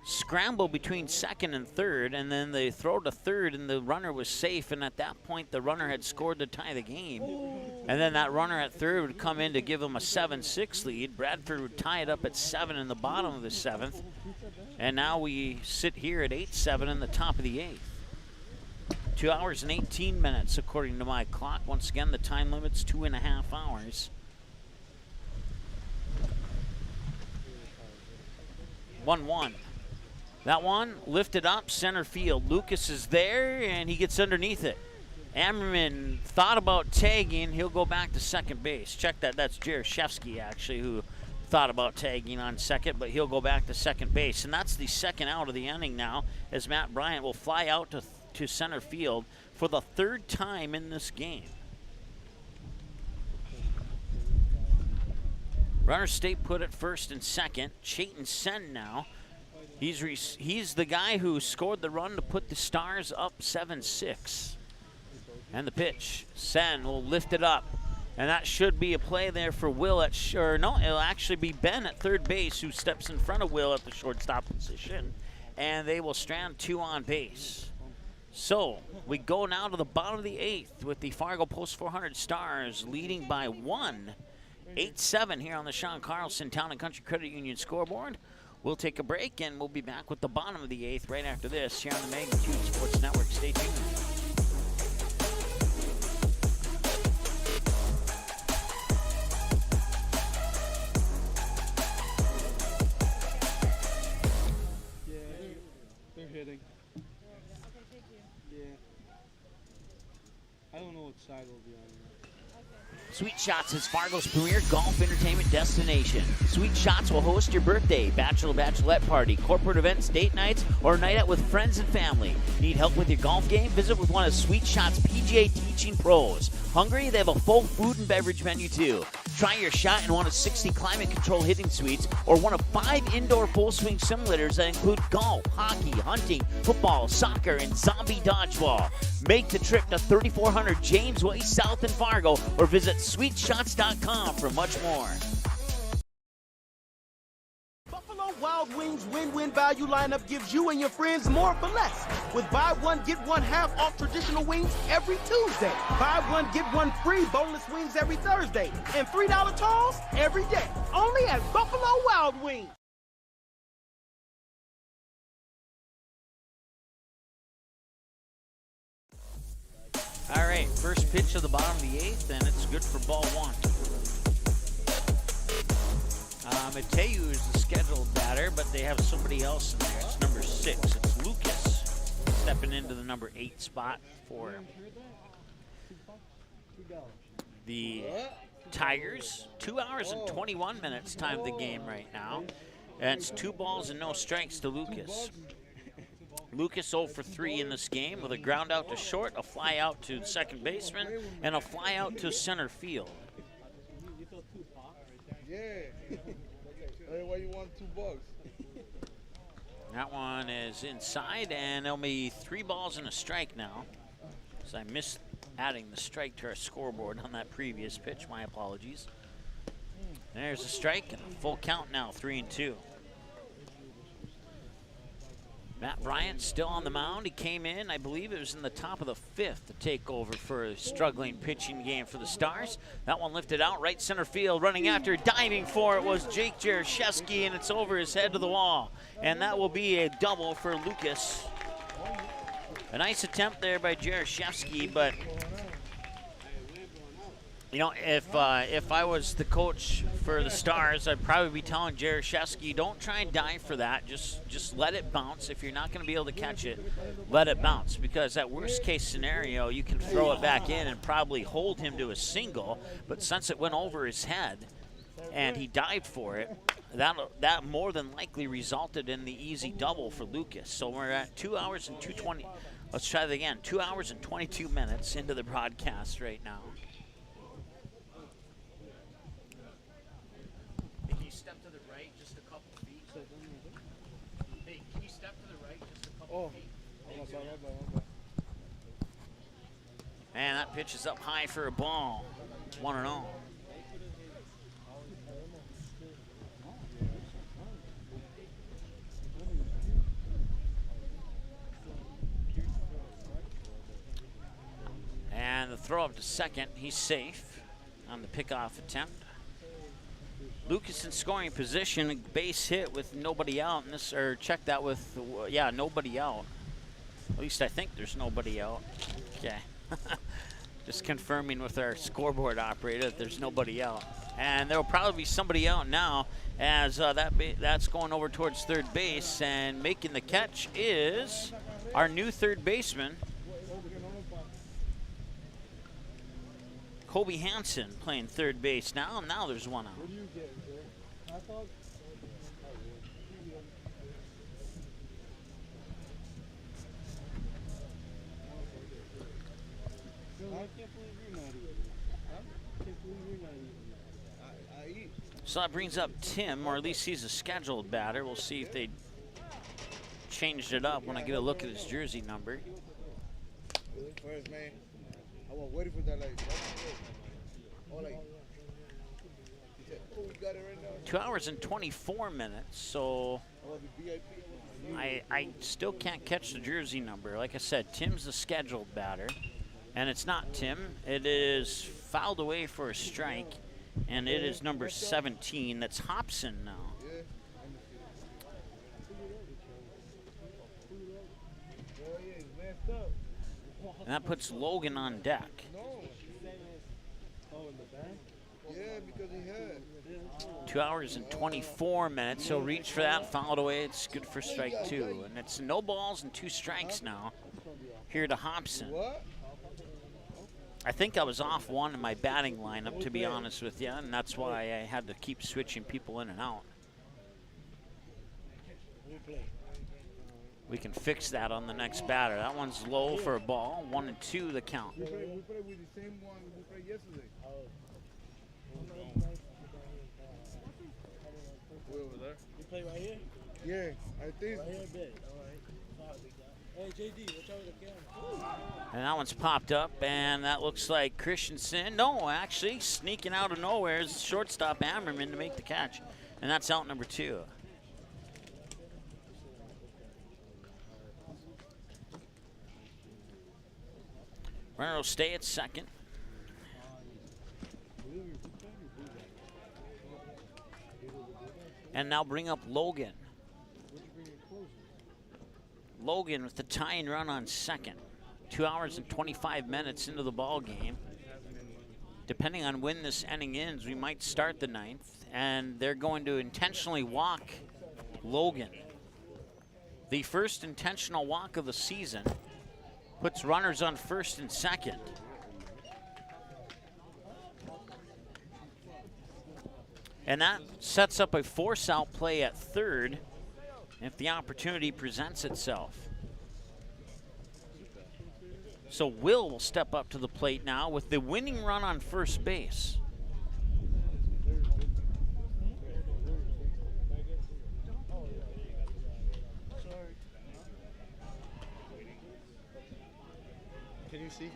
scramble between second and third, and then they throw to third, and the runner was safe, and at that point the runner had scored to tie the game. And then that runner at third would come in to give him a 7-6 lead. Bradford would tie it up at 7 in the bottom of the 7th, and now we sit here at 8-7 in the top of the 8th. 2 hours and 18 minutes according to my clock. Once again, the time limit's 2.5 hours. 1-1. That one lifted up center field. Lucas is there, and he gets underneath it. Ammerman thought about tagging. He'll go back to second base. Check that. That's Jaroszewski, actually, who thought about tagging on second, but he'll go back to second base. And that's the second out of the inning now, as Matt Bryant will fly out to center field for the 3rd time in this game. Runners stay put at first and second. Chayton Sen now. He's the guy who scored the run to put the Stars up 7-6. And the pitch. Sen will lift it up. And that should be a play there for Will no, it'll actually be Ben at third base who steps in front of Will at the shortstop position. And they will strand 2 on base. So we go now to the bottom of the 8th with the Fargo Post 400 Stars leading by 1. 8-7 here on the Sean Carlson Town and Country Credit Union scoreboard. We'll take a break, and we'll be back with the bottom of the 8th right after this here on the Magnitude Sports Network. Stay tuned. Yeah, they're hitting. Yeah. I don't know what side will be on. Sweet Shots is Fargo's premier golf entertainment destination. Sweet Shots will host your birthday, bachelorette party, corporate events, date nights, or night out with friends and family. Need help with your golf game? Visit with one of Sweet Shots PGA teaching pros. Hungry? They have a full food and beverage menu too. Try your shot in one of 60 climate-controlled hitting suites or one of 5 indoor full-swing simulators that include golf, hockey, hunting, football, soccer, and zombie dodgeball. Make the trip to 3400 James Way South in Fargo or visit sweetshots.com for much more. Buffalo Wild Wings win-win value lineup gives you and your friends more for less. With buy one, get one half off traditional wings every Tuesday. Buy one, get one free boneless wings every Thursday. And $3 tolls every day. Only at Buffalo Wild Wings. All right, first pitch of the bottom of the 8th, and it's good for ball 1. Mateu is the scheduled batter, but they have somebody else in there. It's number 6. It's Lucas stepping into the number 8 spot for the Tigers. 2 hours and 21 minutes time the game right now. And it's 2 balls and no strikes to Lucas. Lucas 0 for 3 in this game with a ground out to short, a fly out to second baseman, and a fly out to center field. Yeah. Why you want $2? That one is inside, and there'll be 3 balls and a strike now. So I missed adding the strike to our scoreboard on that previous pitch. My apologies. There's a strike and a full count now, 3-2. Matt Bryant still on the mound. He came in, I believe it was in the top of the 5th to take over for a struggling pitching game for the Stars. That one lifted out right center field, running after, diving for it was Jake Jaroszewski, and it's over his head to the wall. And that will be a double for Lucas. A nice attempt there by Jaroszewski, but you know, if I was the coach for the Stars, I'd probably be telling Jaroszewski, don't try and dive for that. Just let it bounce. If you're not going to be able to catch it, let it bounce. Because that worst case scenario, you can throw it back in and probably hold him to a single. But since it went over his head and he dived for it, that more than likely resulted in the easy double for Lucas. So we're at 2 hours and 2:20. Let's try that again. 2 hours and 22 minutes into the broadcast right now. Step to the right just a couple feet. Hey, can you step to the right just a couple feet? And that pitch is up high for a ball. 1-0. And the throw up to second. He's safe on the pickoff attempt. Lucas in scoring position, a base hit with nobody out, and this, or check that with, yeah, nobody out. At least I think there's nobody out. Okay. Just confirming with our scoreboard operator that there's nobody out. And there will probably be somebody out now as that's going over towards third base, and making the catch is our new third baseman, Kobe Hansen, playing third base now, and now there's one out. So that brings up Tim, or at least he's a scheduled batter. We'll see if they changed it up when I get a look at his jersey number. First, man. I was waiting for that, like, oh, like, he said, oh, we got it right now. 2 hours and 24 minutes, so I still can't catch the jersey number. Like I said, Tim's the scheduled batter, and it's not Tim. It is fouled away for a strike, and it is number 17. That's Hobson now. And that puts Logan on deck. Yeah, because he had. 2 hours and 24 minutes. He'll reach for that, fouled away. It's good for strike 2. And it's no balls and 2 strikes now here to Hobson. I think I was off one in my batting lineup, to be honest with you, and that's why I had to keep switching people in and out. we can fix that on the next batter. That one's low for a ball. 1-2 the count. We played with the same one we played yesterday. We over there? You play right here? Yeah, I think. Right here, big. All right. Hey, JD, watch out with the camera. And that one's popped up, and that looks like Christensen. No, actually, sneaking out of nowhere is shortstop Ammerman to make the catch. And that's out number 2. Runner will stay at second. And now bring up Logan. Logan with the tying run on second. 2 hours and 25 minutes into the ball game. Depending on when this inning ends, we might start the 9th. And they're going to intentionally walk Logan. The first intentional walk of the season. Puts runners on first and second. And that sets up a force-out play at third if the opportunity presents itself. So Will step up to the plate now with the winning run on first base. Can you see?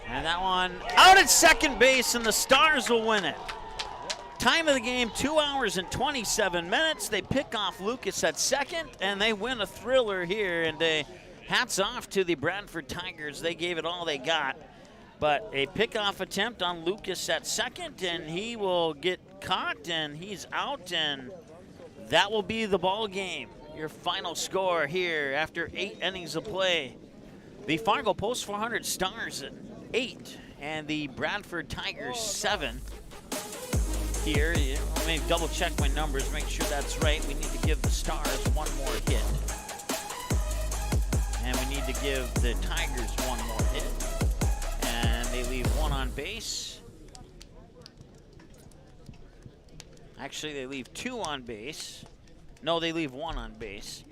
And that one out at second base, and the Stars will win it. Time of the game, 2 hours and 27 minutes. They pick off Lucas at second, and they win a thriller here. And hats off to the Bradford Tigers. They gave it all they got. But a pickoff attempt on Lucas at second, and he will get caught, and he's out, and that will be the ball game. Your final score here after 8 innings of play. The Fargo Post 400 Stars at 8 and the Bradford Tigers 7. Here, let me double check my numbers, make sure that's right. We need to give the Stars one more hit. And we need to give the Tigers one more hit. And they leave one on base. Actually, they leave 2 on base. No, they leave 1 on base.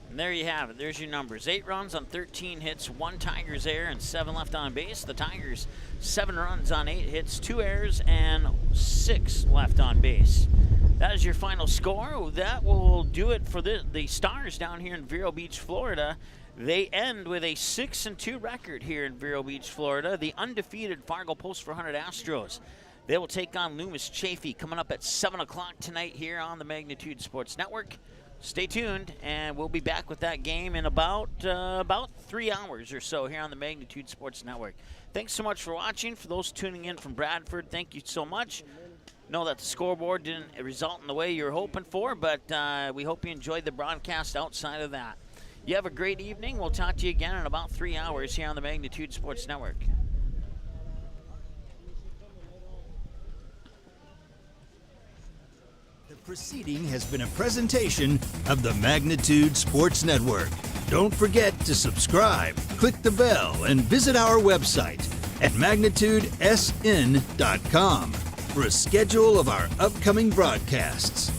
And there you have it. There's your numbers. 8 runs on 13 hits, 1 Tigers error, and 7 left on base. The Tigers, 7 runs on 8 hits, 2 errors, and 6 left on base. That is your final score. That will do it for the Stars down here in Vero Beach, Florida. They end with a 6-2 record here in Vero Beach, Florida. The undefeated Fargo Post 400 Astros. They will take on Loomis Chaffee coming up at 7 o'clock tonight here on the Magnitude Sports Network. Stay tuned, and we'll be back with that game in about 3 hours or so here on the Magnitude Sports Network. Thanks so much for watching. For those tuning in from Bradford, thank you so much. Know that the scoreboard didn't result in the way you were hoping for, but we hope you enjoyed the broadcast outside of that. You have a great evening. We'll talk to you again in about 3 hours here on the Magnitude Sports Network. The proceeding has been a presentation of the Magnitude Sports Network. Don't forget to subscribe, click the bell, and visit our website at magnitudesn.com for a schedule of our upcoming broadcasts.